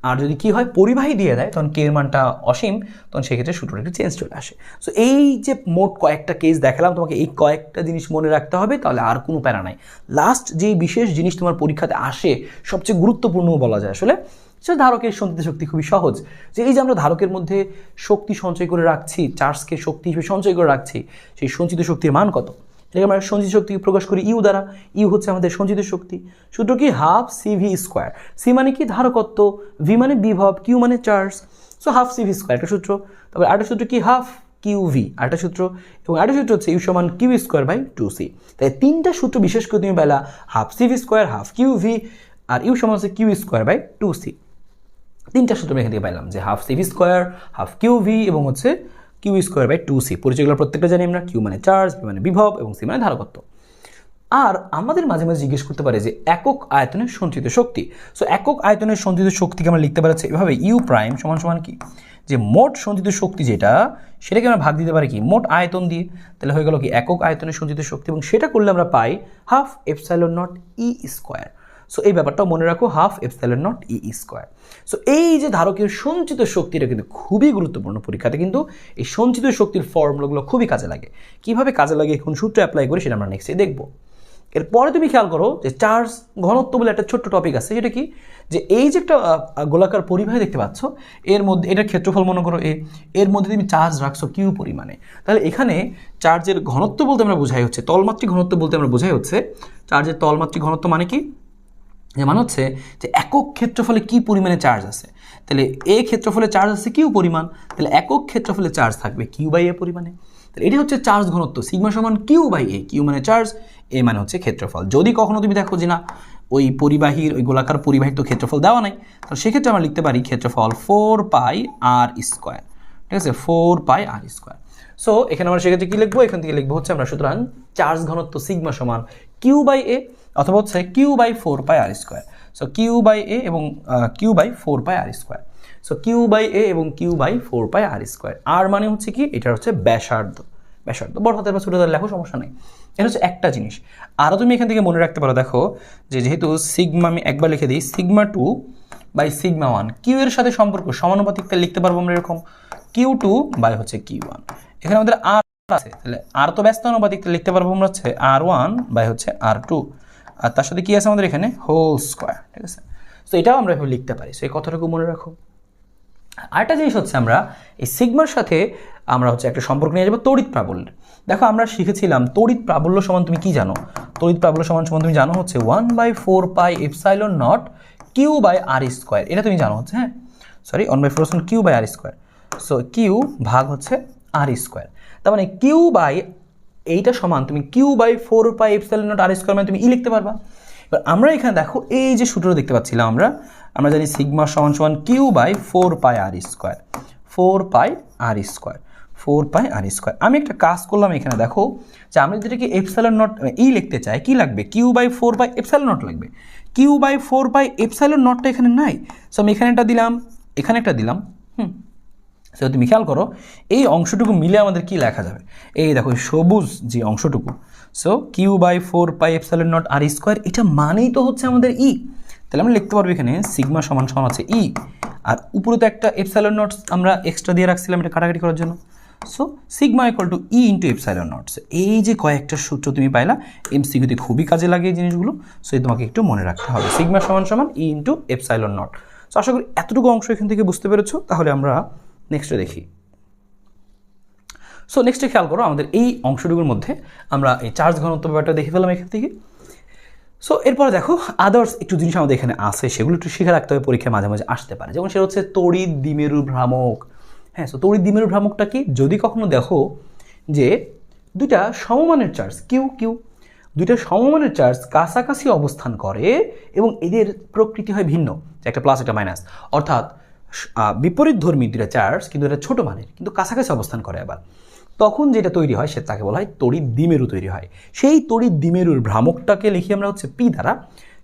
আর যদি কি হয় পরিবাহী দিয়ে দেয়, তখন কে এর মানটা অসীম, তখন সেক্ষেত্রে সূত্রটা একটু চেঞ্জ চলে আসে। সো এই যে মোট কয়েকটা কেস দেখালাম, তোমাকে এই কয়েকটা জিনিস মনে রাখতে হবে, তাহলে আর কোনো প্যারা নাই। লাস্ট যে বিশেষ জিনিস তোমার পরীক্ষাতে আসে, সবচেয়ে গুরুত্বপূর্ণ বলা যায় আসলে, সে ধারকের সঞ্চিত শক্তি খুবই সহজ, যে এই যে আমরা ধারকের মধ্যে শক্তি সঞ্চয় করে রাখছি, চার্জকে শক্তি হিসেবে সঞ্চয় করে রাখছি, সেই সঞ্চিত শক্তির মান কত? এটাকে আমরা সঞ্চিত শক্তি প্রকাশ করি ইউ দ্বারা। ইউ হচ্ছে আমাদের সঞ্চিত শক্তি। সূত্র কি? Half CV square. সি মানে কি? ধারকত্ব, ভি মানে বিভব, কিউ মানে charge. So half CV square একটা সূত্র। তারপরে আরেকটা সূত্র কি? হাফ QV আরেকটা সূত্র, এবং আরেকটা সূত্র হচ্ছে ইউ সমান কিউ স্কোয়ার বাই 2C। তাই তিনটা সূত্র বিশেষ করে তুমি পেলা half CV square, half QV আর ইউ সমান হচ্ছে কিউ স্কোয়ার বাই 2C। তিনটা সূত্র আমি এখান থেকে পাইলাম, যে half CV square, half QV এবং হচ্ছে কিউ স্কোয়ার বাই 2C। পরিচয়গুলো প্রত্যেকটা জানি আমরা, কিউ মানে চার্জ, ভি মানে বিভব এবং সি মানে ধারকত্ব। আর আমাদের মাঝে মাঝে জিজ্ঞেস করতে পারে যে একক আয়তনের সঞ্চিত শক্তি। সো একক আয়তনের সঞ্চিত শক্তিকে আমরা লিখতে পারছি এভাবে, ইউ প্রাইম সমান সমান কি, যে মোট সঞ্চিত শক্তি যেটা, সেটাকে আমরা ভাগ দিতে পারি কি মোট আয়তন দিয়ে। তাহলে হয়ে গেল কি একক আয়তনের সঞ্চিত শক্তি, এবং সেটা করলে আমরা পাই half epsilon naught E square. So এই ব্যাপারটাও মনে রাখো, half epsilon naught E square. So এই যে ধারকের সঞ্চিত শক্তিটা কিন্তু খুবই গুরুত্বপূর্ণ, পরীক্ষাতে কিন্তু এই সঞ্চিত শক্তির ফর্মুলাগুলো খুবই কাজে লাগে। কিভাবে কাজে লাগে, কোন সূত্র অ্যাপ্লাই করে সেটা আমরা নেক্সটে দেখবো। এরপরে তুমি খেয়াল করো যে চার্জ ঘনত্ব বলে একটা ছোট্ট টপিক আছে, যেটা কি, যে এই যে একটা গোলাকার পরিবাহী দেখতে পাচ্ছ, এর মধ্যে এটার ক্ষেত্রফল মনে করো এর মধ্যে তুমি চার্জ রাখছো কিউ পরিমাণে। তাহলে এখানে চার্জের ঘনত্ব বলতে আমরা বোঝাই হচ্ছে, তলমাত্রিক ঘনত্ব বলতে আমরা বোঝাই হচ্ছে, চার্জের তলমাত্রিক ঘনত্ব মানে কি, যে মানে হচ্ছে যে একক ক্ষেত্রফলে কি পরিমাণে চার্জ আছে। তাহলে এ ক্ষেত্রফলে চার্জ আছে কিউ পরিমাণ, তাহলে একক ক্ষেত্রফলে চার্জ থাকবে কিউ বাই এ পরিমাণে। তাহলে এটি হচ্ছে চার্জ ঘনত্ব, সিগমা সমান কিউ বাই এ। কিউ মানে চার্জ, এ মানে হচ্ছে ক্ষেত্রফল। যদি কখনো তুমি দেখো যে না ওই পরিবাহীর, ওই গোলাকার পরিবাহীর তো ক্ষেত্রফল দেওয়া নাই, তাহলে সেক্ষেত্রে আমরা লিখতে পারি ক্ষেত্রফল 4 পাই আর স্কোয়ার। ঠিক আছে, 4 পাই আর স্কোয়ার। সো এখানে আমরা সেক্ষেত্রে কী লিখবো, এখান থেকে লিখবো হচ্ছে আমরা সুতরাং চার্জ ঘনত্ব সিগমা সমান কিউ বাই এ, অথবা হচ্ছে Q by 4 pi R square. So Q by A এবং Q by 4 pi R square. So Q by A এবং Q by 4 pi R square. আর মানে হচ্ছে কি, এটা হচ্ছে ব্যাসার্ধ। ব্যাসার্ধ বড় হাতের বা ছোট হাতের লেখো, সমস্যা নেই। এটা হচ্ছে একটা জিনিস। আরও তুমি এখান থেকে মনে রাখতে পারো, দেখো যে যেহেতু সিগমা, আমি একবার লিখে দিই সিগমা 2 বাই সিগমা 1, কিউ এর সাথে সম্পর্ক সমানুপাতিকতা লিখতে পারবো আমরা এরকম, Q2 বাই হচ্ছে Q1। এখানে আমাদের আর আছে, তাহলে আর তো ব্যস্ত অনুপাতিকতা লিখতে পারবো আমরা হচ্ছে R1 বাই হচ্ছে R2, আর তার সাথে কি আছে আমাদের এখানে হোল স্কোয়ার। ঠিক আছে, তো এটাও আমরা এভাবে লিখতে পারি। সো এই কথাটুকু মনে রাখো। আরেকটা জিনিস হচ্ছে, আমরা এই সিগমার সাথে আমরা হচ্ছে একটা সম্পর্ক নিয়ে যাবো তড়িৎ প্রাবল্যের। দেখো আমরা শিখেছিলাম তড়িৎ প্রাবল্য সমান, তুমি কি জানো, তড়িৎ প্রাবল্য সমান তুমি জানো হচ্ছে 1/4 pi epsilon naught Q by R square. এটা তুমি জানো হচ্ছে, হ্যাঁ sorry 1/4 Q by R square. So Q ভাগ হচ্ছে আর স্কোয়ার, তার মানে কিউ বাই এইটা সমান তুমি Q by 4 pi epsilon naught R square, মানে তুমি ই লিখতে পারবা। এবার আমরা এখানে দেখো এই যে সূত্র দেখতে পাচ্ছিলাম, আমরা জানি সিগমা সমান সমান Q by 4 pi R square, 4 pi R square, 4 pi R square. আমি একটা কাজ করলাম এখানে, দেখো যে আমরা যেটাকে এপসাইলন নট ই লিখতে চাই, কি লাগবে, Q by 4 pi epsilon naught লাগবে। কিউ বাই 4 পাই এপসাইলন নটটা এখানে নাই, সো আমি এখানে একটা দিলাম, এখানে একটা দিলাম। সো তুমি খেয়াল করো এই অংশটুকু মিলে আমাদের কি লেখা যাবে, এই দেখো সবুজ যে অংশটুকু। So Q by 4 pi epsilon naught R square, এটা মানেই তো হচ্ছে আমাদের ই। তাহলে আমরা লিখতে পারবো এখানে সিগমা সমান সমান আছে ই, আর উপরে তো একটা এপসাইলন নট আমরা এক্সট্রা দিয়ে রাখছিলাম এটা কাটাকাটি করার জন্য। So sigma equal to E into epsilon not. এই যে কয়েকটা সূত্র তুমি পাইলা, এমসিকিউতে খুবই কাজে লাগে এই জিনিসগুলো। সো এই তোমাকে একটু মনে রাখতে হবে, সিগমা সমান সমান ই ইন্টু এপসাইলন নট। সো আশা করি এতটুকু অংশ এখান থেকে বুঝতে পেরেছো। তাহলে আমরা নেক্সটে দেখি। সো নেক্সটে খেয়াল করো, আমাদের এই অংশটুকুর মধ্যে আমরা এই চার্জ ঘনত্ব ব্যাপারটা দেখে ফেলাম এখান থেকে। সো এরপরে দেখো আদার্স একটু জিনিস আমাদের এখানে আছে, সেগুলো একটু শিখে রাখতে হবে, পরীক্ষায় মাঝে মাঝে আসতে পারে। যেমন সেটা হচ্ছে তড়িৎ দ্বিমেরু ভ্রামক। হ্যাঁ, সো তড়িৎ দ্বিমেরু ভ্রামকটা কি, যদি কখনো দেখো যে দুইটা সমমানের চার্জ দুইটা সমমানের চার্জ কাছাকাছি অবস্থান করে এবং এদের প্রকৃতি হয় ভিন্ন, একটা প্লাস একটা মাইনাস, অর্থাৎ বিপরীত ধর্মী দুইটা চার্জ কিন্তু এটা ছোট মানের কিন্তু কাছাকাছি অবস্থান করে, আবার তখন যেটা তৈরি হয় সে তাকে বলা হয় তড়িৎ দ্বিমেরু তৈরি হয়। সেই তড়িৎ দ্বিমেরুর ভ্রামকটাকে লিখি আমরা হচ্ছে পি দ্বারা।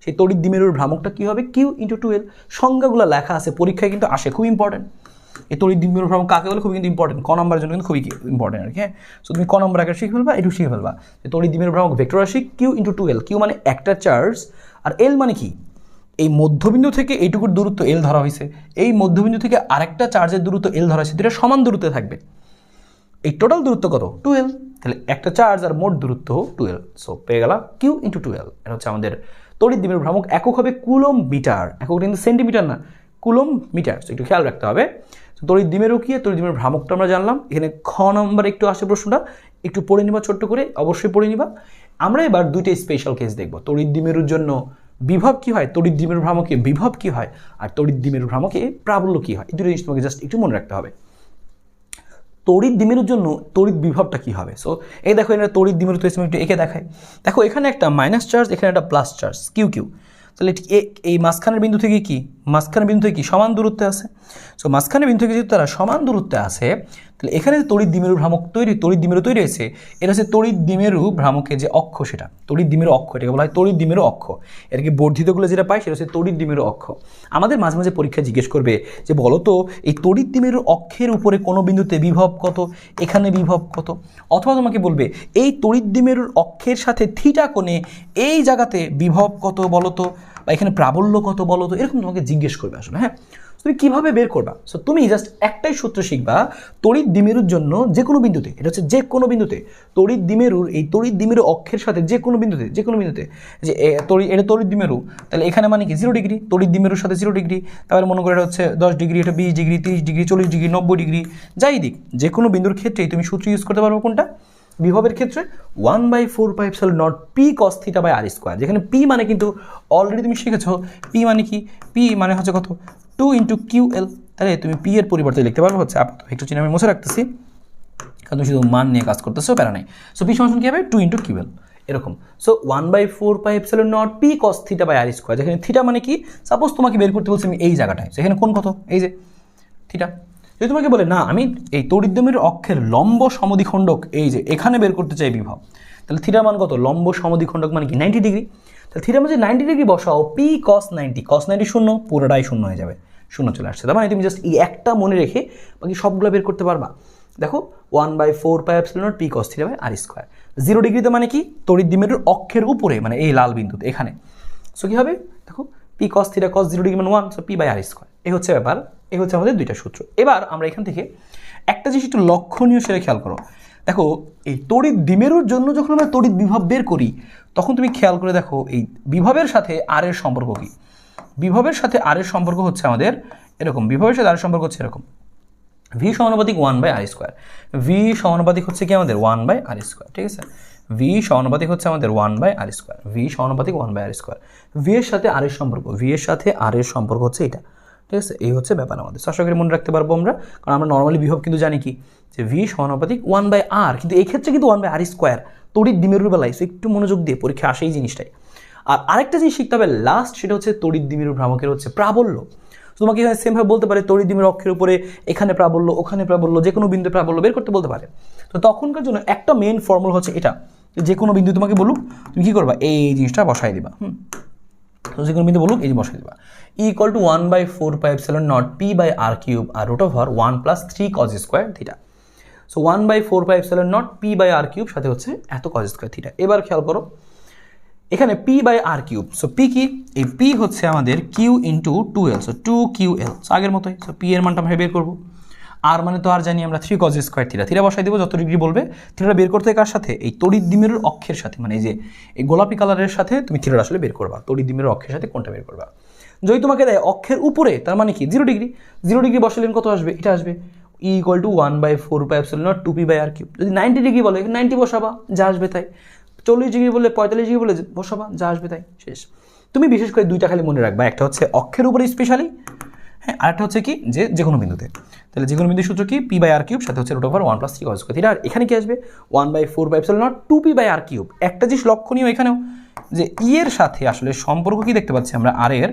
সেই তড়িৎ দ্বিমেরুর ভ্রামকটা কী হবে, কিউ ইন্টু 2L। সংজ্ঞাগুলো লেখা আছে, পরীক্ষায় কিন্তু আসে, খুব ইম্পর্টেন্ট। এই তড়িৎ দ্বিমেরুর ভ্রামক কাকে বলে খুবই কিন্তু ইম্পর্টেন্ট, ক নম্বরের জন্য কিন্তু খুবই ইম্পর্টেন্ট আর কি। হ্যাঁ, সো তুমি ক নম্বর আগে শিখে ফেলবা, একটু শিখে ফেলবা যে তড়িৎ দ্বিমেরুর ভ্রামক ভেক্টর রাশি কিউ ইন্টু 2L। কিউ মানে একটা চার্জ, আর এল মানে কি, এই মধ্যবিন্দু থেকে এইটুকুর দূরত্ব এল ধরা হয়েছে, এই মধ্যবিন্দু থেকে আরেকটা চার্জের দূরত্ব এল ধরা হয়েছে, দুটো সমান দূরত্বে থাকবে। এই টোটাল দূরত্ব কত, 2L। তাহলে একটা চার্জ আর মোট দূরত্ব 2L। সো পেয়ে গেল কিউ ইন্টু 2L। এটা হচ্ছে আমাদের তড়িৎ দ্বিমেরু ভ্রামক। একক হবে কুলম্ব মিটার, একক কিন্তু সেন্টিমিটার না, কুলম মিটার। একটু খেয়াল রাখতে হবে। তড়িৎ দ্বিমেরু কি, তড়িৎ দ্বিমেরু ভ্রামকটা আমরা জানলাম। এখানে খ নম্বর একটু আসে প্রশ্নটা, একটু পড়ে নিবা ছোট্ট করে, অবশ্যই পড়ে নিবা। আমরা এবার দুইটা স্পেশাল কেস দেখব। তড়িৎ দ্বিমেরুর জন্য বিভব কি হয়, তড়িৎ দ্বিমেরু ভ্রামকে বিভব কি হয়, আর তড়িৎ দ্বিমেরু ভ্রামকে প্রাবল্য কি হয়। এই দুটো জিনিস তোমাকে জাস্ট একটু মনে রাখতে হবে। তড়িৎ দ্বিমেরুর জন্য তড়িৎ বিভবটা কি হবে। সো এই দেখো, এটা তড়িৎ দ্বিমেরু, তো একটু এঁকে দেখায়। দেখো এখানে একটা মাইনাস চার্জ, এখানে একটা প্লাস চার্জ, কিউ কিউ। তাহলে এই মাঝখানের বিন্দু থেকে কি, মাঝখানের বিন্দু থেকে কি সমান দূরত্বে আছে। সো মাঝখানের বিন্দু থেকে যদি তারা সমান দূরত্বে আছে, তাহলে এখানে যে তড়িৎ দ্বিমেরু ভ্রামক তড়িৎ দ্বিমেরু তৈরি হয়েছে, এটা হচ্ছে তড়িৎ দ্বিমেরু ভ্রামকের যে অক্ষ, সেটা তড়িৎ দ্বিমেরু অক্ষ, এটাকে বলা হয় তড়িৎ দ্বিমেরু অক্ষ। এটাকে বর্ধিতগুলো যেটা পাই সেটা হচ্ছে তড়িৎ দ্বিমেরু অক্ষ। আমাদের মাঝে মাঝে পরীক্ষা জিজ্ঞেস করবে যে বলো তো এই তড়িৎ দ্বিমেরু অক্ষের উপরে কোনো বিন্দুতে বিভব কত, এখানে বিভব কত, অথবা তোমাকে বলবে এই তড়িৎ দ্বিমেরুর অক্ষের সাথে থিটা কোণে এই জায়গাতে বিভব কত বলো তো, বা এখানে প্রাবল্য কত বলো তো, এরকম তোমাকে জিজ্ঞেস করবে আসলে। হ্যাঁ, তুমি কীভাবে বের করবা। সো তুমি জাস্ট একটাই সূত্র শিখবা, তড়িৎ দ্বিমেরুর জন্য যে কোনো বিন্দুতে, এটা হচ্ছে যে কোনো বিন্দুতে তড়িৎ দ্বিমেরুর এই তড়িৎ দ্বিমেরু অক্ষের সাথে যে কোনো বিন্দুতে যে এটা তড়িৎ দ্বিমেরু, তাহলে এখানে মানে কি 0 ডিগ্রি, তড়িৎ দ্বিমেরুর সাথে 0 ডিগ্রি। তারপরে মনে করে এটা হচ্ছে 10 ডিগ্রি, এটা 20 ডিগ্রি, 30 ডিগ্রি, 40 ডিগ্রি, 90 ডিগ্রি, যাই দিক, যে কোনো বিন্দুর ক্ষেত্রেই তুমি সূত্র ইউজ করতে পারবো কোনটা, বিভবের ক্ষেত্রে 1/4πε0 p cos θ by r square. যেখানে p মানে কিন্তু অলরেডি তুমি শিখেছো, p মানে কি, p মানে হচ্ছে কত 2 × QL। তাহলে তুমি p এর পরিবর্তে লিখতে পারবো হচ্ছে আপাতত ভেক্টর চিহ্ন আমি মুছে রাখতেছি, কারণ তুমি শুধু মান নিয়ে কাজ করতেছো, প্যারা নাই। সো p সমান কি হবে 2 × QL এরকম। So 1/4πε0 p cos θ by r square, যেখানে থিটা মানে কি, সাপোজ তোমাকে বের করতে বলছি আমি এই জায়গাটায়, সেখানে কোন কত, এই যে থিটা। যদি তোমাকে বলে না আমি এই তড়িৎ দ্বিমেরুর অক্ষের লম্ব সমদ্বিখণ্ডক এই যে এখানে বের করতে চাই বিভব, তাহলে থিটার মান কত, লম্ব সমদ্বিখণ্ডক মানে কি 90 ডিগ্রি। তাহলে থিটার মধ্যে 90 ডিগ্রি বসাও, p cos 90 শূন্য, পুরোটাই শূন্য হয়ে যাবে, শূন্য চলে আসছে। তার মানে তুমি জাস্ট এই একটা মনে রেখে বাকি সবগুলো বের করতে পারবা। দেখো 1/4πε0 p cos θ by r square. 0 ডিগ্রিতে মানে কি, তড়িৎ দ্বিমেরুর অক্ষের উপরে, মানে এই লাল বিন্দুতে এখানে। সো কি হবে, দেখো p cos θ cos 0 ডিগ্রি মানে 1, so p by r square. এই হচ্ছে ব্যাপার, এই হচ্ছে আমাদের দুইটা সূত্র। এবার আমরা এখান থেকে একটা জিনিস একটু লক্ষণীয় সেটা খেয়াল করো। দেখো এই তড়িৎ দ্বিমেরুর জন্য যখন আমরা তড়িৎ বিভব বের করি, তখন তুমি খেয়াল করে দেখো এই বিভবের সাথে আর এর সম্পর্ক কি। বিভবের সাথে আর এর সম্পর্ক হচ্ছে আমাদের এরকম, বিভবের সাথে আর এর সম্পর্ক হচ্ছে এরকম, v সমানুপাতিক 1/r স্কোয়ার। v সমানুপাতিক হচ্ছে কি আমাদের 1/r স্কোয়ার, ঠিক আছে। v সমানুপাতিক হচ্ছে আমাদের 1/r স্কোয়ার, v সমানুপাতিক 1/r স্কোয়ার। v এর সাথে আর এর সম্পর্ক, v এর সাথে আর এর সম্পর্ক হচ্ছে এটা, ঠিক আছে। এই হচ্ছে ব্যাপার আমাদের, আশা করি মনে রাখতে পারবো আমরা, কারণ আমরা নর্মালি বিভব কিন্তু জানি কি যে v সমানুপাতিক 1/r, কিন্তু এই ক্ষেত্রে কিন্তু 1/r স্কোয়ার তড়িৎ দ্বিমেরুর বেলায়। একটু মনোযোগ দিয়ে পরীক্ষা আসে এই জিনিসটাই। আর আরেকটা জিনিস শিখতে হবে লাস্ট, সেটা হচ্ছে তড়িৎ দ্বিমেরু ভ্রামকের হচ্ছে প্রাবল্য। তোমাকে এখানে সেমভাবে বলতে পারে তড়িৎ দ্বিমেরু অক্ষের উপরে এখানে প্রাবল্য, ওখানে প্রাবল্য, যে কোনো বিন্দু প্রাবল্য বের করতে বলতে পারে। তো তখনকার জন্য একটা মেইন ফর্মুলা হচ্ছে এটা, যে কোনো বিন্দু তোমাকে বলুক তুমি কী করবা, এই জিনিসটা বসাই দিবা। তো যে কোনো বিন্দু বলুক এই যে বসাই দিবা, E = 1/4πε0 p by r cube আর √1 + 3 cos square theta. So 1/4πε0 p by r cube সাথে হচ্ছে এত cos স্কোয়ার থিটা। এবার খেয়াল করো এখানে p by r cube, so p কি, এই p হচ্ছে আমাদের q × 2l, so 2ql, so আগের মতোই। সো p এর মানটা আমরা বের করবো, আর মানে তো আর জানি আমরা 3 cos স্কোয়ার থিটা। থিটা বসাই দেবো, যত ডিগ্রি বলবে। থিটাটা বের করতে কার সাথে, এই তড়িৎ দ্বিমেরুর অক্ষের সাথে, মানে এই যে এই গোলাপি কালারের সাথে তুমি থিটাটা আসলে বের করবা, তড়িৎ দ্বিমেরুর অক্ষের সাথে কোনটা বের করবা। যদি তোমাকে দেয় অক্ষের উপরে, তার মানে কি 0 ডিগ্রি, 0 ডিগ্রি বসালেন কত আসবে, এটা আসবে E = 1/4πε0 2p by r cube. যদি 90 ডিগ্রি বলে 90 বসাবা, যা আসবে তাই। 40 ডিগ্রি বললে 45 ডিগ্রি বলে বসাবা, যা আসবে তাই, শেষ। তুমি বিশেষ করে দুইটা খালি মনে রাখবা, একটা হচ্ছে অক্ষের উপরে স্পেশালি, হ্যাঁ, আরেকটা হচ্ছে কি যে কোনো বিন্দুতে। তাহলে যে কোনো বিন্দুর সূত্র কি, p বাই r কিউব সাথে হচ্ছে √1 + 3 cos স্কোয়ার থিটা। আর এখানে কি আসবে 1/4πε0 2p বাই r কিউব। একটা জিনিস লক্ষণীয় এখানেও যে e এর সাথে আসলে সম্পর্ক কি দেখতে পাচ্ছি আমরা, r এর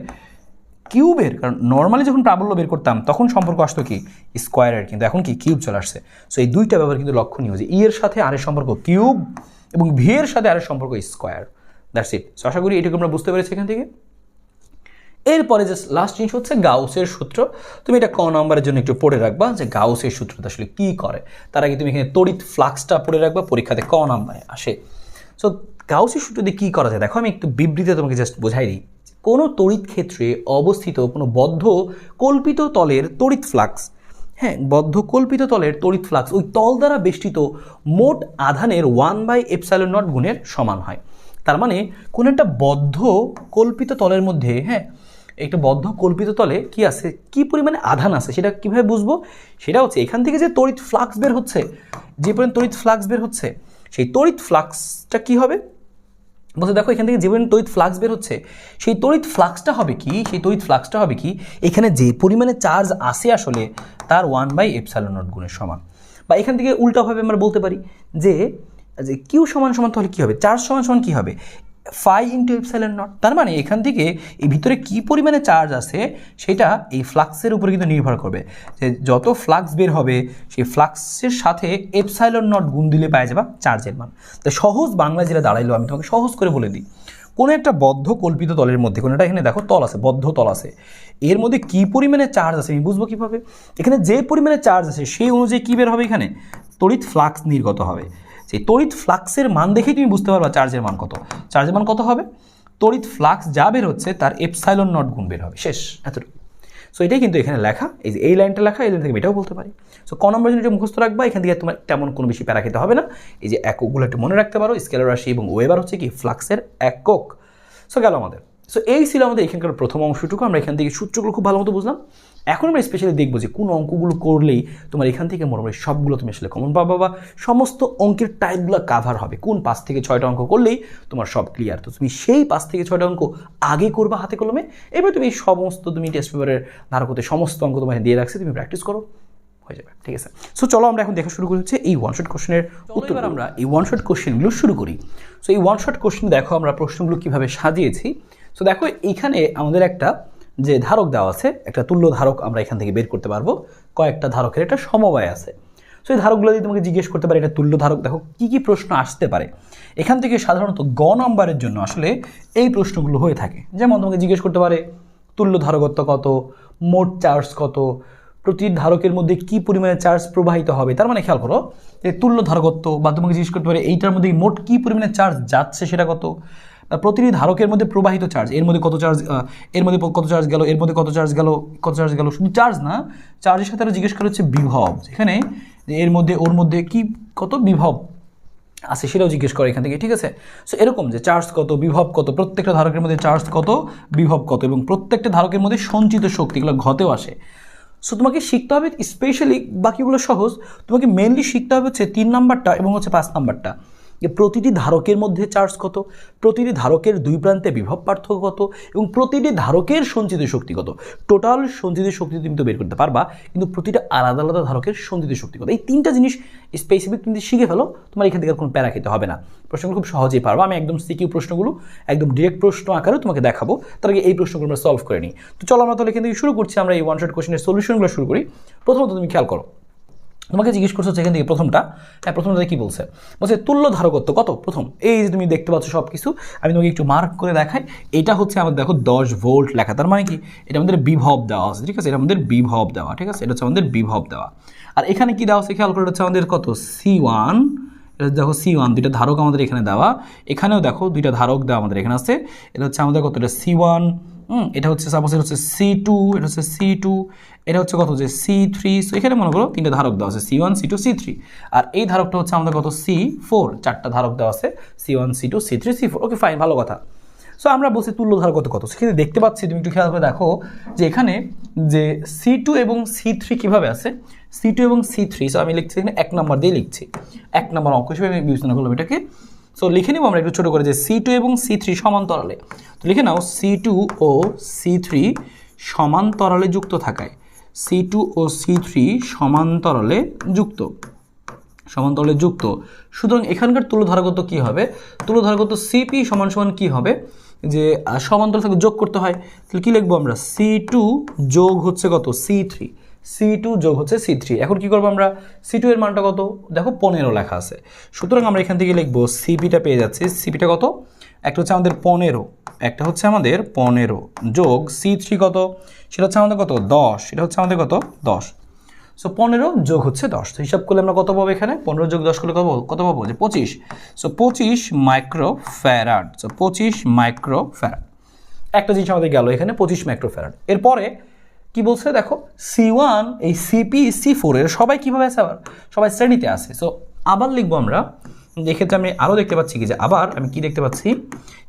কিউবের, কারণ নর্মালি যখন প্রাবল্য বের করতাম তখন সম্পর্ক আসতো কি স্কোয়ারের, কিন্তু এখন কি কিউব চলে আসছে। সো এই দুইটা ব্যাপার কিন্তু লক্ষণীয়, যে e এর সাথে r এর সম্পর্ক কিউব এবং v এর সাথে r এর সম্পর্ক স্কোয়ার। That's it. সো আশা করি এটুকু আমরা বুঝতে পেরেছি এখান থেকে। এরপরে যে লাস্ট জিনিস হচ্ছে গাউসের সূত্র। তুমি এটা ক নম্বরের জন্য একটু পড়ে রাখবা যে গাউসের সূত্রটা আসলে কী করে। তার আগে তুমি এখানে তড়িৎ ফ্লাক্সটা পড়ে রাখবা, পরীক্ষাতে ক নম্বরে আসে। সো গাউসের সূত্র দিয়ে কী করা যায় দেখো, আমি একটু বিবৃতিতে তোমাকে জাস্ট বোঝাই দিই। কোনো তড়িৎ ক্ষেত্রে অবস্থিত কোনো বদ্ধ কল্পিত তলের তড়িৎ ফ্লাক্স, হ্যাঁ, বদ্ধ কল্পিত তলের তড়িৎ ফ্লাক্স ওই তল দ্বারা বেষ্টিত মোট আধানের 1/ε0 গুণের সমান হয়। তার মানে কোনো একটা বদ্ধ কল্পিত তলের মধ্যে, হ্যাঁ, একটা বদ্ধ কল্পিত তলে কি আছে, কি পরিমাণে আধান আছে সেটা কিভাবে বুঝবো? সেটা হচ্ছে এখান থেকে যে তড়িৎ ফ্লাক্স বের হচ্ছে, যে পরিমাণ তড়িৎ ফ্লাক্স বের হচ্ছে, সেই তড়িৎ ফ্লাক্সটা কি হবে বলতে দেখো, এখান থেকে যে পরিমাণ তড়িৎ ফ্লাক্স বের হচ্ছে সেই তড়িৎ ফ্লাক্সটা হবে কি, সেই তড়িৎ ফ্লাক্সটা হবে কি, এখানে যে পরিমাণে চার্জ আসে আসলে তার 1/ε0 গুণের সমান। বা এখান থেকে উল্টাভাবে আমরা বলতে পারি যে কিউ সমান সমান তাহলে কী হবে, চার্জ সমান সমান কী হবে, ফাই ইন্টু ε0। তার মানে এখান থেকে এই ভিতরে কী পরিমাণে চার্জ আছে সেটা এই ফ্লাক্সের উপরে কিন্তু নির্ভর করবে, যে যত ফ্লাক্স বের হবে সেই ফ্লাক্সের সাথে ε0 গুণ দিলে পাওয়া যাবে চার্জের মান। তাই সহজ বাংলা যেটা দাঁড়াইলো, আমি তোমাকে সহজ করে বলে দিই, কোনো একটা বদ্ধ কল্পিত তলের মধ্যে, কোনো একটা এখানে দেখো তল আছে, বদ্ধ তল আছে, এর মধ্যে কী পরিমাণে চার্জ আছে আমি বুঝবো কীভাবে? এখানে যে পরিমাণে চার্জ আছে সেই অনুযায়ী কী বের হবে, এখানে তড়িৎ ফ্লাক্স নির্গত হবে। সেই তড়িৎ ফ্লাক্সের মান দেখেই তুমি বুঝতে পারবা চার্জের মান কত। চার্জের মান কত হবে, তড়িৎ ফ্লাক্স যা বের হচ্ছে তার ε0 গুণ বের হবে, শেষ, এতটুকু। সো এটাই কিন্তু এখানে লেখা, এই যে এই লাইনটা লেখা, এই লাইন থেকে এটাও বলতে পারি। সো ক নম্বর জন্য এটা মুখস্থ রাখবা, এখান থেকে তোমার তেমন কোনো বেশি প্যারা খেতে হবে না। এই যে এককগুলো একটু মনে রাখতে পারো, স্কেলার রাশি এবং ওয়েবার হচ্ছে কি ফ্লাক্সের একক। সো গেল আমাদের। সো এই ছিল আমাদের এখানকার প্রথম অংশটুকু, আমরা এখান থেকে সূত্রগুলো খুব ভালো মতো বুঝলাম। এখন আমরা স্পেশালি দেখবো যে কোন অঙ্কগুলো করলেই তোমার এখান থেকে মোটামুটি সবগুলো তুমি আসলে কমন পাবা, বা সমস্ত অঙ্কের টাইপগুলো কাভার হবে, কোন 5 থেকে 6টা অঙ্ক করলেই তোমার সব ক্লিয়ার। তো তুমি সেই 5 থেকে 6টা অঙ্ক আগে করবা হাতে কলমে, এবার তুমি সমস্ত তুমি টেস্ট পেপারের ধারকতে সমস্ত অঙ্ক তোমার দিয়ে রাখছে, তুমি প্র্যাকটিস করো, হয়ে যাবে, ঠিক আছে। সো চলো আমরা এখন দেখা শুরু করি হচ্ছে এই ওয়ান শট কোশ্চেনের উত্তর। আমরা এই ওয়ান শট কোশ্চেনগুলো শুরু করি। সো এই ওয়ান শট কোশ্চেন দেখো আমরা প্রশ্নগুলো কীভাবে সাজিয়েছি। সো দেখো এইখানে আমাদের একটা যে ধারক দেওয়া আছে, একটা তুল্য ধারক আমরা এখান থেকে বের করতে পারবো, কয়েকটা ধারকের একটা সমবায় আছে। সো এই ধারকগুলো যদি তোমাকে জিজ্ঞেস করতে পারে এটা তুল্য ধারক, দেখো কী কী প্রশ্ন আসতে পারে এখান থেকে। সাধারণত গ নাম্বারের জন্য আসলে এই প্রশ্নগুলো হয়ে থাকে, যেমন তোমাকে জিজ্ঞেস করতে পারে তুল্য ধারকত্ব কত, মোট চার্জ কত, প্রতি ধারকের মধ্যে কি পরিমাণে চার্জ প্রবাহিত হবে। তার মানে খেয়াল করো যে তুল্য ধারকত্ব, বা তোমাকে জিজ্ঞেস করতে পারে এইটার মধ্যে মোট কি পরিমাণে চার্জ যাচ্ছে সেটা কত, প্রতিটি ধারকের মধ্যে প্রবাহিত চার্জ, এর মধ্যে কত চার্জ, এর মধ্যে কত চার্জ গেল, এর মধ্যে কত চার্জ গেল, কত চার্জ গেল, শুধু চার্জ না, চার্জের সাথে আরও জিজ্ঞেস করা হচ্ছে বিভব, এখানে এর মধ্যে ওর মধ্যে কি কত বিভব আছে সেটাও জিজ্ঞেস করে এখান থেকে, ঠিক আছে। সো এরকম যে চার্জ কত, বিভব কত, প্রত্যেকটা ধারকের মধ্যে চার্জ কত, বিভব কত, এবং প্রত্যেকটা ধারকের মধ্যে সঞ্চিত শক্তি, এগুলো ঘতেও আসে। সো তোমাকে শিখতে হবে স্পেশালি, বাকিগুলো সহজ, তোমাকে মেনলি শিখতে হবে হচ্ছে 3 নাম্বারটা এবং হচ্ছে 5 নাম্বারটা, যে প্রতিটি ধারকের মধ্যে চার্জ কত, প্রতিটি ধারকের দুই প্রান্তে বিভব পার্থক্য কত, এবং প্রতিটি ধারকের সঞ্চিত শক্তি কত। টোটাল সঞ্চিত শক্তি তুমি তো বের করতে পারবা, কিন্তু প্রতিটা আলাদা আলাদা ধারকের সঞ্চিত শক্তি কত, এই 3টা জিনিস স্পেসিফিক তুমি শিখে ফেলো, তোমার এখান থেকে কোনো প্যারা খেতে হবে না, প্রশ্নগুলো খুব সহজেই পারবা। আমি একদম সিকিউ প্রশ্নগুলো একদম ডিরেক্ট প্রশ্ন আকারে তোমাকে দেখাবো, তার আগে এই প্রশ্নগুলো আমরা সলভ করে নিই। তো চলো আমরা তাহলে এখান থেকে শুরু করছি, আমরা এই ওয়ান শট কোশ্চেনের সলিউশনগুলো শুরু করি। প্রথমত তুমি খেয়াল করো, তোমাকে জিজ্ঞেস করছো এখান থেকে প্রথমটা, হ্যাঁ প্রথমটা কি বলছে, বলছে তুল্য ধারকত্ব কত। প্রথম এই যে তুমি দেখতে পাচ্ছ সব কিছু, আমি তোমাকে একটু মার্ক করে দেখাই, এটা হচ্ছে আমাদের দেখো 10 ভোল্ট লেখা, তার মানে কি এটা আমাদের বিভব দেওয়া আছে, ঠিক আছে, এটা আমাদের বিভব দেওয়া, ঠিক আছে, এটা হচ্ছে আমাদের বিভব দেওয়া। আর এখানে কি দেওয়া আছে খেয়াল করে, হচ্ছে আমাদের কত C1, এটা দেখো C1, দুইটা ধারক আমাদের এখানে দেওয়া, এখানেও দেখো দুইটা ধারক দেওয়া আমাদের এখানে আছে, এটা হচ্ছে আমাদের কত, এটা C1, এটা হচ্ছে সাপোজ এটা হচ্ছে C2, এটা হচ্ছে C2, এটা হচ্ছে কত যে C3। সো এখানে মনে করো 3টা ধারক দেওয়া আছে C1 C2 C3, আর এই ধারকটা হচ্ছে আমাদের কত C4, 4টা ধারক দেওয়া আছে C1 C2 C3 C4। Okay fine, ভালো কথা। সো আমরা বলছি তুল্য ধারকত্ব কত, সেখানে দেখতে পাচ্ছি, তুমি একটু খেয়াল করে দেখো যে এখানে যে C2 এবং C3 কিভাবে আছে, C2 এবং C3। সো আমি লিখছি এখানে 1 নম্বর দিয়ে লিখছি, 1 নম্বর অঙ্ক হিসেবে আমি বিবেচনা করলাম এটাকে। সো লিখে নেব আমরা একটু ছোটো করে যে C2 এবং C3 সমান্তরালে, তো লিখে নাও C2 ও C3 সমান্তরালে যুক্ত থাকায়, C2 ও C3 সমান্তরালে যুক্ত, সমান্তরালে যুক্ত। সুতরাং এখানকার তুল্য ধারকত্ব কী হবে, তুল্য ধারকত্ব CP সমান সমান কী হবে, যে সমান্তরাল থেকে যোগ করতে হয়, তাহলে কী লিখবো আমরা, C2 যোগ হচ্ছে কত C3, C2 যোগ হচ্ছে C3। এখন কি করবো আমরা, C2 এর মানটা কত, দেখো 15 লেখা আছে, সুতরাং আমরা এখান থেকে লিখবো CPটা পেয়ে যাচ্ছি, CPটা কত, একটা হচ্ছে আমাদের 15, একটা হচ্ছে আমাদের 15 যোগ C3 কত, সেটা হচ্ছে আমাদের কত 10, এটা হচ্ছে আমাদের কত 10। সো 15 যোগ হচ্ছে 10, তো হিসাব করলে আমরা কত পাবো এখানে, 15 যোগ 10 করলে কত পাবো যে 25। So 25 microfarad, so 25 microfarad. একটা জিনিস আমাদের গেল এখানে 25 মাইক্রোফ্যারাড। এরপরে কি বলছে দেখো, C1 এই CP C4 এর সবাই কীভাবে আছে, আবার সবাই শ্রেণীতে আছে। সো আবার লিখবো আমরা, এক্ষেত্রে আমি আরও দেখতে পাচ্ছি কি যে, আবার আমি কি দেখতে পাচ্ছি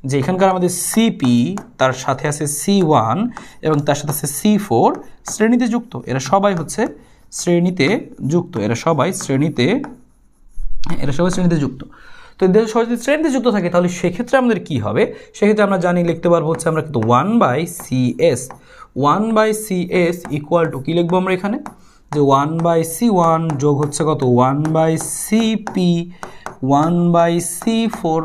যে এখানকার আমাদের সিপি, তার সাথে আছে C1 এবং তার সাথে আছে C4 শ্রেণীতে যুক্ত। এরা সবাই হচ্ছে শ্রেণীতে যুক্ত, এরা সবাই শ্রেণীতে যুক্ত। তো এদের সবাই যদি শ্রেণীতে যুক্ত থাকে তাহলে সেক্ষেত্রে আমাদের কি হবে? সেক্ষেত্রে আমরা জানি লিখতে পারবো হচ্ছে আমরা কিন্তু 1/CS ইকুয়াল টু কি লিখবো আমরা এখানে, যে 1/C1 যোগ হচ্ছে কত 1/CP 1/C4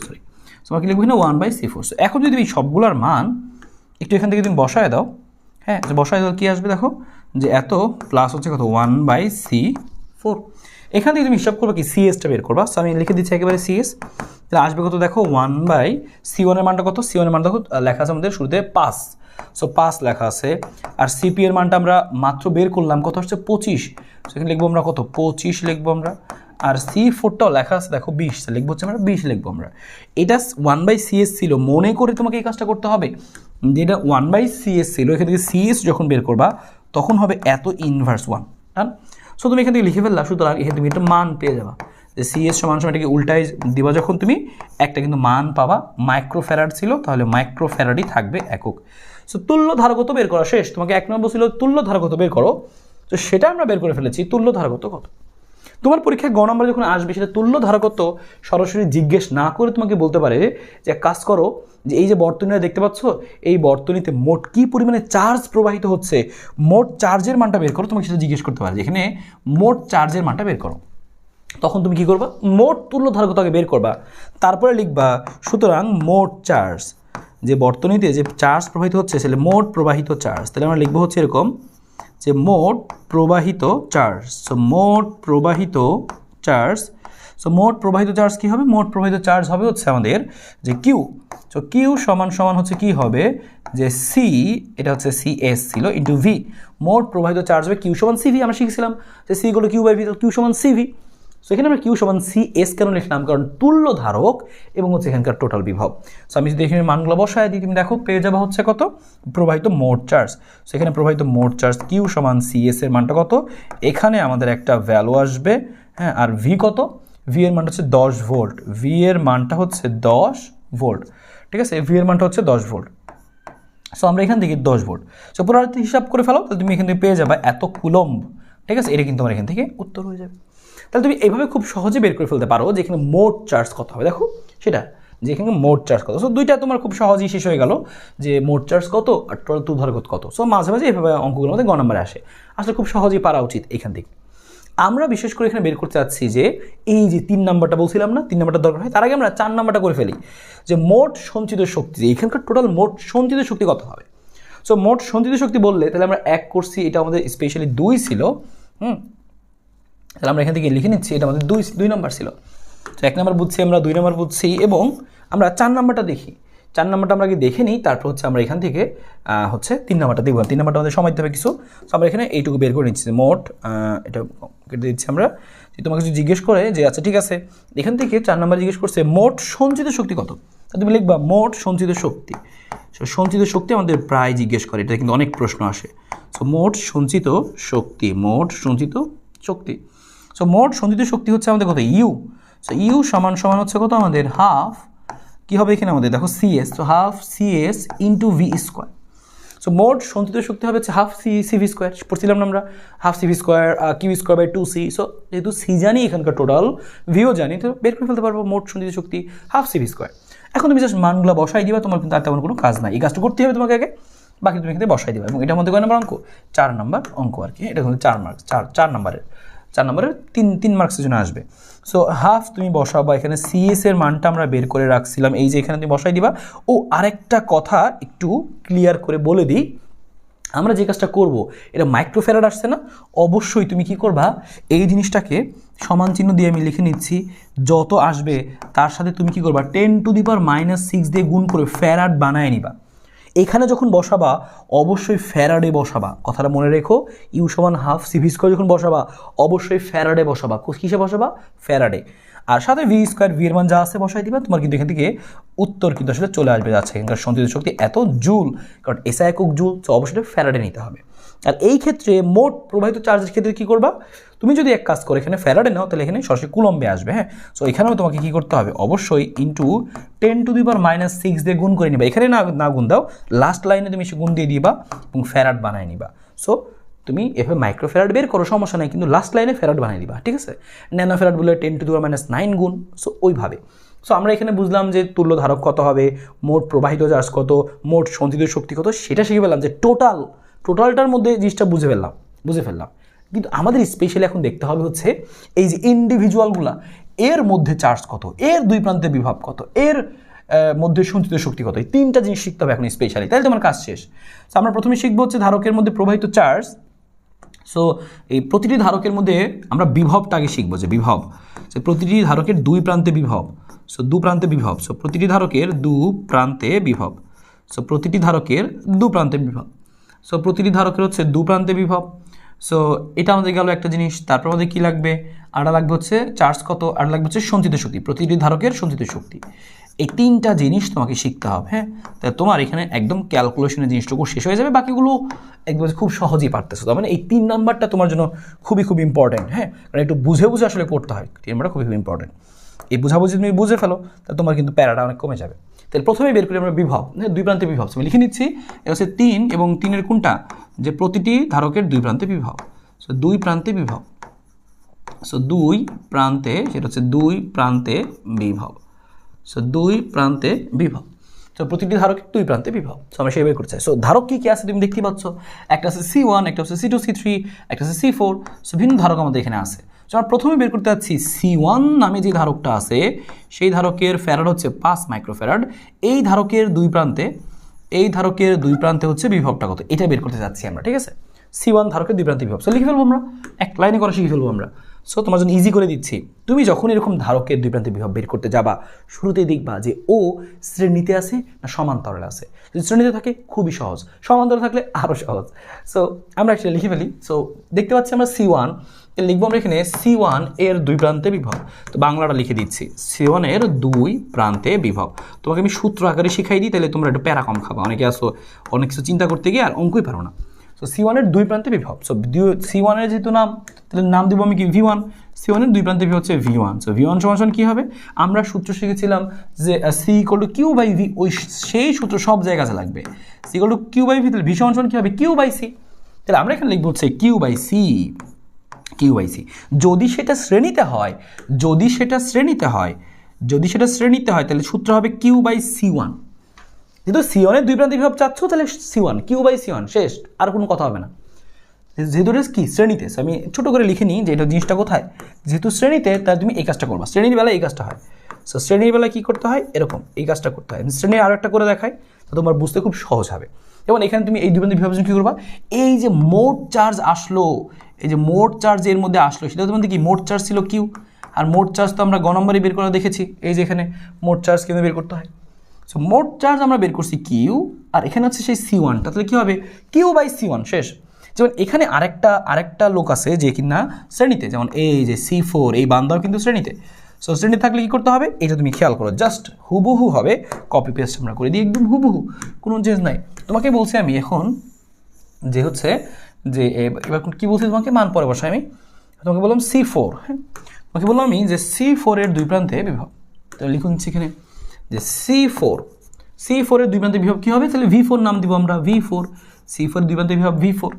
সরি, আমরা কি লিখবো এখানে 1/C4। সো এখন যদি এই সবগুলোর মান একটু এখান থেকে তুমি বসায় দাও, হ্যাঁ, বসায় দাও কি আসবে দেখো, যে এত প্লাস হচ্ছে কত 1/C4। এখান থেকে তুমি হিসাব করবে কি সিএসটা বের করবা। সো আমি লিখে দিচ্ছি একেবারে সিএস, তাহলে আসবে কত দেখো 1/C1 এর মানটা কত, C1 এর মানটা লেখা আছে আমাদের শুরুতে 5, সো 5 লেখা আছে। আর সিপি এর মানটা আমরা মাত্র বের করলাম, কত হচ্ছে 25, সেখানে লিখবো আমরা কত 25 লিখবো আমরা। আর C4টাও লেখা আছে দেখো 20, লিখবো হচ্ছে আমরা 20 লিখবো আমরা। এটা 1/CS ছিল, মনে করে তোমাকে এই কাজটা করতে হবে, যেটা 1/CS ছিল এখান থেকে CS যখন বের করবা তখন হবে এত ইনভার্স 1। হ্যাঁ, সো তুমি এখান থেকে লিখে ফেললা, সুতরাং এখানে তুমি একটা মান পেয়ে যাবা, যে CS সমান এটাকে উল্টায় দিবা যখন তুমি একটা কিন্তু মান পাবা। মাইক্রোফ্যারাড ছিল, তাহলে মাইক্রোফ্যারাডই থাকবে একক। সো তুল্য ধারকত্ব বের করা শেষ। তোমাকে 1 নম্বর ছিল তুল্য ধারকত্ব বের করো, তো সেটা আমরা বের করে ফেলেছি। তুল্য ধারকত্ব কত? তোমার পরীক্ষায় গ নম্বর যখন আসবে সেটা তুল্য ধারকত্ব সরাসরি জিজ্ঞেস না করে তোমাকে বলতে পারে যে কাজ করো, যে এই যে বর্তনীটা দেখতে পাচ্ছ, এই বর্তনীতে মোট কি পরিমাণে চার্জ প্রবাহিত হচ্ছে, মোট চার্জের মানটা বের করো। তোমাকে সেটা জিজ্ঞেস করতে পারে, যেখানে মোট চার্জের মানটা বের করো। তখন তুমি কি করবা, মোট তুল্য ধারকত্বকে বের করবা, তারপরে লিখবা সুতরাং মোট চার্জ, যে বর্তনীতে যে চার্জ প্রবাহিত হচ্ছে সেটা মোট প্রবাহিত চার্জ। তাহলে আমরা লিখবো হচ্ছে এরকম, যে মোট প্রবাহিত চার্জ। সো মোট প্রবাহিত চার্জ, সো মোট প্রবাহিত চার্জ কি হবে, মোট প্রবাহিত চার্জ হবে হচ্ছে আমাদের যে কিউ। সো কিউ সমান হচ্ছে কি হবে, যে সি, এটা হচ্ছে CS ছিল ইন্টু ভি। মোট প্রবাহিত চার্জ হবে কিউ সমান CV। আমরা শিখেছিলাম যে সি গুলো কিউ বাই ভি, কিউ সমান CV। সো এখানে আমরা কিউ সমান CS কেন লিখলাম, কারণ তুল্য ধারক এবং হচ্ছে এখানকার টোটাল বিভব। সো আমি যদি এখানে মানগুলো বসায় দিই, তুমি দেখো পেয়ে যাবা হচ্ছে কত, প্রবাহিত মোট চার্জ। সো এখানে প্রবাহিত মোট চার্জ কিউ সমান CS এর মানটা কত, এখানে আমাদের একটা ভ্যালু আসবে, হ্যাঁ। আর ভি কত, ভি এর মানটা হচ্ছে 10 ভোল্ট, ভি এর মানটা হচ্ছে 10 ভোল্ট, ঠিক আছে, ভি এর মানটা হচ্ছে 10 ভোল্ট। সো আমরা এখান থেকে 10 ভোল্ট, সো পুনরাবৃত্তি হিসাব করে ফেলো, তাহলে তুমি এখান থেকে পেয়ে যাবে এত কুলম্ব, ঠিক আছে। এটা কিন্তু আমার এখান থেকে উত্তর হয়ে যাবে। তাহলে তুমি এইভাবে খুব সহজে বের করে ফেলতে পারো যে এখানে মোট চার্জ কত হবে, দেখো সেটা, যে এখানে মোট চার্জ কত। সো দুইটা তোমার খুব সহজেই শেষ হয়ে গেল, যে মোট চার্জ কত আর টোটাল তুল্য ধারকত্ব কত। সো মাঝে মাঝে এইভাবে অঙ্কগুলোর মধ্যে গ নম্বরে আসে, আসলে খুব সহজেই পারা উচিত এখান থেকে। আমরা বিশেষ করে এখানে বের করতে চাচ্ছি যে এই যে 3 নাম্বারটা বলছিলাম না, 3 নাম্বারটা দরকার হয়, তার আগে আমরা 4 নাম্বারটা করে ফেলি, যে মোট সঞ্চিত শক্তি, যে এখানকার টোটাল মোট সঞ্চিত শক্তি কত হবে। সো মোট সঞ্চিত শক্তি বললে তাহলে আমরা 1 করছি, এটা আমাদের স্পেশালি 2 ছিল, তাহলে আমরা এখান থেকে লিখে নিচ্ছি, এটা আমাদের 2 নাম্বার ছিল। তো 1 নাম্বার বুঝছি আমরা, 2 নাম্বার বুঝছি, এবং আমরা 4 নাম্বারটা দেখি। 4 নাম্বারটা আমরা আগে দেখে নিই, তারপর হচ্ছে আমরা এখান থেকে হচ্ছে 3 নাম্বারটা দেখব। 3 নাম্বারটা আমাদের সময় দিতে হবে কিছু, তো আমরা এখানে এইটুকু বের করে নিচ্ছি, মোট এটা কেটে দিচ্ছি আমরা। তোমাকে যদি জিজ্ঞেস করে যে আচ্ছা ঠিক আছে, এখান থেকে 4 নাম্বার জিজ্ঞেস করছে মোট সঞ্চিত শক্তি কত, তা তুমি লিখবা মোট সঞ্চিত শক্তি। সঞ্চিত শক্তি আমাদের প্রায় জিজ্ঞেস করে, এটা কিন্তু অনেক প্রশ্ন আসে। সো মোট সঞ্চিত শক্তি, মোট সঞ্চিত শক্তি। সো মোট সঞ্চিত শক্তি হচ্ছে আমাদের কত, ইউ। সো ইউ সমান হচ্ছে কত আমাদের হাফ, কি হবে এখানে আমাদের দেখো CS, তো half CS into V square. So মোট সঞ্চিত শক্তি হবে হচ্ছে হাফ CV স্কোয়ার, পড়ছিলাম না আমরা, half CV square Q square by 2C। So যেহেতু সি জানি এখানকার টোটাল, ভিও জানি, তো বের করে ফেলতে পারবো মোট সঞ্চিত শক্তি হাফ CV স্কোয়ার। এখন তুমি জাস্ট মানগুলো বসাই দিবা, তোমার কিন্তু আর তেমন কোনো কাজ নাই, এই কাজটা করতে হবে তোমাকে আগে, বাকি তুমি এখানে বসাই দিবা। এবং এটার মধ্যে কয় নম্বর অঙ্ক, 4 নম্বর অঙ্ক আর কি, এটা কিন্তু 4 মার্কস, 4 নম্বরের 3 মার্কসের জন্য আসবে। সো হাফ তুমি বসাবা, এখানে CS এর মানটা আমরা বের করে রাখছিলাম, এই যে এখানে তুমি বসাই দিবা। ও আরেকটা কথা একটু ক্লিয়ার করে বলে দিই, আমরা যে কাজটা করব, এটা মাইক্রোফ্যারাড আসছে না, অবশ্যই তুমি কি করবা, এই জিনিসটাকে সমান চিহ্ন দিয়ে আমি লিখে নিচ্ছি, যত আসবে তার সাথে তুমি কি করবা 10⁻⁻6 দিয়ে গুণ করে ফ্যারাড বানায় নিবা। এখানে যখন বসাবা অবশ্যই ফ্যারাডে বসাবা, কথাটা মনে রেখো, ইউ সমান হাফ CV স্কোয়ার যখন বসাবা অবশ্যই ফ্যারাডে বসাবা। কিসে বসাবা, ফ্যারাডে। আর সাথে ভি স্কোয়ার, ভি এর মান যা আছে বসাই দিবা, তোমার কিন্তু এখান থেকে উত্তর কিন্তু আসলে চলে আসবে, যাচ্ছে এখানকার সঞ্চিত শক্তি এত জুল, কারণ এসআই একক জুল, তো অবশ্যই ফ্যারাডে নিতে হবে। আর এই ক্ষেত্রে মোট প্রবাহিত চার্জের ক্ষেত্রে কী করবা, তুমি যদি এক কাজ করো এখানে ফ্যারাডে নাও তাহলে এখানে সরাসরি কুলম্বে আসবে। হ্যাঁ, সো এখানেও তোমাকে কী করতে হবে, অবশ্যই ইন্টু 10⁻⁻6 দিয়ে গুণ করে নিবা। এখানে না গুণ দাও, লাস্ট লাইনে তুমি সে গুণ দিয়ে দিবা এবং ফ্যারাড বানায় নিবা। সো তুমি এভাবে মাইক্রোফ্যারাড বের করো, সমস্যা নেই, কিন্তু লাস্ট লাইনে ফ্যারাড বানিয়ে দিবা, ঠিক আছে। ন্যানো ফ্যারাড বলে 10⁻⁹ গুণ। সো ওইভাবে সো আমরা এখানে বুঝলাম যে তুল্য ধারক কত হবে, মোট প্রবাহিত চার্জ কত, মোট সঞ্চিত শক্তি কত, সেটা শিখে পেলাম যে টোটালটার মধ্যে জিনিসটা বুঝে ফেললাম। কিন্তু আমাদের স্পেশালি এখন দেখতে হবে হচ্ছে এই যে ইন্ডিভিজুয়ালগুলা, এর মধ্যে চার্জ কত, এর দুই প্রান্তে বিভব কত, এর মধ্যে সঞ্চিত শক্তি কত, এই তিনটা জিনিস শিখতে হবে এখন স্পেশালি, তাহলে তোমার কাজ শেষ। সো আমরা প্রথমে শিখবো হচ্ছে ধারকের মধ্যে প্রবাহিত চার্জ। সো এই প্রতিটি ধারকের মধ্যে আমরা বিভবটা আগে শিখবো, যে বিভব, সে প্রতিটি ধারকের দুই প্রান্তে বিভব। সো দু প্রান্তে বিভব, সো প্রতিটি ধারকের দু প্রান্তে বিভব, সো প্রতিটি ধারকের দু প্রান্তে বিভব, সো প্রতিটি ধারকের হচ্ছে দু প্রান্তে বিভব। সো এটা আমাদের গেল একটা জিনিস। তারপর আমাদের কী লাগবে, আরটা লাগবে হচ্ছে চার্জ কত, আর লাগবে হচ্ছে সঞ্চিত শক্তি, প্রতিটি ধারকের সঞ্চিত শক্তি। এই তিনটা জিনিস তোমাকে শিখতে হবে। হ্যাঁ, তাহলে তোমার এখানে একদম ক্যালকুলেশনের জিনিসটুকু শেষ হয়ে যাবে, বাকিগুলো একদম খুব সহজেই পারতেছো। তার মানে এই 3 নাম্বারটা তোমার জন্য খুবই ইম্পর্টেন্ট। হ্যাঁ, কারণ একটু বুঝে আসলে করতে হয়, 3 নাম্বারটা খুবই ইম্পর্টেন্ট। এই বুঝাবুঝি তুমি বুঝে ফেলো, তাহলে তোমার কিন্তু প্যারাটা অনেক কমে যাবে। তাহলে প্রথমে বের করি আমরা বিভব। হ্যাঁ, দুই প্রান্তে বিভব আমি লিখে নিচ্ছি, এটা হচ্ছে 3 এবং 3-এর কোনটা, যে প্রতিটি ধারকের দুই প্রান্তে বিভব। সো দুই প্রান্তে বিভব, সো দুই প্রান্তে, সেটা হচ্ছে দুই প্রান্তে বিভব। সো দুই প্রান্তে বিভব, সো প্রতিটি ধারকের দুই প্রান্তে বিভব। সো আমরা সেই বের করতে চাই। সো ধারক কী আছে তুমি দেখতে পাচ্ছ, একটা আছে C1, একটা হচ্ছে C2, C3, একটা আছে C4। সো ভিন্ন ধারক আমাদের এখানে আছে। সো আমরা প্রথমে বের করতে যাচ্ছি C1 নামে যে ধারকটা আছে, সেই ধারকের ফ্যারাড হচ্ছে 5 মাইক্রোফ্যারাড। এই ধারকের দুই প্রান্তে হচ্ছে বিভবটা কত, এটা বের করতে যাচ্ছি আমরা, ঠিক আছে। C1 ধারকের দুই প্রান্তে বিভব, সো লিখে ফেলবো আমরা, এক লাইনে করা শিখে ফেলবো আমরা। সো তোমার জন্য ইজি করে দিচ্ছি, তুমি যখন এরকম ধারকের দুই প্রান্তে বিভব বের করতে যাবা, শুরুতেই দেখবা যে ও শ্রেণীতে আছে না সমান্তরালে আছে। যদি শ্রেণীতে থাকে খুবই সহজ, সমান্তরালে থাকলে আরও সহজ। সো আমরা সেটা লিখে ফেলি। সো দেখতে পাচ্ছি আমরা C1 লিখবো, আমরা এখানে C1 এর দুই প্রান্তে বিভব। তো বাংলাটা লিখে দিচ্ছি, C1 এর দুই প্রান্তে বিভব। তোমাকে আমি সূত্র আকারে শিখাই দিই, তাহলে তোমরা একটু প্যারা কম খাবা। অনেকে আসো অনেক কিছু চিন্তা করতে গিয়ে আর অঙ্কই পারো না। সো C1 এর দুই প্রান্তে বিভব, সো C1 এর যেহেতু নাম, তাহলে নাম দিব আমি কি V1। C1 এর দুই প্রান্তে বিভব হচ্ছে V1। সো V1 সমান কী হবে, আমরা সূত্র শিখেছিলাম যে C=Q/V, ওই সেই সূত্র সব জায়গায় কাজে লাগবে। C=Q/V, তাহলে V সমান কী হবে, Q/C। তাহলে আমরা এখানে লিখবো হচ্ছে Q/C। যদি সেটা শ্রেণীতে হয়, তাহলে সূত্র হবে Q/C1। যেহেতু C1 এর দুই প্রান্তে বিভব চাচ্ছ, তাহলে C1 Q/C1, শেষ, আর কোনো কথা হবে না। যেহেতু এটা কি শ্রেণীতে, আমি ছোটো করে লিখে নিই যে এটা জিনিসটা কোথায়, যেহেতু শ্রেণীতে, তাহলে তুমি এই কাজটা করবা। শ্রেণীর বেলায় এই কাজটা হয়। সো শ্রেণীর বেলায় কী করতে হয়, এরকম এই কাজটা করতে হয়। শ্রেণীর আরও একটা করে দেখাই, তোমার বুঝতে খুব সহজ হবে। যেমন এখানে তুমি এই দুই প্রান্তে বিভাজন কী করবা, এই যে মোট চার্জ আসলো, এই যে মোট চার্জ এর মধ্যে আসলো, সেটা তোমাদের কি মোট চার্জ ছিল Q, আর মোট চার্জ তো আমরা নম্বরে বের করা দেখেছি, এই যে এখানে মোট চার্জ কিন্তু বের করতে হয়। সো মোট চার্জ আমরা বের করছি Q, আর এখানে হচ্ছে সেই C1টা, তাহলে কী হবে, Q/C1, শেষ। যেমন এখানে আরেকটা লোক আছে যে কিনা শ্রেণীতে, যেমন এই যে C4, এই বান্দাও কিন্তু শ্রেণীতে। সো শ্রেণী থাকলে কী করতে হবে, এটা তুমি খেয়াল করো, জাস্ট হুবহু হবে, কপি পেস্ট আমরা করে দিই, একদম হুবহু, কোনো চেঞ্জ নাই। তোমাকে বলছি আমি এখন যে হচ্ছে যে এবার কী বলছি তোমাকে, মান পরে বসাই আমি, তোমাকে বললাম C4। হ্যাঁ, তোমাকে বললাম আমি যে C4 এর দুই প্রান্তে বিভব, তো লিখুন সেখানে যে C4 এর দুই প্রান্তে বিভব কী হবে, তাহলে V4 নাম দিব আমরা, V4। C4 এর দুই প্রান্তে বিভব V4,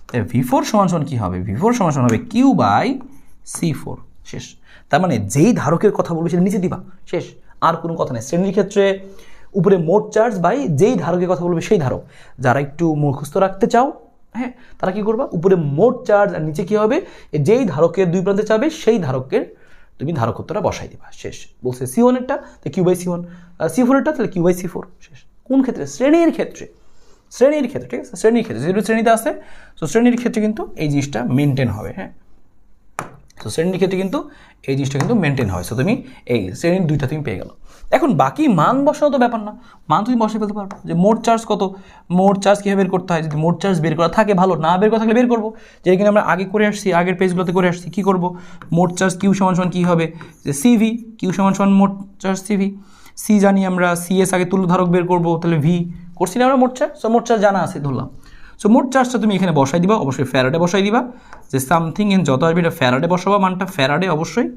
তাহলে V4 সমান কী হবে, V4 সমান হবে Q/C4, শেষ। তার মানে যেই ধারকের কথা বলবে সেটা নিচে দিবা, শেষ, আর কোনো কথা নেই। শ্রেণীর ক্ষেত্রে উপরে মোট চার্জ বাই যেই ধারকের কথা বলবে সেই ধারক। যারা একটু মুখস্থ রাখতে চাও, হ্যাঁ, তারা কী করবা, উপরে মোট চার্জ আর নিচে কী হবে, যেই ধারকের দুই প্রান্তে চাবে সেই ধারকের তুমি ধারকত্বটা বসাই দিবা, শেষ। বলছে C1 এরটা তো Q/C1, C4 এরটা তাহলে Q/C4, শেষ। কোন ক্ষেত্রে, শ্রেণীর ক্ষেত্রে, ঠিক আছে, শ্রেণীর ক্ষেত্রে যেহেতু শ্রেণীতে আছে, তো শ্রেণীর ক্ষেত্রে কিন্তু এই জিনিসটা মেনটেন হবে। হ্যাঁ, তো শ্রেণীর ক্ষেত্রে কিন্তু এই জিনিসটা কিন্তু মেনটেন হয়। সো তুমি এই শ্রেণীর দুইটা তুমি পেয়ে গেলো। এখন বাকি মান বসানো তো ব্যাপার না, মান তুমি বসে ফেলতে পারবো যে মোট চার্জ কত, মোট চার্জ কীভাবে বের করতে হয়। যদি মোট চার্জ বের করা থাকে ভালো, না বের করা থাকলে বের করবো, যেটা কিনা আমরা আগে করে আসছি, আগের পেজগুলোতে করে আসছি। কী করবো, মোট চার্জ Q সমান কী হবে, যে CV, Q সমান মোট চার্জ CV। C জানি আমরা, CS আগে তুল্য ধারক বের করবো, তাহলে V করছি না আমরা মোট চার্জ। সো মোট চার্জ জানা আছে, ধরলাম। সো মোট চার্জটা তুমি এখানে বসাই দিবা, অবশ্যই ফ্যারাডে বসাই দিবা, যে সামথিং এন যত আসবে এটা ফ্যারাডে বসাবা মানটা, ফ্যারাডে অবশ্যই।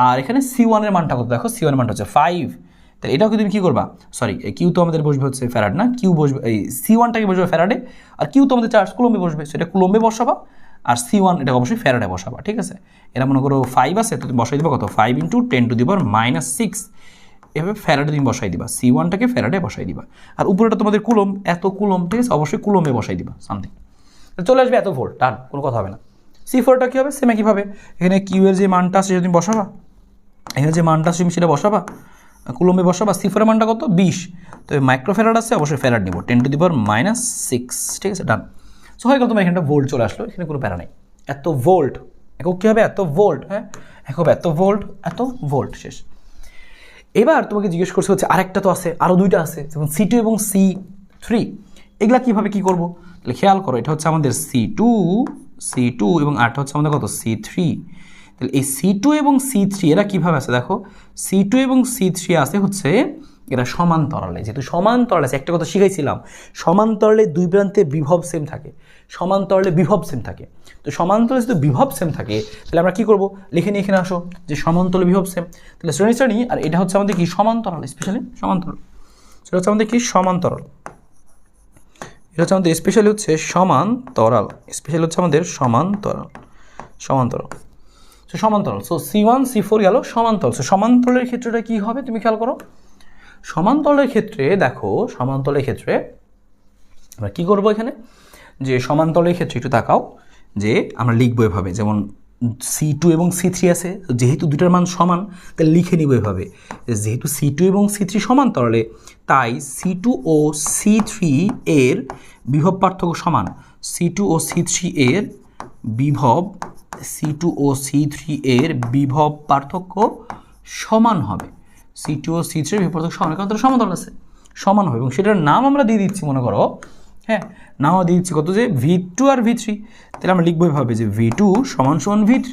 আর এখানে C1 এর মানটা কত দেখো, C1 এর মানটা হচ্ছে 5, তাহলে এটাও কি তুমি কী করবা, সরি কিউ তো আমাদের বসবে হচ্ছে ফ্যারাড না, কিউ বসবে এই C1টাকে বসবে ফ্যারাডে, আর কিউ তো আমাদের চার্জ কুলম্বে বসবে, সেটা কুলম্বে বসাবা, আর C1 এটা অবশ্যই ফ্যারাডে বসাবা, ঠিক আছে। এরা মনে করো 5 আছে, তো তুমি বসাই দিবা কত, 5 × 10⁻⁶, এভাবে ফ্যারাডে তুমি বসাই দিবা, C1টাকে ফ্যারাডে বসাই দিবা, আর উপরেটা তোমাদের কুলম, এত কুলম, ঠিক আছে, অবশ্যই কুলম্বে বসাই দিবা সামথিং, চলে আসবে এত ভোল্ট, টান, কোনো কথা হবে না। C4টা কী হবে, সেম একইভাবে এখানে কিউ এর যে মানটা আছে সেটা তুমি বসাবা, এখানে যে মানটা আছে তুমি সেটা বসাবা, কুলম্বে বসাবা। C4 এর মানটা কত, 20, তো মাইক্রোফ্যারাড আছে, অবশ্যই ফ্যারাড নিব, 10⁻⁶, ঠিক আছে, ডান। সো হয়ে গেল, তোমার এখানটা ভোল্ট চলে আসলো, এখানে কোনো প্যারা নেই, এত ভোল্ট, একক কী হবে, এত ভোল্ট, হ্যাঁ একক এত ভোল্ট, এত ভোল্ট, শেষ। এবার তোমাকে জিজ্ঞেস করছে হচ্ছে আরেকটা তো আছে, আরও দুইটা আছে, যেমন C2 এবং C3, এগুলা কীভাবে কী করবো, তাহলে খেয়াল করো, এটা হচ্ছে আমাদের C2 এবং আরটা হচ্ছে আমাদের কত, C3, তাহলে এই C2 এবং C3 এরা কীভাবে আছে দেখো, C2 এবং C3 আছে হচ্ছে এরা সমান্তরালে, যেহেতু সমান্তরালে আছে, একটা কথা শিখাইছিলাম, সমান্তরালে দুই প্রান্তে বিভব সেম থাকে, সমান্তরালে বিভব সেম থাকে, তো সমান্তরালে যদি বিভব সেম থাকে তাহলে আমরা কী করবো, লিখে নিয়ে এখানে আসো যে সমান্তরালে বিভব সেম, তাহলে শ্রেণী, আর এটা হচ্ছে আমাদের কি সমান্তরাল, স্পেশালি সমান্তরাল, সেটা হচ্ছে আমাদের কি সমান্তরাল, এটা হচ্ছে আমাদের স্পেশালি হচ্ছে সমান্তরাল, স্পেশালি হচ্ছে আমাদের সমান্তরাল, সো সমান্তরাল, সো C1 C4 গেল সমান্তরাল। সো সমান্তরালের ক্ষেত্রেটা কী হবে তুমি খেয়াল করো, সমান্তরালের ক্ষেত্রে দেখো, সমান্তরালের ক্ষেত্রে আমরা কী করবো এখানে, যে সমান্তরালের ক্ষেত্রে একটু তাকাও, যে আমরা লিখবো এভাবে, যেমন C2 এবং C3 আছে, যেহেতু দুটার মান সমান তাহলে লিখে নিব এভাবে, যেহেতু C2 এবং C3 সমান্তরালে তাই C2 ও C3 এর বিভব পার্থক্য সমান, C2 ও C3 এর বিভব, C2 ও C3 এর বিভব পার্থক্য সমান হবে, C2 ও C3 এর বিভব পার্থক্য সমান, কারণ তারা সমান্তরাল আছে, সমান হবে, এবং সেটার নাম আমরা দিয়ে দিচ্ছি, মনে করো, হ্যাঁ নাম দিয়ে দিচ্ছি কত, যে V2 আর V3, তাহলে আমরা লিখবো এভাবে যে V2 = V3,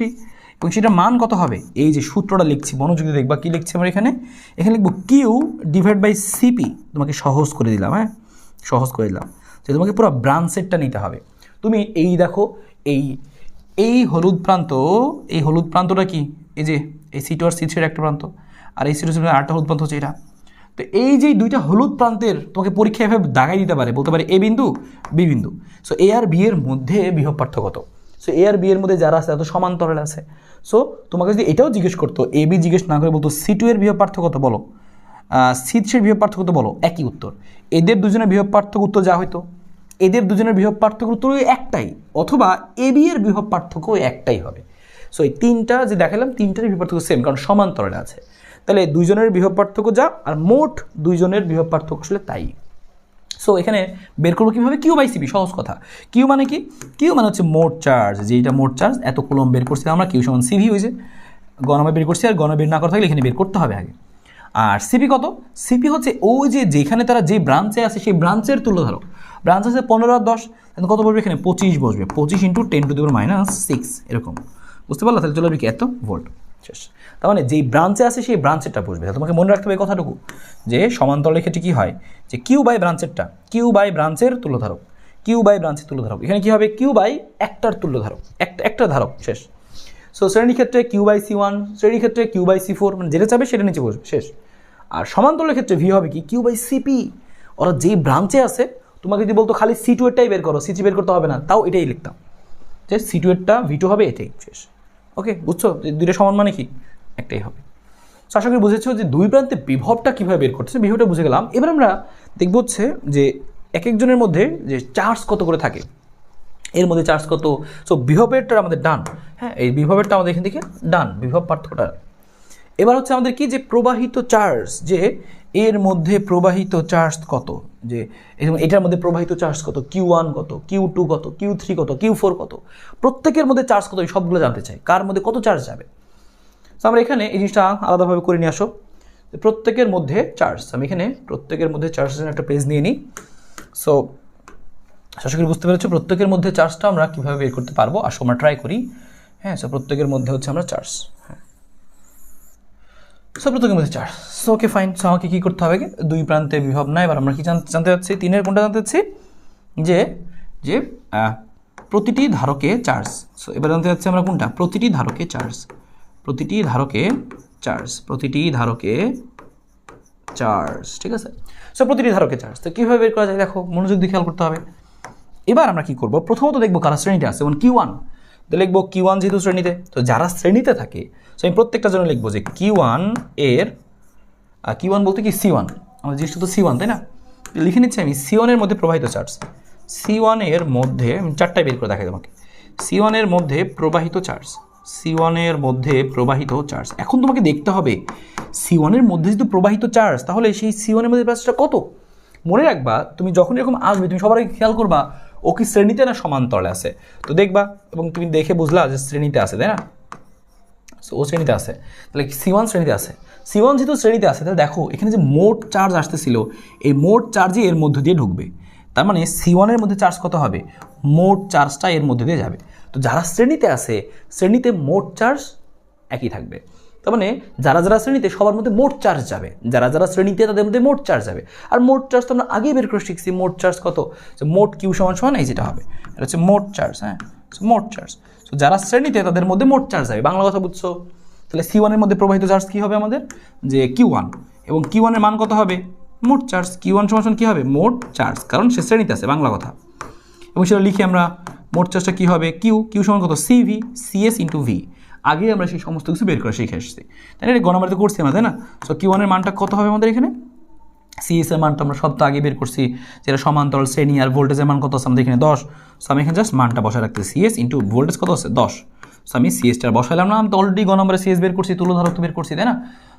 এবং সেটার মান কত হবে, এই যে সূত্রটা লিখছি, মনোযোগী দেখবা কী লিখছি আমরা এখানে লিখবো Q/CP, তোমাকে সহজ করে দিলাম, হ্যাঁ সহজ করে দিলাম, যে তোমাকে পুরো ব্রাঞ্চ সেটটা নিতে হবে। তুমি এই দেখো, এই হলুদ প্রান্তটা কি, এই যে এই C2 আর C3 এর একটা প্রান্ত, আর এই C2 আরেকটা হলুদ প্রান্ত হচ্ছে এটা, তো এই যে দুইটা হলুদ প্রান্তের তোমাকে পরীক্ষা এভাবে দাগাই দিতে পারে, বলতে পারে A বিন্দু B বিন্দু, সো A আর B এর মধ্যে বিভব পার্থক্য কত, সো A আর B এর মধ্যে যারা আছে এত সমান্তরালে আছে, সো তোমাকে যদি এটাও জিজ্ঞেস করতো, AB জিজ্ঞেস না করে বলতো C2 এর বিভব পার্থক্য কত বলো, C3 এর বিভব পার্থক্য কত বলো, একই উত্তর, এদের দুজনের বিভব পার্থক্য উত্তর যা হয়তো, এদের দুজনের বিভব পার্থক্য উত্তর একটাই, অথবা AB এর বিভব পার্থক্য একটাই হবে। সো এই তিনটা যে দেখালাম, তিনটারই বিভব পার্থক্য সেম, কারণ সমান্তরালে আছে, তাহলে দুইজনের বিভব পার্থক্য যা, আর মোট দুইজনের বিভব পার্থক্য আসলে তাই। সো এখানে বের করবো কীভাবে, Q/CP, সহজ কথা, কিউ মানে কি, কিউ মানে হচ্ছে মোট চার্জ, যেটা মোট চার্জ এত কুলম্ব বের করছি আমরা, Q = CV হয়েছে, গণনা বের করছি, আর গণনা বের না করা থাকলে এখানে বের করতে হবে আগে। আর সিপি কত, সিপি হচ্ছে ওই যে যেখানে তারা যে ব্রাঞ্চে আছে সেই ব্রাঞ্চের তুল্যধারক, ব্রাঞ্চ আছে 15 আর 10, কত বসবে এখানে 25 বসবে, 25 × 10⁻⁶, এরকম, বুঝতে পারলো, তাহলে চলে আসবে কি এত ভোল্ট, শেষ। তার মানে যেই ব্রাঞ্চে আছে সেই ব্রাঞ্চেরটা বসবে, তোমাকে মনে রাখতে হবে এই কথাটুকু, যে সমান্তরালের ক্ষেত্রে কী হয়, যে Q/ব্রাঞ্চেরটা, Q/ব্রাঞ্চের তুল্যধারক, Q/ব্রাঞ্চের তুল্যধারক, এখানে কী হবে, Q/একটার তুল্যধারক, একটা ধারক, শেষ। সো শ্রেণীর ক্ষেত্রে Q/C1, শ্রেণীর ক্ষেত্রে Q/C4, মানে যেটা চাবে সেটা নিচে বসবে, শেষ। আর সমান্তরালের ক্ষেত্রে V হবে কি, Q/CP, ওরা যেই ব্রাঞ্চে আছে, তোমাকে যদি বলতো খালি C2 এরটাই বের করো, C3 বের করতে হবে না, তাও এটাই লিখতাম, যে C2 এরটা V2 হবে, এটাই, শেষ। ওকে, বুঝছো, যে দুইটা সমান মানে কি, একটাই হবে। সো আশা করি বুঝেছো যে দুই প্রান্তে বিভবটা কীভাবে বের করতেছে, বিভবটা বুঝে গেলাম। এবার আমরা দেখব হচ্ছে যে এক একজনের মধ্যে যে চার্জ কত করে থাকে, এর মধ্যে চার্জ কত, সো বিভবেরটা আমাদের ডান, হ্যাঁ এই বিভবেরটা আমাদের এখান থেকে ডান, বিভব পার্থক্যটা। এবার হচ্ছে আমাদের কি, যে প্রবাহিত চার্জ, যে এর মধ্যে প্রবাহিত চার্জ কত, যে এটার মধ্যে প্রবাহিত চার্জ কত, Q1 কত, Q2 কত, Q3 কত, Q4 কত, প্রত্যেকের মধ্যে চার্জ কত, এই সবগুলো জানতে চাই, কার মধ্যে কত চার্জ যাবে। তো আমরা এখানে এই জিনিসটা আলাদাভাবে করে নিয়ে আসো, প্রত্যেকের মধ্যে চার্জ, আমি এখানে প্রত্যেকের মধ্যে চার্জের জন্য একটা পেজ নিয়ে নিই। সো আশা করি বুঝতে পেরেছো প্রত্যেকের মধ্যে চার্জটা আমরা কীভাবে বের করতে পারবো, আসো আমরা ট্রাই করি। হ্যাঁ, সো প্রত্যেকের মধ্যে হচ্ছে আমরা চার্জ, হ্যাঁ সো প্রত্যেকের মধ্যে charge, so okay fine. So আমাকে কী করতে হবে, দুই প্রান্তে বিভব না, এবার আমরা কি জানতে চাচ্ছি, 3-এর কোনটা জানতে চাচ্ছি, যে যে প্রতিটি ধারকে চার্জ। সো এবার জানতে যাচ্ছি আমরা কোনটা, প্রতিটি ধারকে চার্জ, প্রতিটি ধারকে চার্জ, প্রতিটি ধারকে চার্জ, ঠিক আছে। সো প্রতিটি ধারকে চার্জ তো কীভাবে বের করা যায় দেখো, মনোযোগ দিয়ে খেয়াল করতে হবে। এবার আমরা কি করব, প্রথমত দেখবো কারা শ্রেণীতে আছে, যেমন Q1, তো লিখবো Q1 যেহেতু শ্রেণীতে, তো যারা শ্রেণীতে থাকে সো আমি প্রত্যেকটা জন্য লিখবো যে Q1 এর Q1 বলতে কি C1, আমাদের জিনিসটা তো C1 তাই না, লিখে নিচ্ছি আমি C1 এর মধ্যে প্রবাহিত চার্জ, C1 এর মধ্যে আমি চারটায় বের করে দেখাই তোমাকে, C1 এর মধ্যে প্রবাহিত চার্জ, C1 এর মধ্যে প্রবাহিত চার্জ। এখন তোমাকে দেখতে হবে C1 এর মধ্যে যদি প্রবাহিত চার্জ, তাহলে সেই C1 এর মধ্যে চার্জটা কত। মনে রাখবা তুমি যখন এরকম আসবে তুমি সবার আগে খেয়াল করবা ও কি শ্রেণীতে না সমান্তরালে আছে, তো দেখবা এবং তুমি দেখে বুঝলা যে শ্রেণীতে আছে তাই না, সো ও শ্রেণীতে আছে, তাহলে C1 শ্রেণীতে আছে। C1 যেহেতু শ্রেণীতে আছে তাহলে দেখো এখানে যে মোট চার্জ আসতেছিল এই মোট চার্জই এর মধ্যে দিয়ে ঢুকবে, তার মানে C1 এর মধ্যে চার্জ কত হবে, মোট চার্জটা এর মধ্যে দিয়ে যাবে। তো যারা শ্রেণীতে আছে শ্রেণীতে মোট চার্জ একই থাকবে, তার মানে যারা যারা শ্রেণীতে সবার মধ্যে মোট চার্জ যাবে, যারা যারা শ্রেণীতে তাদের মধ্যে মোট চার্জ যাবে। আর মোট চার্জ তো আমরা আগেই বের করে শিখছি, মোট চার্জ কত, যে মোট Q সমান এই যেটা হবে এটা হচ্ছে মোট চার্জ, হ্যাঁ মোট চার্জ। তো যারা শ্রেণীতে তাদের মধ্যে মোট চার্জ যাবে, বাংলা কথা বুঝছো। তাহলে C1 এর মধ্যে প্রবাহিত চার্জ কী হবে আমাদের, যে Q1, এবং Q1 এর মান কত হবে, মোট চার্জ, Q1 সমান কী হবে, মোট চার্জ, কারণ সে শ্রেণীতে আছে, বাংলা কথা। এবং সেটা লিখি আমরা, মোট চার্জটা কী হবে, Q সমান কত, CV CS ইন্টু V, আগে আমরা সেই সমস্ত কিছু বের করে শিখে আসছি, তাই না, গণনাবারিতে করছি আমরা তাই না। সো Q1 এর মানটা কত হবে আমাদের এখানে, CS এর মানটা আমরা সব তো আগে বের করছি, যেটা সমান্তরাল শ্রেণী, আর ভোল্টেজের মান কত আছে আমাদের এখানে 10। সো আমি এখানে জাস্ট মানটা বসায় রাখতে, CS ইন্টু ভোল্টেজ কত আছে 10। সো আমি সিএসটা বসাইলাম না, আমি তো অলরেডি গ নম্বরে সিএস বের করছি, তুলোধারক বের করছি তাই না।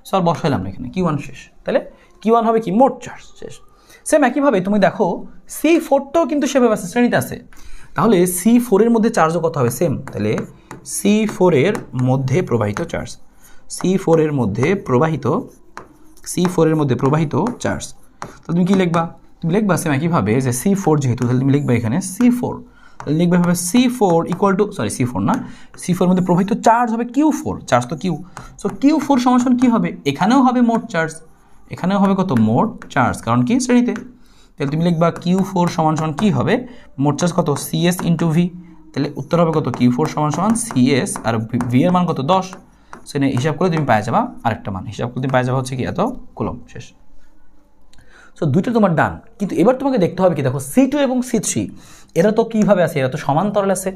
সো আর বসাইলাম না এখানে, Q1 শেষ, তাহলে Q1 হবে কি, মোট চার্জ শেষ। সেম একইভাবে তুমি দেখো C4টাও কিন্তু সেভাবে আছে, শ্রেণীতে আছে, তাহলে C4 এর মধ্যে চার্জও কত হবে, সেম, তাহলে C4 এর মধ্যে প্রবাহিত চার্জ, C4 এর মধ্যে প্রবাহিত, C4 এর মধ্যে প্রবাহিত চার্জ। তো তুমি কি লিখবা, তুমি লিখবা সেম একইভাবে যে C4 যেহেতু, তাহলে তুমি লিখবা এখানে C4, তাহলে লিখবে হবে C4 equal to, sorry C4 না, C4 এর মধ্যে প্রবাহিত চার্জ হবে Q4, চার্জ তো Q। সো Q4 সমান কি হবে, এখানেও হবে মোট চার্জ, এখানেও হবে কত, মোট চার্জ, কারণ কি শ্রেণীতে। তাহলে তুমি লিখবা Q4 সমান কি হবে, মোট চার্জ কত, CS ইন্টু V, তাহলে উত্তর হবে কত, Q4 সমান CS, আর V এর মান কত 10। সো এনে হিসাব করে তুমি পাওয়া যাবা আরেকটা মান, হিসাব করে তুমি পাওয়া যাবা হচ্ছে কি এত কুলম, শেষ। সো দুইটা তোমার ডান, কিন্তু এবার তোমাকে দেখতে হবে কি, দেখো C2 এবং C3 এরা তো কীভাবে আছে, এরা তো সমান্তরাল আছে,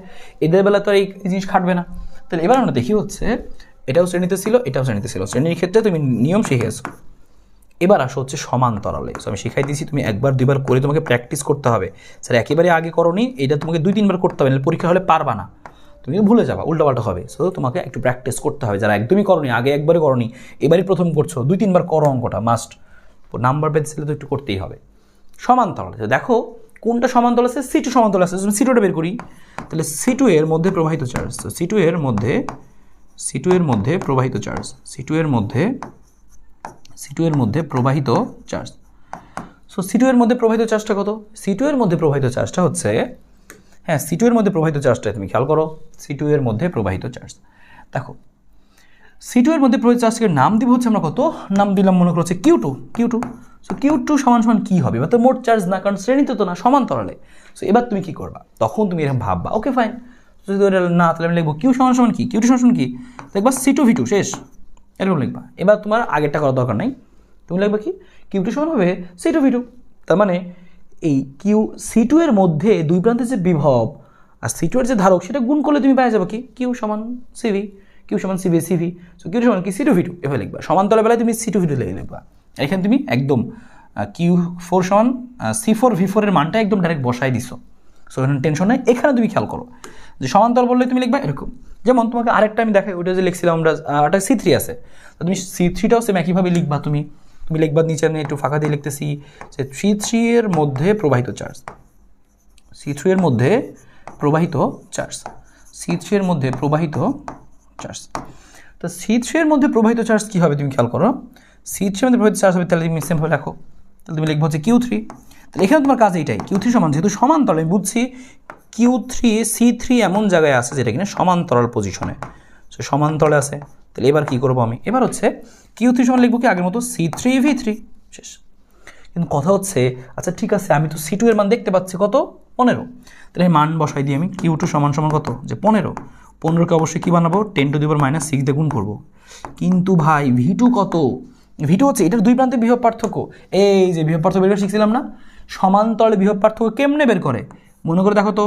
এদের বেলা তো এই জিনিস খাটবে না। তাহলে এবার আমরা দেখি হচ্ছে এটাও শ্রেণীতে ছিল, এটাও শ্রেণীতে ছিল, শ্রেণীর ক্ষেত্রে তুমি নিয়ম শিখেছো। এবার আসো হচ্ছে সমান্তরালে। সো আমি শিখাই দিয়েছি, তুমি একবার দুইবার করে তোমাকে প্র্যাকটিস করতে হবে, স্যার একেবারে আগে করোনি, এটা তোমাকে 2-3 বার করতে হবে, পরীক্ষা হলে পারবা না, তুমি ভুলে যাবা, উল্টাপাল্টা হবে। সো তোমাকে একটু প্র্যাকটিস করতে হবে, যারা একদমই করোনি, আগে একবারে করোনি, এবারই প্রথম করছো, 2-3 বার করো, অঙ্কটা মাস্ট, নাম্বার পেন্সিলে তো একটু করতেই হবে। সমান্তরাল দেখো কোনটা সমান্তরাল আছে, C2 সমান্তরাল আছে, C2টা বের করি, তাহলে C2 এর মধ্যে প্রবাহিত চার্জ, তো C2 এর মধ্যে প্রবাহিত চার্জ, C2 এর মধ্যে প্রবাহিত চার্জ। সো C2 এর মধ্যে প্রবাহিত চার্জটা কত, C2 এর মধ্যে প্রবাহিত চার্জটা হচ্ছে, হ্যাঁ C2 এর মধ্যে প্রবাহিত চার্জটা তুমি খেয়াল করো, C2 এর মধ্যে প্রবাহিত চার্জ দেখো, C2 এর মধ্যে প্রবাহিত চার্জকে নাম দিব হচ্ছে আমরা কত, নাম দিলাম মনে করো হচ্ছে Q2। সো Q2 সমান কি হবে, এবার তো মোট চার্জ না, কারণ শ্রেণীতে তো না, সমান্তরালে। সো এবার তুমি কি করবা, তখন তুমি এরকম ভাববা, ওকে ফাইন, যদি না তাহলে আমি লিখবো Q সমান কি, Q2 সমান কি, দেখবা C2V2 শেষ, এরকম লিখবা। এবার তোমার আগেরটা করার দরকার নাই, তুমি লিখবা কি, Q2 সমান হবে C2V2, তার মানে এই C2 এর মধ্যে দুই প্রান্তে যে বিভব আর C2 এর যে ধারক সেটা গুণ করলে তুমি পাওয়া যাবে কি, Q সমান CV, Q সমান CV, সো Q সমান কি C2V2, এভাবে লিখবা। সমান্তরাল বেলায় তুমি C2V2 লিখবা, এখানে তুমি একদম Q4 সমান C4V4 এর মানটা একদম ডাইরেক্ট বসাই দিছো। সো এখানে টেনশন নাই, এখানে তুমি খেয়াল করো যে সমান্তরাল বললে তুমি লিখবা এরকম, যেমন তোমাকে আরেকটা আমি দেখাই, ওইটা যে লিখছিলাম আমরা, ওটা C3 আছে, তো তুমি C3টাও সেম একইভাবে লিখবা, তুমি লিখবা, নিচে আমি একটু ফাঁকা দিয়ে লিখতেছি যে C3 এর মধ্যে প্রবাহিত চার্জ, C3 এর মধ্যে প্রবাহিত চার্জ, C3 এর মধ্যে প্রবাহিত চার্জ। তো C3 এর মধ্যে প্রবাহিত চার্জ কী হবে তুমি খেয়াল করো, C3 এর মধ্যে প্রবাহিত চার্জ হবে, তাহলে তুমি সিম্পল রাখো, তাহলে তুমি লিখবো হচ্ছে Q3, তাহলে এখানে তোমার কাজ এইটাই, Q3 সমান, যেহেতু সমান্তরাল আমি বুঝছি C3 এমন জায়গায় আছে যেটা কিনা সমান্তরাল পজিশনে, সো সমান্তরালে আছে। তাহলে এবার কী করবো আমি, এবার হচ্ছে Q3 সমান লিখবো কি আগের মতো C3V3 শেষ। কিন্তু কথা হচ্ছে, আচ্ছা ঠিক আছে আমি তো C2 এর মান দেখতে পাচ্ছি কত 15। তাহলে এই মান বসাই দিই আমি, কিউ টু সমান সমান কত, যে 15। 15কে অবশ্যই কী বানাবো, 10⁻⁻6 দিয়ে গুণ করবো। কিন্তু ভাই ভি2 কত, ভি2 হচ্ছে এটার দুই প্রান্তে বিভব পার্থক্য। এই যে বিভব পার্থক্য বের করে শিখছিলাম না, সমান্তরালে বিভব পার্থক্য কেমনে বের করে, মনে করে দেখো তো,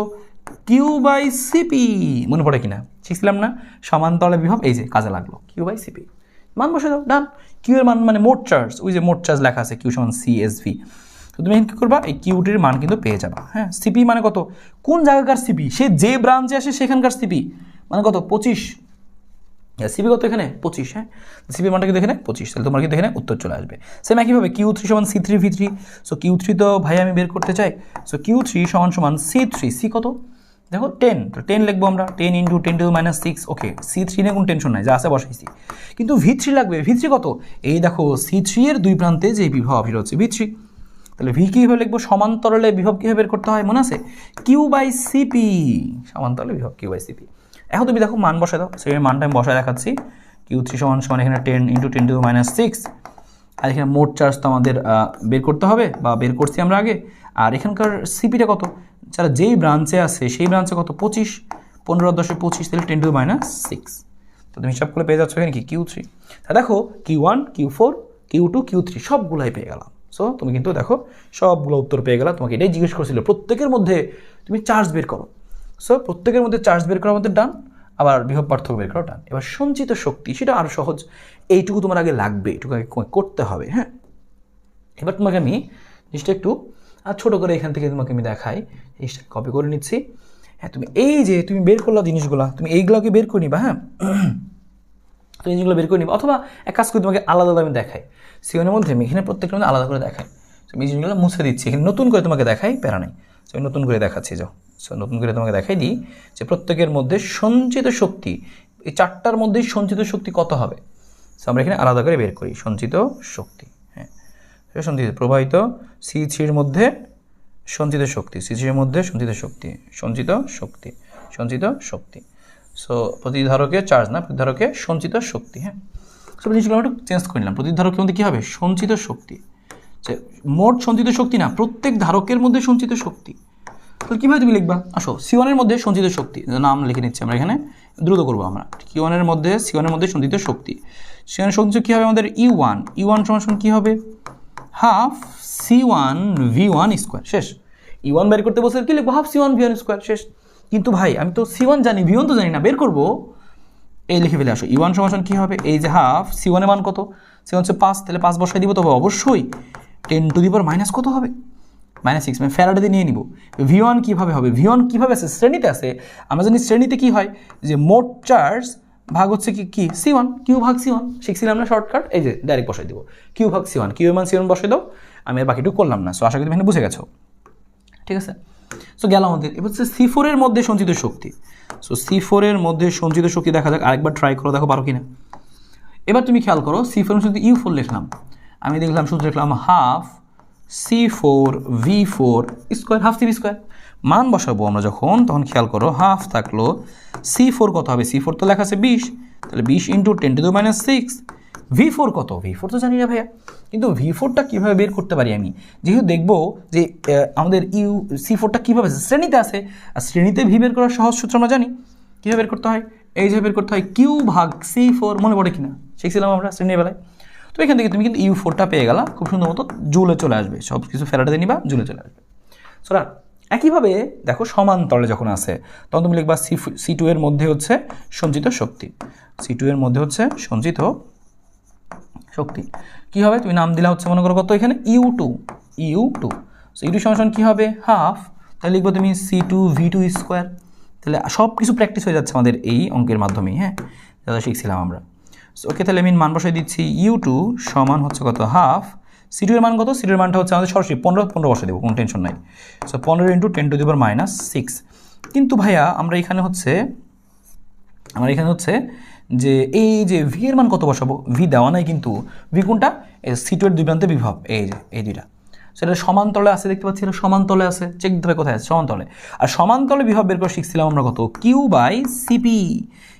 কিউ/সিপি, মনে পড়ে কিনা, শিখছিলাম না সমান্তরালে বিভব, এই যে কাজে লাগলো, কিউ/সিপি। মান বসে দাও, ডান। কিউ এর মান মানে মোট চার্জ, ওই যে মোট চার্জ লেখা আছে কিউ সমান সিএসভি। তো তুমি কী করবা, এই কিউটির মান কিন্তু পেয়ে যাবা। হ্যাঁ, সিপি মানে কত, কোন জায়গাকার সিপি, সে যে ব্রাঞ্চে আসে সেখানকার সিপি মানে কত, 25। সিপি কত এখানে 25। হ্যাঁ, সিপি মানটা কিন্তু এখানে 25, তাহলে তোমার কিন্তু এখানে উত্তর চলে আসবে। সেম একইভাবে কিউ3 সমান C3V3। সো কিউ3 তো ভাই আমি বের করতে চাই, সো কিউ3 সমান সমান C3, সি কত দেখো 10, তো 10 লিখবো আমরা, 10 × 10⁻6। ওকে, C3 নিয়ে কোনো টেনশন নাই, যা আছে বসাইছি। কিন্তু V3 লাগবে, V3 কত, এই দেখো C3 এর দুই প্রান্তে যে বিভব সেটা হচ্ছে V3। তাহলে ভি কীভাবে লিখবো, সমান্তরালে বিভব কীভাবে বের করতে হয় মনে আছে, কিউ/সিপি, সমান্তরালে বিভব কিউ/সিপি। এখন তুমি দেখো মান বসায় দাও, সেই মানটা আমি বসায় দেখাচ্ছি। কিউ3 সমান সমান এখানে 10 × 10⁻6, আর এখানে মোট চার্জ তো আমাদের বের করতে হবে, বা বের করছি আমরা আগে। আর এখানকার সিপিটা কত, যারা যেই ব্রাঞ্চে আছে সেই ব্রাঞ্চে কত, 25, 15×10=25, তাহলে 10⁻6। তো তুমি হিসাব করে পেয়ে যাচ্ছ এখানে কি, কিউ3। তা দেখো কিউ1, কিউ4, কিউ2, কিউ3 সবগুলাই পেয়ে গেলাম। সো তুমি কিন্তু দেখো সবগুলো উত্তর পেয়ে গেলা। তোমাকে এটাই জিজ্ঞেস করছিল, প্রত্যেকের মধ্যে তুমি চার্জ বের করো। সো প্রত্যেকের মধ্যে চার্জ বের করা আমাদের ডান, আবার বিভব পার্থক্য বের করা ডান। এবার সঞ্চিত শক্তি, সেটা আরও সহজ, এইটুকু তোমার আগে লাগবে, এইটুকু আগে করতে হবে। হ্যাঁ, এবার তোমাকে আমি জিনিসটা একটু ছোটো করে এখান থেকে তোমাকে আমি দেখাই, জিনিসটা কপি করে নিচ্ছি। হ্যাঁ, তুমি এই যে তুমি বের করলো জিনিসগুলো, তুমি এইগুলোকে বের করে নিবা। হ্যাঁ, তুমি জিনিসগুলো বের করে নিবা, অথবা এক কাজ করে তোমাকে আলাদা আলাদা আমি দেখাই, সিওনের মধ্যে আমি এখানে প্রত্যেকটা মধ্যে আলাদা করে দেখাই। আমি এই জিনিসগুলো মুছে দিচ্ছি, এখানে নতুন করে তোমাকে দেখাই, প্যারা নেই। সো আমি নতুন করে দেখাচ্ছি, যাও। সো নতুন করে তোমাকে দেখাই দিই যে প্রত্যেকের মধ্যে সঞ্চিত শক্তি, এই চারটার মধ্যেই সঞ্চিত শক্তি কত হবে। সো আমরা এখানে আলাদা করে বের করি সঞ্চিত শক্তি। হ্যাঁ, সঞ্চিত প্রবাহিত C3-র মধ্যে সঞ্চিত শক্তি, C3-র মধ্যে সঞ্চিত শক্তি, সঞ্চিত শক্তি, সঞ্চিত শক্তি। সো প্রতিধারকে চার্জ না, প্রতিধারকে সঞ্চিত শক্তি। হ্যাঁ, সব জিনিসগুলো আমরা একটু চেঞ্জ করে নিলাম। প্রতিধারকের মধ্যে কী হবে, সঞ্চিত শক্তি, যে মোট সঞ্চিত শক্তি না, প্রত্যেক ধারকের মধ্যে সঞ্চিত শক্তি। তাহলে কীভাবে তুমি লিখবা, আসো C1-এর মধ্যে সঞ্চিত শক্তি, নাম লিখে নিচ্ছি আমরা এখানে, দ্রুত করবো আমরা। C1-এর মধ্যে সঞ্চিত শক্তি, C1-এর সঞ্চিত কী হবে আমাদের, E1 সমান কী হবে, হাফ C1V1²। শেষ। E1 বের করতে বসে কি লিখবো, হাফ C1V1²। শেষ। কিন্তু ভাই আমি তো C1 জানি, V1 তো জানি না, বের করবো, এই লিখে ফেলে আসো। E1 সমান কী হবে, এই যে হাফ C1-এর মান কত, C1 হচ্ছে 5, তাহলে 5 বসাই দিব, তবে অবশ্যই 10⁻⁻ কত হবে, -6, মানে ফ্যারাডে নিয়ে নিব। V1 কীভাবে হবে, V1 কীভাবে আছে, শ্রেণীতে আছে। আমরা জানি শ্রেণীতে কী হয়, যে মোট চার্জ ভাগ হচ্ছে কি C1, Q/C1, শিখছিলাম না শর্টকাট, এই যে ডাইরেক্ট বসাই দিব, Q/C1, Q এর মান C1 বসাই দাও। আমি আর বাকিটুকু করলাম না। সো আশা করি তুমি এখানে বুঝে গেছো, ঠিক আছে। সো গেল আমাদের। এবার হচ্ছে C4-এর মধ্যে সঞ্চিত শক্তি। সো C4-এর মধ্যে সঞ্চিত শক্তি দেখা যাক, আরেকবার ট্রাই করো, দেখো পারো কিনা। এবার তুমি খেয়াল করো, C4 সঞ্চিত U4 লিখলাম, আমি দেখলাম শুধু লিখলাম হাফ C4V4², হাফ CV²। মান বসাবো আমরা যখন, তখন খেয়াল করো হাফ থাকলো, C4 কত হবে, C4 তো লেখা আছে 20, তাহলে 20 × 10⁻6। V4 কত, V4 তো জানি না ভাইয়া, কিন্তু V4টা কীভাবে বের করতে পারি আমি, যেহেতু দেখবো যে আমাদের C4টা কীভাবে আছে, শ্রেণীতে আছে, আর শ্রেণীতে ভি বের করার সহজ সূত্র আমরা জানি, কীভাবে বের করতে হয়, এই যে বের করতে হয় Q/C4, মনে পড়ে কিনা, শিখছিলাম আমরা শ্রেণীর বেলায়। তো এখান থেকে তুমি কিন্তু U4টা পেয়ে গেলা, খুব সুন্দর মতো জুলে চলে আসবে, সব কিছু ফেরাটে নিবা, জুলে চলে আসবে। সোরা একইভাবে দেখো সমান্তরালে যখন আসে, তখন তুমি লিখবা C2-এর মধ্যে হচ্ছে সঞ্চিত শক্তি, C2-এর মধ্যে হচ্ছে সঞ্চিত শক্তি। কী হবে, তুমি নাম দিলা হচ্ছে মনে করো কত, এখানে U2। সো U2 সমান কী হবে, হাফ, তাহলে লিখবো তুমি C2V2²। তাহলে সব কিছু প্র্যাকটিস হয়ে যাচ্ছে আমাদের এই অঙ্কের মাধ্যমেই। হ্যাঁ, যা শিখছিলাম আমরা। সো ওকে, তাহলে আমি মান বসাই দিচ্ছি, U2 সমান হচ্ছে কত, হাফ, C2-এর মান কত, C2-এর মানটা হচ্ছে আমাদের সরাসরি 15 বসাই দেবো, কোনো টেনশন নাই। সো 15 × 10⁻6। কিন্তু ভাইয়া আমরা এখানে হচ্ছে যে এই যে ভি এর মান কত বসাবো, ভি দেওয়া নাই, কিন্তু ভি কোনটা, C2-এর দুই প্রান্তে বিভব, এই যে এই দুইটা, সেটা সমান্তলে আছে, দেখতে পাচ্ছি এটা সমান্তলে আছে, চেক দিতে হবে কোথায় আছে, সমান্তলে। আর সমান্তলে বিভব বের করে শিখছিলাম আমরা কত, Q/CP।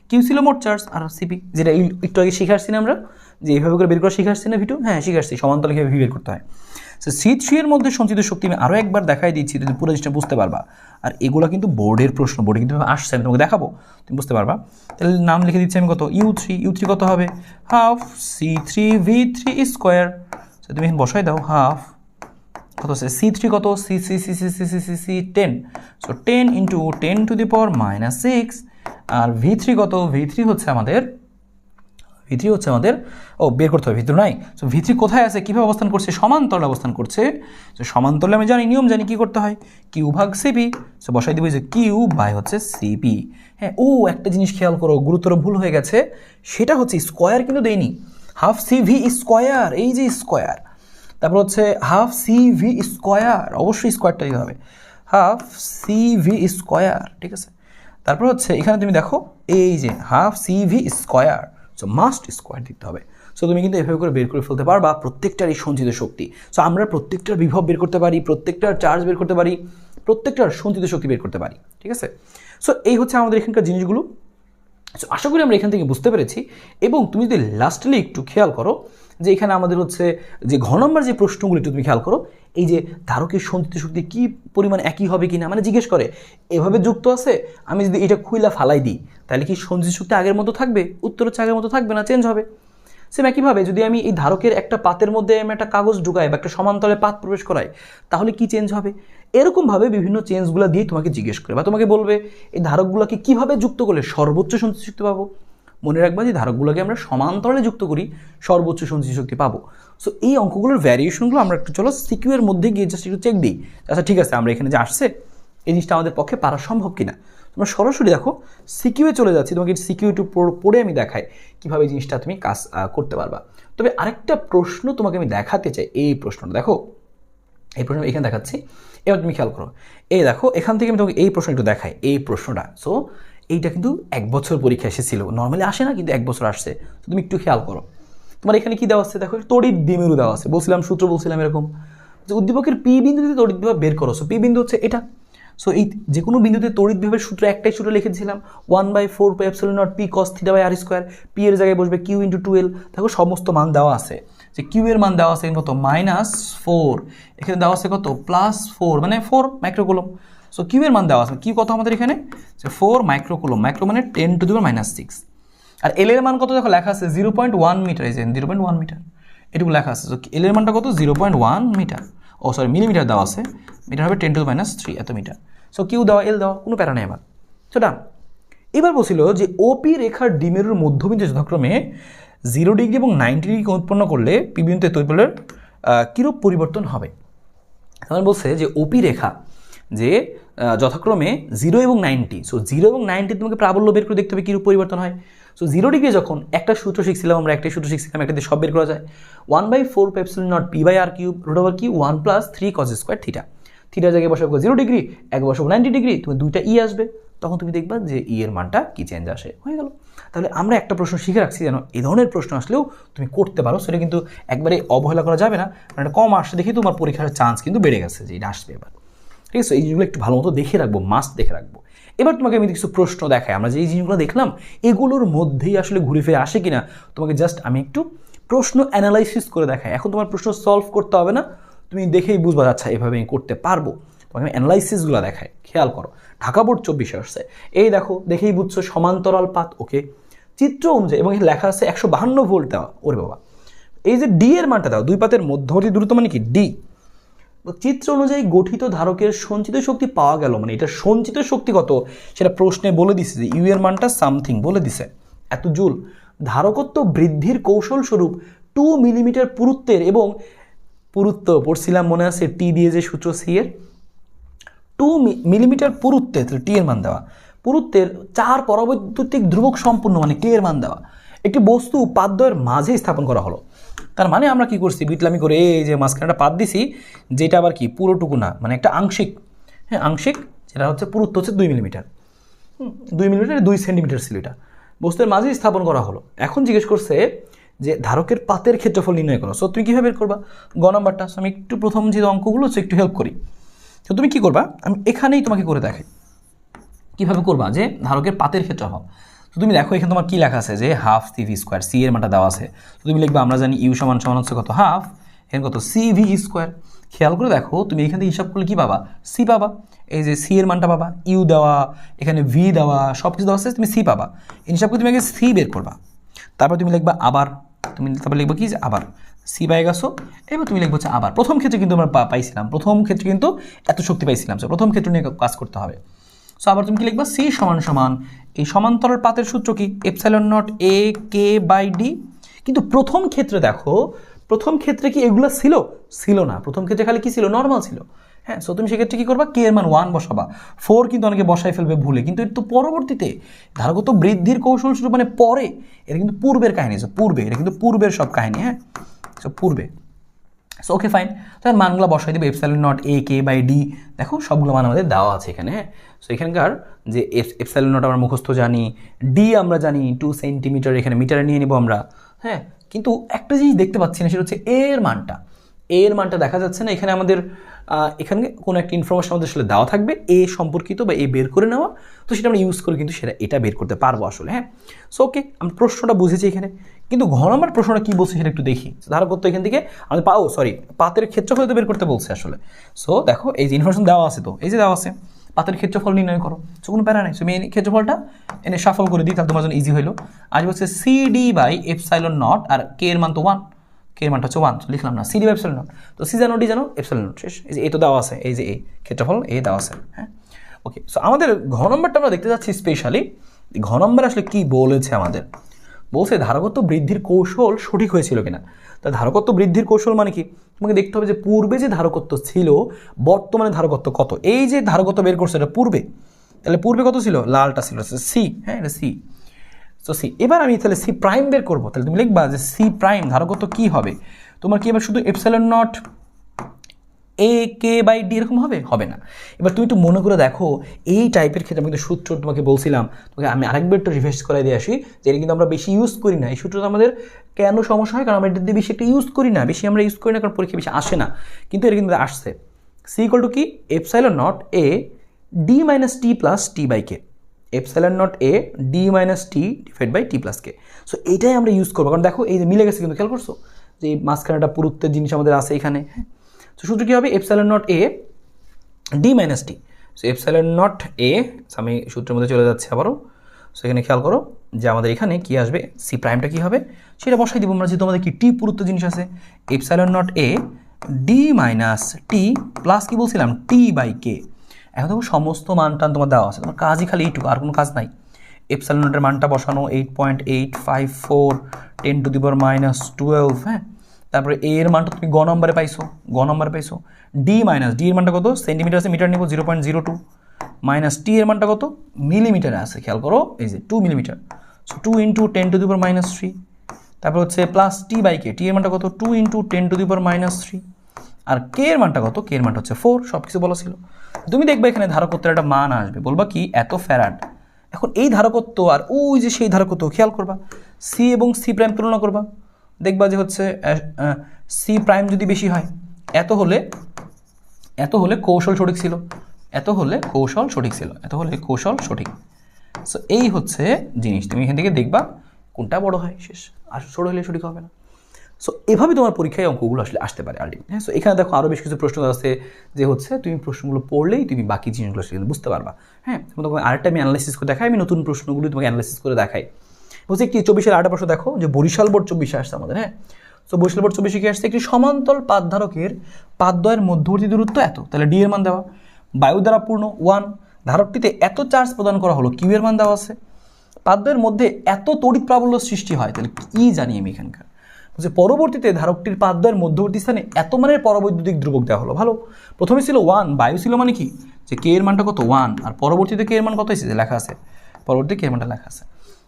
কিউ ছিল মোট চার্জ, আর সিপি যেটা একটু আগে শিখে আসছি না আমরা, যে এইভাবে করে বের করে শিখে আসছি না ভিডিও, হ্যাঁ শিখে আসছি, সমান্তরালে কীভাবে ভি বের করতে হয়। সো C3 এর মধ্যে সঞ্চিত শক্তি আমি আরও একবার দেখাই দিচ্ছি, তুমি পুরো জিনিসটা বুঝতে পারবা। আর এগুলো কিন্তু বোর্ডের প্রশ্ন, বোর্ডে কিন্তু আসছে, আমি তোমাকে দেখাবো, তুমি বুঝতে পারবা। তাহলে নাম লিখে দিচ্ছি আমি কত, U3 কত হবে, হাফ C3V3 স্কোয়ার। সো তুমি এখন বসাই দাও, হাফ কত আছে, C3 কত, C 10, so 10 into 10 to the power -6। আর V3 কত, V3 হচ্ছে আমাদের বের করতে হবে, ভিতরে নাই। সো V3 কোথায় আছে, কীভাবে অবস্থান করছে, সমান্তরালে অবস্থান করছে। সো সমান্তরালে আমি জানি, নিয়ম জানি, কি করতে হয়, কিউ ভাগ সিপি। সো বসাই দিব যে কিউ বাই হচ্ছে সিপি। হ্যাঁ, একটা জিনিস খেয়াল করো, গুরুতর ভুল হয়ে গেছে, সেটা হচ্ছে স্কোয়ার কিন্তু দেয়নি, হাফ CV স্কোয়ার, এই যে স্কোয়ার, তারপর হচ্ছে হাফ CV স্কোয়ার, অবশ্যই স্কোয়ারটা দিতে হবে, হাফ CV স্কোয়ার, ঠিক আছে। তারপর হচ্ছে এখানে তুমি দেখো এই যে half CV square, so must square দিতে হবে। সো তুমি কিন্তু এভাবে করে বের করে ফেলতে পারবা প্রত্যেকটার এই সঞ্চিত শক্তি। সো আমরা প্রত্যেকটার বিভব বের করতে পারি, প্রত্যেকটার চার্জ বের করতে পারি, প্রত্যেকটার সঞ্চিত শক্তি বের করতে পারি, ঠিক আছে। সো এই হচ্ছে আমাদের এখানকার জিনিসগুলো। সো আশা করি আমরা এখান থেকে বুঝতে পেরেছি। এবং তুমি যদি লাস্টলি একটু খেয়াল করো যে এখানে আমাদের হচ্ছে যে ঘ নম্বর যে প্রশ্নগুলো একটু তুমি খেয়াল করো, এই যে ধারকের সঞ্চিত শক্তি কী পরিমাণ একই হবে কি না, মানে জিজ্ঞেস করে এভাবে যুক্ত আছে, আমি যদি এটা খুইলা ফালাই দিই তাহলে কি সঞ্চিত শক্তি আগের মতো থাকবে, উত্তর হচ্ছে আগের মতো থাকবে না, চেঞ্জ হবে। সেম একইভাবে যদি আমি এই ধারকের একটা পাতের মধ্যে আমি একটা কাগজ ঢুকাই বা একটা সমান্তরালে পাত প্রবেশ করাই, তাহলে কি চেঞ্জ হবে। এরকমভাবে বিভিন্ন চেঞ্জগুলো দিয়ে তোমাকে জিজ্ঞেস করে বা তোমাকে বলবে এই ধারকগুলোকে কীভাবে যুক্ত করলে সর্বোচ্চ সঞ্চিত শক্তি পাবো। মনে রাখবা যে ধারকগুলোকে আমরা সমান্তরালে যুক্ত করি, সর্বোচ্চ সঞ্চিত শক্তি পাবো। সো এই অঙ্কগুলোর ভ্যারিয়েশনগুলো আমরা একটু চলো সিকিউ এর মধ্যে গিয়ে জাস্ট একটু চেক দিই, আচ্ছা ঠিক আছে আমরা এখানে যে আসছে এই জিনিসটা আমাদের পক্ষে পারা সম্ভব কিনা। তোমরা সরাসরি দেখো সিকিউয়ে চলে যাচ্ছি, তোমাকে সিকিউ একটু পড়ে আমি দেখাই কীভাবে এই জিনিসটা তুমি কাজ করতে পারবা। তবে আরেকটা প্রশ্ন তোমাকে আমি দেখাতে চাই, এই প্রশ্নটা দেখো, এই প্রশ্ন এখানে দেখাচ্ছি, এবার তুমি খেয়াল করো, এই দেখো এখান থেকে আমি তোমাকে এই প্রশ্ন একটু দেখাই, এই প্রশ্নটা। সো এইটা কিন্তু 1 বছর পরীক্ষা এসেছিল, নর্মালি আসে না, কিন্তু 1 বছর আসছে। তো তুমি একটু খেয়াল করো, তোমার এখানে কি দেওয়া আছে, দেখো তড়িৎ দ্বিমেরু দেওয়া আছে, বলছিলাম সূত্র বলছিলাম এরকম যে উদ্দীপকের পি বিন্দুতে তড়িৎ বিভব বের করো। সো পি বিন্দু হচ্ছে এটা। সো এই যে কোনো বিন্দুতে তড়িৎ বিভবের সূত্র একটাই সূত্র লিখে দিয়েছিলাম, 1/4πε0 p cos θ r square. P এর জায়গায় বসবে কিউ ইন্টু 12। দেখো সমস্ত মান দেওয়া আছে, যে কিউ এর মান দেওয়া আছে কত, -4, এখানে দেওয়া আছে কত, +4, মানে 4 মাইক্রোকুলম। সো কিউ এর মান দেওয়া আছে, কিউ কত আমাদের এখানে, যে 4 মাইক্রোকুলম, মাইক্রো মানে 10⁻⁻6। আর এল এর মান কত দেখো লেখা আছে 0.1 মিটার, এই যে 0.1 মিটার এটুকু লেখা আছে। তো এল এর মানটা কত, 0.1 মিটার, ও সরি মিলিমিটার দেওয়া আছে, মিটার হবে 10⁻³ এত মিটার। সো কিউ দেওয়া, এল দেওয়া, কোনো প্যারা নেই আমার। সো ডান। এবার বলছিল যে ওপি রেখার ডিমেরুর মধ্যবিন্দু যথাক্রমে 0 ডিগ্রি এবং 90 ডিগ্রি উৎপন্ন করলে পি বিন্দুতে তৈরি কীরূপ পরিবর্তন হবে। তাহলে বলছে যে ওপি রেখা যে যথাক্রমে 0 এবং 90, সো 0 এবং 90 তোমাকে প্রাবল্য বের করে দেখতে হবে কীরূপ পরিবর্তন হয়। সো 0 ডিগ্রি যখন একটা সূত্র শিখছিলাম আমরা, একটাই সূত্র শিখছিলাম, একটা দিয়ে সব বের করা যায়, 1/4πε0 p/r³ √কি 1 + 3 cos² থিটা। থিটার জায়গায় বসাবো 0 ডিগ্রি, এক বসাবো 90 ডিগ্রি, তুমি দুইটা ই আসবে, তখন তুমি দেখবা যে ই এর মানটা কি চেঞ্জ আসে, হয়ে গেল। তাহলে আমরা একটা প্রশ্ন শিখে রাখছি যেন এই ধরনের প্রশ্ন আসলেও তুমি করতে পারো, সেটা কিন্তু একবারে অবহেলা করা যাবে না, কারণ এটা কম আসছে দেখি তোমার পরীক্ষার চান্স কিন্তু বেড়ে গেছে যে এটা আসবে এবার, ঠিক আছে। এই জিনিসগুলো একটু ভালো মতো দেখে রাখবো, মাস্ট দেখে রাখবো। এবার তোমাকে আমি কিছু প্রশ্ন দেখাই, আমরা যে এই জিনিসগুলো দেখলাম এগুলোর মধ্যেই আসলে ঘুরে ফিরে আসে কিনা, তোমাকে জাস্ট আমি একটু প্রশ্ন অ্যানালাইসিস করে দেখাই। এখন তোমার প্রশ্ন সলভ করতে হবে না, তুমি দেখেই বুঝবা আচ্ছা এভাবে আমি করতে পারবো। তোমাকে আমি অ্যানালাইসিসগুলো দেখাই, খেয়াল করো। ঢাকা বোর্ড 24 আসছে, এই দেখো দেখেই বুঝছো সমান্তরাল পাত, ওকে। চিত্র অনুযায়ী এবং লেখা আছে 152 ভোল্ট দেওয়া, ওরে বাবা। এই যে ডি এর মানটা দাও, দুই পাতের মধ্যবর্তী দূরত্ব মানে কি ডি। চিত্র অনুযায়ী গঠিত ধারকের সঞ্চিত শক্তি পাওয়া গেল, মানে এটা সঞ্চিত শক্তি কত সেটা প্রশ্নে বলে দিছে, যে ইউ এর মানটা সামথিং বলে দিছে, এত জুল। ধারকত্ব বৃদ্ধির কৌশল স্বরূপ 2 মিলিমিটার পুরুত্বের, এবং পুরুত্ব পড়ছিলাম মনে আছে টি দিয়ে যে সূত্র সি এর, 2 মিলিমিটার পুরুত্বে, টি এর মান দেওয়া, পুরুত্বের 4 পরাবৈদ্যুতিক ধ্রুবক সম্পূর্ণ মানে কে এর মান দেওয়া একটি বস্তু পাতদ্বয়ের মাঝে স্থাপন করা হলো। তার মানে আমরা কি করছি, বিটলামি করে এই যে মাঝখানে একটা পাত দিছি, যেটা আবার কি পুরোটুকু না, মানে একটা আংশিক, হ্যাঁ আংশিক, যেটা হচ্ছে পুরুত্ব হচ্ছে 2 মিলিমিটার, 2 মিলিমিটার 2 সেন্টিমিটার ছিল, এটা বস্তুর মাঝে স্থাপন করা হলো। এখন জিজ্ঞেস করছে যে ধারকের পাতের ক্ষেত্রফল নির্ণয় করো। সো তুমি কীভাবে বের করবা, গ নাম্বারটা। আমি একটু প্রথম যে অঙ্কগুলো হচ্ছে একটু হেল্প করি। তো তুমি কী করবা, আমি এখানেই তোমাকে করে দেখাই কীভাবে করবা যে ধারকের পাতের ক্ষেত্রফল। তো তুমি দেখো এখানে তোমার কী লেখা আছে, যে হাফ CV² সি এর মানটা দেওয়া আছে। তো তুমি লিখবা, আমরা জানি ইউ সমান হচ্ছে কত, হাফ, এখানে কত CV স্কোয়ার। খেয়াল করে দেখো তুমি এখান থেকে হিসাব করলে কি পাবা, সি পাবা। এই যে সি এর মানটা পাবা, ইউ দেওয়া, এখানে ভি দেওয়া, সব কিছু দেওয়া আছে, তুমি সি পাবা। এই হিসাব করে তুমি আগে সি বের করবা, তারপর তুমি লিখবা আবার, তুমি তারপর লিখবা কি যে আবার সি পাই গেছো। এবার তুমি লিখবো হচ্ছে আবার। প্রথম ক্ষেত্রে কিন্তু আমরা পাইছিলাম, প্রথম ক্ষেত্রে কিন্তু এত শক্তি পাইছিলাম, প্রথম ক্ষেত্র নিয়ে কাজ করতে হবে। সো আবার তুমি কি লিখবা, সি সমান সমান এই সমান্তরাল পাতের সূত্র কি, epsilon naught A K by D. কিন্তু প্রথম ক্ষেত্রে দেখো, প্রথম ক্ষেত্রে কি এগুলো ছিল না, প্রথম ক্ষেত্রে খালি কি ছিল, নর্মাল ছিল। হ্যাঁ, সো তুমি সেক্ষেত্রে কী করবা, কে এর মান 1 বসাবা। 4 কিন্তু অনেকে বসাই ফেলবে ভুলে, কিন্তু এর তো পরবর্তীতে ধারগত বৃদ্ধির কৌশল শুরু, মানে পরে, এটা কিন্তু পূর্বের কাহিনী, পূর্বে, এটা কিন্তু পূর্বের সব কাহিনী। হ্যাঁ, সো পূর্বে। সো ওকে ফাইন, তাহলে মানগুলো বসাই দেবে, epsilon naught A K by D. দেখো সবগুলো মান আমাদের দেওয়া আছে এখানে। হ্যাঁ, সো এখানকার যে এপসাইলন নট আমরা মুখস্থ জানি, ডি আমরা জানি 2 সেন্টিমিটার, এখানে মিটারে নিয়ে নেবো আমরা। হ্যাঁ, কিন্তু একটা জিনিস দেখতে পাচ্ছি না, সেটা হচ্ছে এর মানটা দেখা যাচ্ছে না এখানে আমাদের। এখানে কোনো একটা ইনফরমেশন আমাদের আসলে দেওয়া থাকবে এ সম্পর্কিত বা এ বের করে নেওয়া, তো সেটা আমরা ইউজ করে কিন্তু এটা বের করতে পারবো আসলে। হ্যাঁ, সো ওকে, আমি প্রশ্নটা বুঝেছি এখানে, কিন্তু ঘ নম্বর প্রশ্নটা কী বলছে সেটা একটু দেখি। ধারকত্ব এখান থেকে আমি পাতের ক্ষেত্রফল তো বের করতে বলছে আসলে। সো দেখো এই যে ইনফরমেশন দেওয়া আছে, তো এই যে দেওয়া আছে পাতের ক্ষেত্রফল নির্ণয় করো, সো কোনো প্যারা নেই। সো আমি ক্ষেত্রফলটা এনে সাফল করে দিই, তাহলে তোমার জন্য ইজি হইলো। আজ হচ্ছে সিডি বাই এপসাইলন নট, আর কে এর মান তো 1, কে এর মানটা হচ্ছে 1, লিখলাম না, সিডি বাই এপসাইলন নট। তো সি জানো, ডি জানো, এপসাইলন নট শেষ। এই যে এ তো দেওয়া আছে, এই যে এ ক্ষেত্রফল এ দেওয়া আছে। হ্যাঁ, ওকে। সো আমাদের ঘ নম্বরটা আমরা দেখতে যাচ্ছি স্পেশালি। ঘ নম্বর আসলে কি বলেছে আমাদের, বলছে ধারকত্ব বৃদ্ধির কৌশল সঠিক হয়েছিল কিনা। তা ধারকত্ব বৃদ্ধির কৌশল মানে কি, তোমাকে দেখতে হবে যে পূর্বে যে ধারকত্ব ছিল বর্তমানে ধারকত্ব কত। এই যে ধারকত্ব বের করছে এটা পূর্বে, তাহলে পূর্বে কত ছিল, লালটা ছিল সি। হ্যাঁ, এটা সি। সো সি, এবার আমি তাহলে সি প্রাইম বের করবো, তাহলে তুমি লিখবা যে সি প্রাইম ধারকত্ব কি হবে। তোমার কি এবার শুধু epsilon naught A K by D এরকম হবে না। এবার তুমি একটু মনে করে দেখো, এই টাইপের ক্ষেত্রে আমি কিন্তু সূত্র তোমাকে বলছিলাম, তোমাকে আমি আরেকবার একটু রিভাইজ করে দিয়ে আসি, যে এটা কিন্তু আমরা বেশি ইউজ করি না। এই সূত্রটা আমাদের কেন সমস্যা হয়, কারণ আমরা এটা দিয়ে বেশি একটা ইউজ করি না, আমরা ইউজ করি না কারণ পরীক্ষা বেশি আসে না, কিন্তু এটা কিন্তু আসছে। সি ইকুয়াল টু কি, epsilon naught A D minus T plus T by K, epsilon naught A D minus T divide by T plus K. So এইটাই আমরা ইউজ করবো, কারণ দেখো এই যে মিলে গেছে, কিন্তু খেয়াল করছো যে এই মাঝখানে একটা পুরুত্বের জিনিস আমাদের আছে এখানে। হ্যাঁ, তো সূত্র কী হবে, epsilon naught A D minus T. So epsilon naught এ, আমি সূত্রের মধ্যে চলে যাচ্ছি আবারও। সো এখানে খেয়াল করো যে আমাদের এখানে কি আসবে, সি প্রাইমটা কী হবে সেটা বসাই দিব আমরা, যেহেতু আমাদের কি টি পুরুত্ব জিনিস আছে। Epsilon naught A D minus T plus কি বলছিলাম, টি বাই কে। এখন দেখো সমস্ত মান টান তোমার দেওয়া আছে, তোমার কাজই খালি এইটুকু, আর কোনো কাজ নাই। এপসাইলন নটের মানটা বসানো 8.854 10⁻⁻12। হ্যাঁ, তারপরে এ এর মানটা তুমি গ নম্বরে পাইছো, ডি মাইনাস ডি এর মানটা কত, সেন্টিমিটার আছে, মিটার নেব 0.02, মাইনাস টি এর মানটা কত, মিলিমিটারে আছে, খেয়াল করো এই যে 2 মিলিমিটার। সো 2 × 10⁻³ তারপর হচ্ছে প্লাস টি বাই কে, টি এর মানটা কত, 2 × 10⁻³ আর কে এর মানটা কত, কে এর মানটা হচ্ছে 4। সব কিছু বলা ছিল। তুমি দেখবে এখানে ধারকত্বের একটা মান আসবে, বলবা কি এত ফ্যারাড। এখন এই ধারকত্ব আর ওই যে সেই ধারকত্ব খেয়াল করবা, সি এবং সি প্রাইম তুলনা করবা, দেখবা যে হচ্ছে সি প্রাইম যদি বেশি হয়, এত হলে কৌশল সঠিক ছিল, সো এই হচ্ছে জিনিস। তুমি এখান থেকে দেখবা কোনটা বড় হয়, শেষ। আর ছোট হলে সঠিক হবে না। সো এভাবে তোমার পরীক্ষায় অঙ্কগুলো আসলে আসতে পারে আলটিমেট। হ্যাঁ, সো এখানে দেখো আরও বেশ কিছু প্রশ্ন আছে, যে হচ্ছে তুমি প্রশ্নগুলো পড়লেই তুমি বাকি জিনিসগুলো সেখানে বুঝতে পারবা। হ্যাঁ, তোমাকে আরেকটা আমি অ্যানালাইসিস করে দেখাই, আমি নতুন প্রশ্নগুলো তোমাকে অ্যানালাইসিস করে দেখাই। বলছি কি 24-এর আরেকটা প্রশ্ন দেখো, যে বরিশাল বোর্ড 24-এ আসছে আমাদের। হ্যাঁ, সো বরিশাল বোর্ড 24-এ কি আসছে, একটি সমান্তরাল পাতধারকের পাতদ্বয়ের মধ্যবর্তী দূরত্ব এত, তাহলে ডি এর মান দেওয়া, বায়ু দ্বারা পূর্ণ 1, ধারকটিতে এত চার্জ প্রদান করা হলো, কিউ এর মান দেওয়া আছে, পাতদ্বয়ের মধ্যে এত তড়িৎ প্রাবল্য সৃষ্টি হয়, তাহলে কি জানি আমি এখানকার। বলছে পরবর্তীতে ধারকটির পাতদ্বয়ের মধ্যবর্তী স্থানে এত মানের পরবৈদ্যুতিক ধ্রুবক দেওয়া হলো। ভালো, প্রথমে ছিল 1, বায়ু ছিল মানে কি, যে কে এর মানটা কত 1, আর পরবর্তীতে কে এর মান কত হয়েছে যে লেখা আছে, পরবর্তীতে কে এর মানটা লেখা আছে।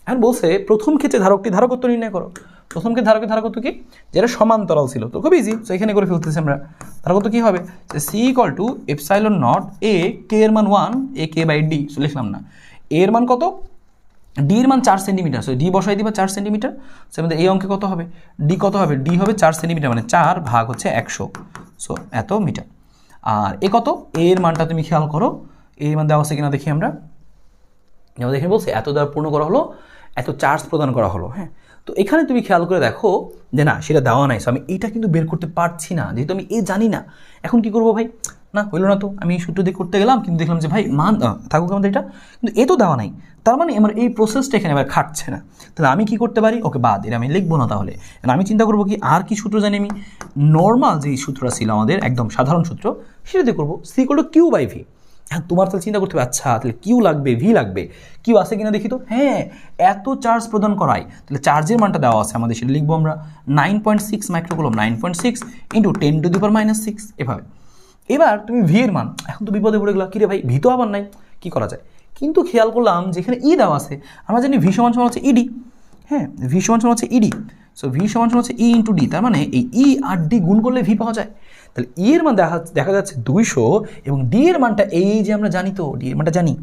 এখন বলছে প্রথম ক্ষেত্রে ধারকত্ব নির্ণয় করো। প্রথম ক্ষেত্রে ধারকত্ব কি, যেটা সমান্তরাল ছিল, তো খুব ইজি। তো এখানে করে ফেলতেছি আমরা, ধারকত্ব কি হবে, C equal to epsilon naught A K এর মান 1 A K by D. So লিখলাম না, এ এর মান কত, ডি এর মান 4 সেন্টিমিটার, সো ডি বসাই দিবা 4 সেন্টিমিটার। সো আমাদের এই অঙ্কে কত হবে, ডি কত হবে, ডি হবে 4 সেন্টিমিটার, মানে 4 ভাগ হচ্ছে 100, সো এত মিটার। আর এ কত, এ এর মানটা তুমি খেয়াল করো, এর মান দেওয়া আছে কিনা দেখি আমরা। যেমন এখানে বলছে এত দ্বারা পূর্ণ করা হলো, এত চার্জ প্রদান করা হলো। হ্যাঁ, তো এখানে তুমি খেয়াল করে দেখো যে না সেটা দেওয়া নাই, সো আমি এটা কিন্তু বের করতে পারছি না, যেহেতু আমি জানি না। এখন কি করবো ভাই, না হইলো না তো, আমি সূত্র দিয়ে করতে গেলাম কিন্তু দেখলাম যে ভাই মান থাকুক আমাদের এটা, কিন্তু এ তো দেওয়া নাই, তার মানে আমার এই প্রসেসটা এখানে এবার খাটছে না। তাহলে আমি কি করতে পারি, ওকে বাদ, এটা আমি লিখবো না। তাহলে আমি চিন্তা করবো কি, আর কি সূত্র জানি আমি, নর্মাল যেই সূত্রটা ছিল আমাদের একদম সাধারণ সূত্র, সেটা দিয়ে করবো, C equal to Q by V. হ্যাঁ, তোমার তাহলে চিন্তা করতে হবে, আচ্ছা তাহলে কিউ লাগবে, ভি লাগবে, কিউ আছে কিনা দেখি তো। হ্যাঁ, এত চার্জ প্রদান করায়, তাহলে চার্জের মানটা দেওয়া আছে আমাদের, সেটা লিখবো আমরা 9.6 মাইক্রোকুলম, 9.6 ইন্টু 10⁻⁻6 এভাবে। এবার তুমি ভি এর মান, এখন তো বিপদে পড়ে গেলো, কিরে ভাই ভি তো আবার নাই, কি করা যায়? কিন্তু খেয়াল করলাম যেখানে ই দেওয়া আছে, আমরা জানি ভি সমান সমান হচ্ছে ইডি। হ্যাঁ, ভি সমান সমান হচ্ছে ইডি, সো ভি সমান সমান হচ্ছে ই ইন্টু ডি, তার মানে এই ই আর ডি গুণ করলে ভি পাওয়া যায়। তাহলে ই এর মান দেখা যাচ্ছে 200 এবং ডি এর মানটা এই যে আমরা জানি, তো ডি এর মানটা জানি,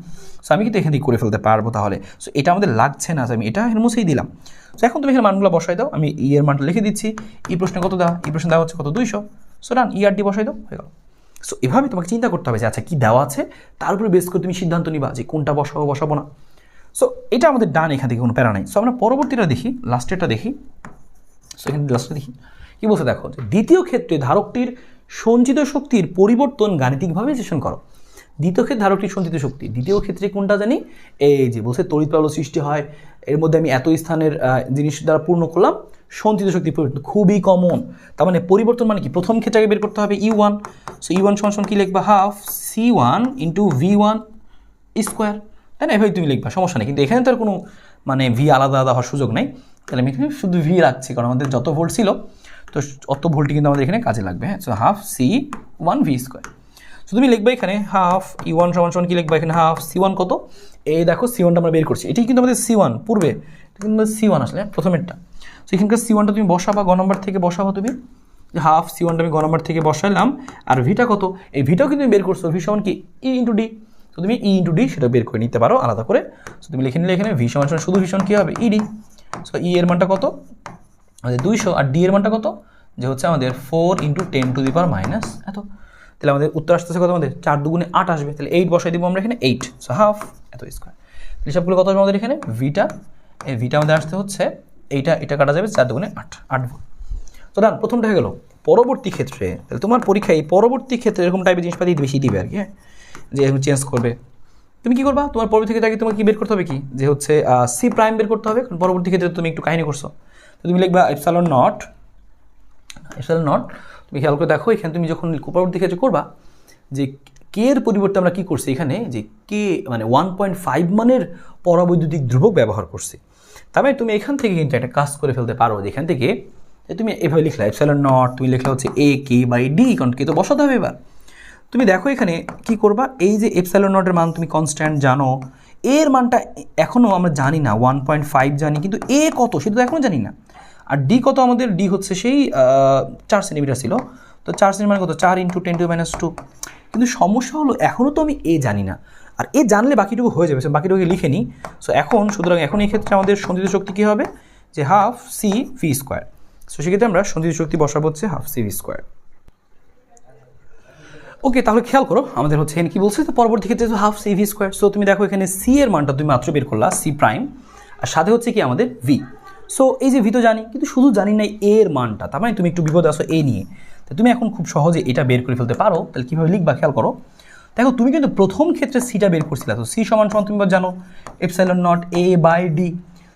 সো আমি কিন্তু এখান থেকে করে ফেলতে পারবো। তাহলে সো এটা আমাদের লাগছে না, আমি এটা এখানে মুছেই দিলাম। সো এখন তুমি এখানে মানগুলো বসাই দাও, আমি ই এর মানটা লিখে দিচ্ছি। এই প্রশ্নে কত দেওয়া, এই প্রশ্নে দেওয়া হচ্ছে কত, 200। সো ডান, ই আর ডি বসাই দাও, হয়ে গেল। সো এভাবে তোমাকে চিন্তা করতে হবে যে আচ্ছা কী দেওয়া আছে, তার উপরে বেস করে তুমি সিদ্ধান্ত নিবা যে কোনটা বসাবো না। সো এটা আমাদের ডান, এখান থেকে কোনো প্যারা নাই। সো আমরা পরবর্তীটা দেখি, লাস্টেরটা দেখি। সো এখানে লাস্টে দেখি কী বলছে, দেখো যে দ্বিতীয় ক্ষেত্রে ধারকটির সঞ্চিত শক্তির পরিবর্তন গাণিতিকভাবে বিশ্লেষণ করো। দ্বিতীয় ক্ষেত্রে ধারকটির সঞ্চিত শক্তি, দ্বিতীয় ক্ষেত্রে কোনটা জানি, এই যে বলছে তড়িৎ প্রবাহ সৃষ্টি হয়, এর মধ্যে আমি এত স্থানের জিনিস দ্বারা পূর্ণ করলাম, সঞ্চিত শক্তি পরিবর্তন খুবই কমন। তার মানে পরিবর্তন মানে কি, প্রথম ক্ষেত্রে আগে বের করতে হবে E1। সো E1 সমান কি লিখবা, half C1 into V1 square, তাই না? এভাবে তুমি লিখবা, সমস্যা নেই। কিন্তু এখানে তো আর কোনো মানে ভি আলাদা আলাদা হওয়ার সুযোগ নেই, তাহলে আমি এখানে শুধু ভি রাখছি, কারণ আমাদের যত ভোল্ট ছিল তো অত ভোল্টই কিন্তু আমাদের এখানে কাজে লাগবে। হ্যাঁ, so half C1 V square. So তুমি লিখবে এখানে হাফ E1 সমান কি লিখবা, এখানে হাফ C1 কত, এই দেখো C1টা আমরা বের করছি, এটাই কিন্তু আমাদের C1 পূর্বে, এটা কিন্তু C1 আসলে প্রথমেরটা। সো এখানকার C1টা তুমি বসাবা, গ নম্বর থেকে বসাবো তুমি, হাফ C1টা আমি গ নম্বর থেকে বসাইলাম। আর ভিটা কত, এই ভিটাও কিন্তু তুমি বের করছো, ভি সমান কি ই ইন্টু ডি। তো তুমি ই ইন্টু ডি সেটা বের করে নিতে পারো আলাদা করে। সো তুমি লিখে নিলে এখানে ভি সমান শুধু ভি সমান কী হবে, ইডি। সো ই এর মানটা কত আমাদের 200, আর ডি এর মানটা কত, যে হচ্ছে আমাদের 4 ইন্টু 10⁻⁻, এত। তাহলে আমাদের উত্তর আসতেছে কত, আমাদের 4 দুগুণে 8 আসবে, তাহলে 8 বসাই দিব আমরা এখানে, 8। সো হাফ এত স্কোয়ার। তাহলে সবগুলো কত আসবে আমাদের এখানে, ভিটা, এই ভিটা আমাদের আসতে হচ্ছে এটা কাটা যাবে 4 দুগুণে 8 ভোল্ট। তো ডান, প্রথমটা হয়ে গেল। পরবর্তী ক্ষেত্রে তাহলে তোমার পরীক্ষায় পরবর্তী ক্ষেত্রে এরকম টাইপের জিনিসপাতি বেশি দিবে আর কি। হ্যাঁ, যে এরকম চেঞ্জ করবে, তুমি কি করবা, তোমার পরবর্তী ক্ষেত্রে আগে তোমার কি বের করতে হবে, কি যে হচ্ছে সি প্রাইম বের করতে হবে, কারণ পরবর্তী ক্ষেত্রে তুমি একটু কাহিনী করছো। তো তুমি লিখবা এপসাইলন নট, তুমি খেয়াল করে দেখো এখানে তুমি যখন পরবর্তী ক্ষেত্রে করবা, যে কে এর পরিবর্তে আমরা কি করছি এখানে, যে কে মানে 1.5 মানের পরাবৈদ্যুতিক ধ্রুবক ব্যবহার করছি। তার মানে তুমি এখান থেকে কিন্তু একটা কাজ করে ফেলতে পারো, যেখান থেকে তুমি এভাবে লিখলা এপসাইলন নট, তুমি লিখলা হচ্ছে এ কে বাই ডি, কারণ কে তো বসাতে হবে। এবার তুমি দেখো এখানে কি করবা, এই যে এপসাইলন নটের মান তুমি কনস্ট্যান্ট জানো, এর মানটা এখনও আমরা জানি না, 1.5 জানি, কিন্তু এ কত সেটা তো এখনও জানি না। আর ডি কত, আমাদের ডি হচ্ছে সেই 4 সেন্টিমিটার ছিল, তো 4 সেন্টিমিটার কত, 4 ইন্টু 10⁻²। কিন্তু সমস্যা হলো এখনও তো আমি এ জানি না, আর এ জানলে বাকিটুকু হয়ে যাবে, বাকিটুকু লিখে নিই। সো এখন সুতরাং এখন এই ক্ষেত্রে আমাদের সঞ্চিত শক্তি কী হবে, যে half C V square. So সেক্ষেত্রে আমরা সঞ্চিত শক্তি বসাবো হচ্ছে half C V square. Okay, তাহলে খেয়াল করো আমাদের হচ্ছে এখানে কি বলছে, তো পরবর্তী ক্ষেত্রে half C V square. So তুমি দেখো এখানে সি এর মানটা তুমি মাত্র বের করলা, সি প্রাইম, আর সাথে হচ্ছে কি আমাদের ভি। সো এই যে ভি তো জানি, কিন্তু শুধু জানি না এর মানটা, তার মানে তুমি একটু বিপদে আসো এ নিয়ে। তো তুমি এখন খুব সহজে এটা বের করে ফেলতে পারো। তাহলে কীভাবে লিখবা খেয়াল করো, দেখো তুমি কিন্তু প্রথম ক্ষেত্রে সিটা বের করছিলা, তো সি সমান তুমি জানো epsilon naught A by D.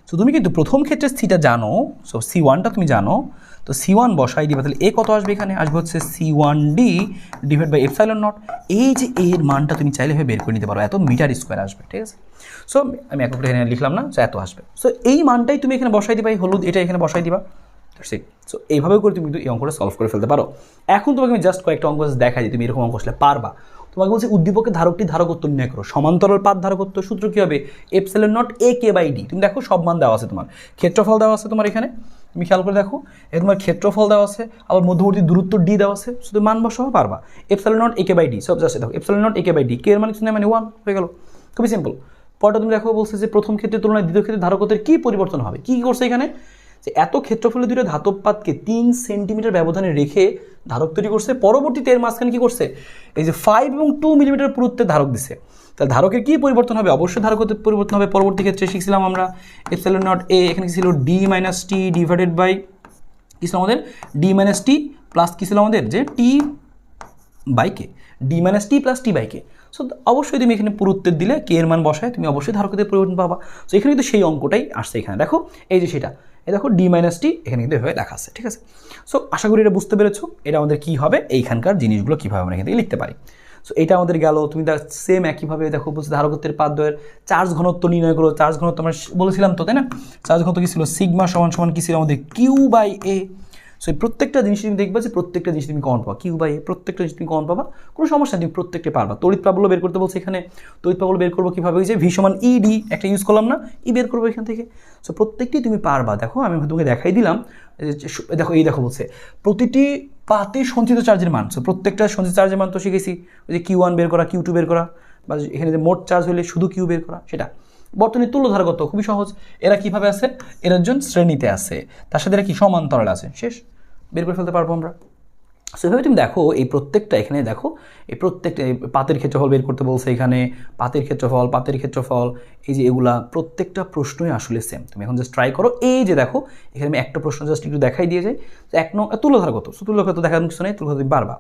So তুমি কিন্তু প্রথম ক্ষেত্রে সিটা জানো, সো C1টা তুমি জানো, তো C1 বসাই দিবা, তাহলে এ কত আসবে, এখানে আসবে হচ্ছে C1D divide by epsilon not. এই যে এর মানটা তুমি চাইলে বের করে নিতে পারো, এত মিটার স্কোয়ার আসবে, ঠিক আছে। সো আমি এক এখানে লিখলাম না, এত আসবে। সো এই মানটাই তুমি এখানে বসাই দিবা, এই হলুদ এটা এখানে বসাই দিবা। সো এইভাবে করে তুমি কিন্তু এই অঙ্কটা সলভ করে ফেলতে পারো। এখন তোমাকে আমি জাস্ট কয়েকটা অঙ্ক দেখাই দিই, তুমি এরকম অঙ্ক আসলে পারবা। তোমাকে বলছে উদ্দীপকের ধারকটি ধারকত্ব নির্ণয় করো, সমান্তরাল পাত ধারকত্ব সূত্র কী হবে, epsilon naught A K by D. তুমি দেখো সব মান দেওয়া আছে, তোমার ক্ষেত্রফল দেওয়া আছে, তোমার এখানে তুমি খেয়াল করে দেখো এ তোমার ক্ষেত্রফল দেওয়া আছে, আবার মধ্যবর্তী দূরত্ব ডি দেওয়া আছে, শুধু মান বসাও পারবা। Epsilon naught A K by D সব যাচ্ছে, দেখো epsilon naught A K by D, K এর মানে কিছু না, মানে 1 হয়ে গেল, খুবই সিম্পল। পরটা তুমি দেখো বলছে যে প্রথম ক্ষেত্রের তুলনায় দ্বিতীয় ক্ষেত্রে ধারকত্বের কী পরিবর্তন হবে, কী করছে এখানে, যে এত ক্ষেত্রফলের দুটো ধাতব পাতকে 3 সেন্টিমিটার ব্যবধানে রেখে ধারক তৈরি করছে, পরবর্তীতে এর মাঝখানে কী করছে, এই যে 5 এবং 2 মিলিমিটার পুরুত্বের ধারক দিছে। তাহলে ধারকের কি পরিবর্তন হবে? অবশ্যই ধারকের পরিবর্তন হবে। পরবর্তী ক্ষেত্রে শিখছিলাম আমরা এপসাইলন নট এ, এখানে কি ছিল D minus T divided by কি ছিল আমাদের ডি মাইনাস টি প্লাস কি ছিল আমাদের যে T by K, D minus T plus T by K. So অবশ্যই তুমি এখানে পুরুত্বের দিলে কে এর মান বসায় তুমি অবশ্যই ধারকদের পরিবর্তন পাবা। সো এখানে কিন্তু সেই অঙ্কটাই আসছে এখানে, দেখো এই যে সেটা, এই দেখো ডি মাইনাস টি এখানে কিন্তু এভাবে লেখা আছে, ঠিক আছে। সো আশা করি এটা বুঝতে পেরেছো, এটা আমাদের কী হবে, এইখানকার জিনিসগুলো কীভাবে আমরা এখান থেকে লিখতে পারি। সো এটা আমাদের গেল। তুমি সেম একইভাবে দেখো বলছে ধারকত্বের পাদ্বয়ের চার্জ ঘনত্ব নির্ণয় করো। চার্জ ঘনত্ব আমরা বলেছিলাম তো, তাই না? চার্জ ঘনত্ব কী ছিল? সিগমা সমান সমান কী ছিল আমাদের কিউ বাই এ। সো এই প্রত্যেকটা জিনিস তুমি দেখবা যে প্রত্যেকটা জিনিস তুমি কমন পাবা, কিউ বাই এ প্রত্যেকটা জিনিস তুমি কমন পাবা, কোনো সমস্যা নেই, তুমি প্রত্যেকটা পারবা। তড়িৎ প্রাবল্য বের করতে বলছে এখানে, তড়িৎ প্রাবল্য বের করবো কীভাবে? ওই যে ভি সমান ই ডি একটা ইউজ করলাম না, ই বের করবো এখান থেকে। সো প্রত্যেকটি তুমি পারবা। দেখো আমি তোমাকে দেখাই দিলাম, দেখো এই দেখো বলছে প্রতিটি পাতে সঞ্চিত চার্জের মান। সো প্রত্যেকটা সঞ্চিত চার্জের মান তো শিখেছি, ওই যে কিউ ওয়ান বের করা, কিউ টু বের করা, বা এখানে যে মোট চার্জ হলে শুধু কিউ বের করা, সেটা। বর্তনী তুল্য ধারকত্ব খুবই সহজ। এরা কীভাবে আছে? এরা একজন শ্রেণীতে আছে, তার সাথে এরা কি সমান্তরালে আছে, শেষ, বের করে ফেলতে পারবো আমরা। সো এভাবে তুমি দেখো এই প্রত্যেকটা, এখানে দেখো এই প্রত্যেকটা পাতের ক্ষেত্রফল বের করতে বলছে এখানে, পাতের ক্ষেত্রফল, এই যে এগুলা প্রত্যেকটা প্রশ্নই আসলে সেম। তুমি এখন জাস্ট ট্রাই করো। এই যে দেখো এখানে আমি একটা প্রশ্ন জাস্ট একটু দেখাই দিয়ে যাই, এক নং তুল্যধারকত্ব, তুল্যধারকত্ব দেখার কিছু নেই, তুল্যধারকত্ব তুমি পারবা।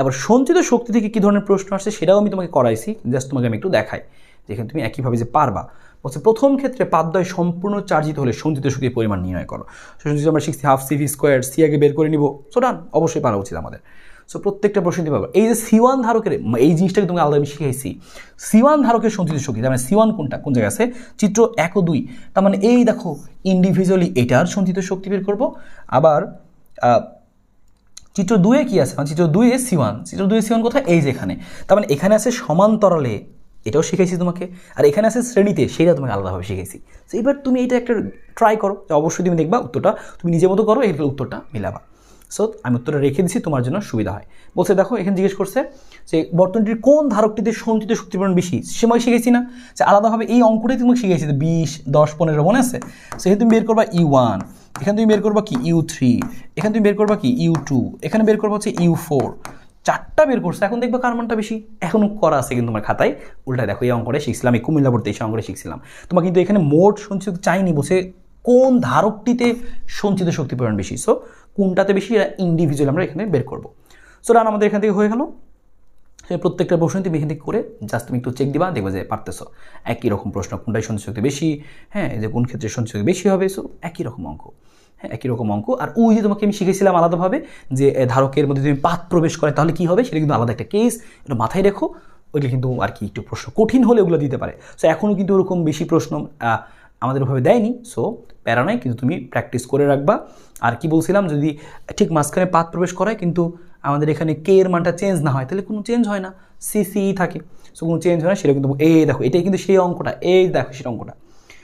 এবার সঞ্চিত শক্তি থেকে কী ধরনের প্রশ্ন আসছে সেটাও আমি তোমাকে করাইছি, জাস্ট তোমাকে আমি একটু দেখাই যেখানে তুমি একইভাবে যে পারবা। বলছে প্রথম ক্ষেত্রে পাদ্বয় সম্পূর্ণ চার্জিত হলে সঞ্চিত শক্তির পরিমাণ নির্ণয় করো। সঞ্চিত আমরা শিখছি হাফ সিভি স্কোয়ার, সি আগে বের করে নিব। সো ডান, অবশ্যই পারা উচিত আমাদের। সো প্রত্যেকটা প্রশ্ন দিতে পারবো। এই যে সি1 ধারকের এই জিনিসটাকে তোমাকে আলাদা আমি শিখাইছি, সি1 ধারকের সঞ্চিত শক্তি, তার মানে সি1 কোনটা, কোন জায়গায় আছে, চিত্র 1 ও 2। তার মানে এই দেখো ইন্ডিভিজুয়ালি এটার সঞ্চিত শক্তি বের করবো। আবার চিত্র 2-এ কি আছে, মানে চিত্র 2-এ সি1, চিত্র 2-এ সি1 কোথায়, এই যে এখানে। তার মানে এখানে আছে সমান্তরালে, এটাও শিখেছি তোমাকে, আর এখানে আছে শ্রেণীতে, সেটা তোমাকে আলাদাভাবে শিখেছি। তো এবার তুমি এটা একটা ট্রাই করো, অবশ্যই তুমি দেখবা উত্তরটা তুমি নিজের মতো করো, এর উত্তরটা মিলাবা। সো আমি উত্তরটা রেখে দিচ্ছি, তোমার জন্য সুবিধা হয়। বলছে দেখো এখানে জিজ্ঞেস করছে যে বর্তনীটির কোন ধারকটিতে সঞ্চিত শক্তির পরিমাণ বেশি, সময় শিখেছি না যে আলাদাভাবে এই অঙ্কটাই তুমি শিখেছি 20, 10, 15 মনে আছে। সেখানে তুমি বের করবা U1, এখানে তুমি বের করবা কি U3, এখানে তুমি বের করবা কি U2, এখানে বের করবা হচ্ছে U4, 4টা বের করছে। এখন দেখবা কার মানটা বেশি, এখনও করা আছে কিন্তু তোমার খাতায়। উল্টায় দেখো এই অঙ্কটা শিখছিলাম, এই কুমিল্লা বোর্ডে এই অঙ্কটা শিখছিলাম। তোমার কিন্তু এখানে মোট সঞ্চিত চাইনি, বসে কোন ধারকটিতে সঞ্চিত শক্তি পরিমাণ বেশি। সো কোনটাতে বেশি এটা ইন্ডিভিজুয়াল আমরা এখানে বের করবো। সো রান আমাদের এখান থেকে হয়ে গেল। প্রত্যেকটা প্রশ্ন তুমি এখান থেকে করে জাস্ট তুমি একটু চেক দিবা, দেখবে যে পারতেছো। একই রকম প্রশ্ন, কোনটায় সঞ্চিত শক্তি বেশি, হ্যাঁ, যে কোন ক্ষেত্রে সঞ্চিত শক্তি বেশি হবে। সো একই রকম অঙ্ক, হ্যাঁ, একই রকম অঙ্ক। আর ওই যে তোমাকে আমি শিখেছিলাম আলাদাভাবে যে ধারকের মধ্যে তুমি পাত প্রবেশ করে তাহলে কী হবে, সেটা কিন্তু আলাদা একটা কেস, এটা মাথায় রেখো। ওইটা কিন্তু আর কি একটু প্রশ্ন কঠিন হলে ওগুলো দিতে পারে। সো এখনও কিন্তু ওরকম বেশি প্রশ্ন আমাদের ওভাবে দেয়নি। সো প্যারা নাই, কিন্তু তুমি প্র্যাকটিস করে রাখবা। আর কি বলছিলাম, যদি ঠিক মাঝখানে পাত প্রবেশ করায় কিন্তু আমাদের এখানে কে এর মানটা চেঞ্জ না হয়, তাহলে কোনো চেঞ্জ হয় না, সি থাকে। সো কোনো চেঞ্জ হয় না, সেটা কিন্তু এই দেখো এটাই কিন্তু সেই অঙ্কটা, এই দেখো সেটা অঙ্কটা।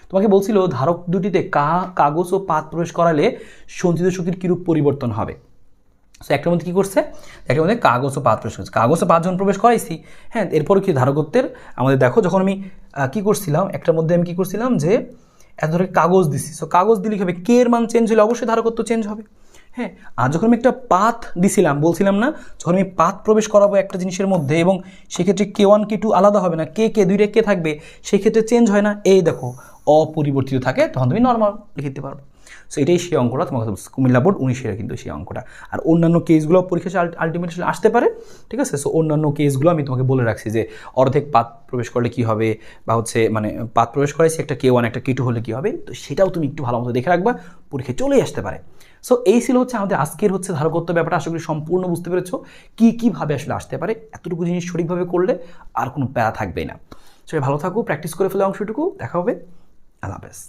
তোমাকে বলছিল ধারক দুটিতে কাগজ ও পাত প্রবেশ করালে সঞ্চিত শক্তির কীরূপ পরিবর্তন হবে। সো একটার মধ্যে কী করছে, একটার মধ্যে কাগজ ও পাত প্রবেশ করছে, কাগজ ও 5 জন প্রবেশ করাইছি, হ্যাঁ। এরপর কি ধারকত্বের আমাদের দেখো, যখন আমি কী করছিলাম, একটার মধ্যে আমি কী করছিলাম যে এত ধরে কাগজ দিছি। সো কাগজ দিলে কী হবে, কে এর মান চেঞ্জ হলে অবশ্যই ধারকত্ব চেঞ্জ হবে, হ্যাঁ। আর যখন আমি একটা পাত দিছিলাম, বলছিলাম না, যখন আমি পাত প্রবেশ করাবো একটা জিনিসের মধ্যে, এবং সেক্ষেত্রে K1 K2 আলাদা হবে না, কে দুইটা কে থাকবে, সেক্ষেত্রে চেঞ্জ হয় না, এই দেখো অপরিবর্তিত থাকে, তখন তুমি নর্মাল লিখতে পারবে। সো এটাই সেই অঙ্কটা তোমাকে কুমিল্লা বোর্ড 19-এর কিন্তু সেই অঙ্কটা। আর অন্যান্য কেসগুলো পরীক্ষা আলটিমেটলি আসতে পারে, ঠিক আছে। সো অন্যান্য কেসগুলো আমি তোমাকে বলে রাখছি যে অর্ধেক পাত প্রবেশ করলে কী হবে, বা হচ্ছে মানে পাত প্রবেশ করাইছি একটা K1 একটা K2 হলে কী হবে। তো সেটাও তুমি একটু ভালো মতো দেখে রাখবা, পরীক্ষায় চলেই আসতে পারে। সো এই ছিল হচ্ছে আমাদের আজকের হচ্ছে ধারকত্ব ব্যাপারটা। আশা করি সম্পূর্ণ বুঝতে পেরেছো কীভাবে আসলে আসতে পারে। এতটুকু জিনিস সঠিকভাবে করলে আর কোনো প্যারা থাকবেই না। সবাই ভালো থাকো, প্র্যাকটিস করে ফেলে অংশটুকু। দেখা হবে, আল্লাহ হাফেজ।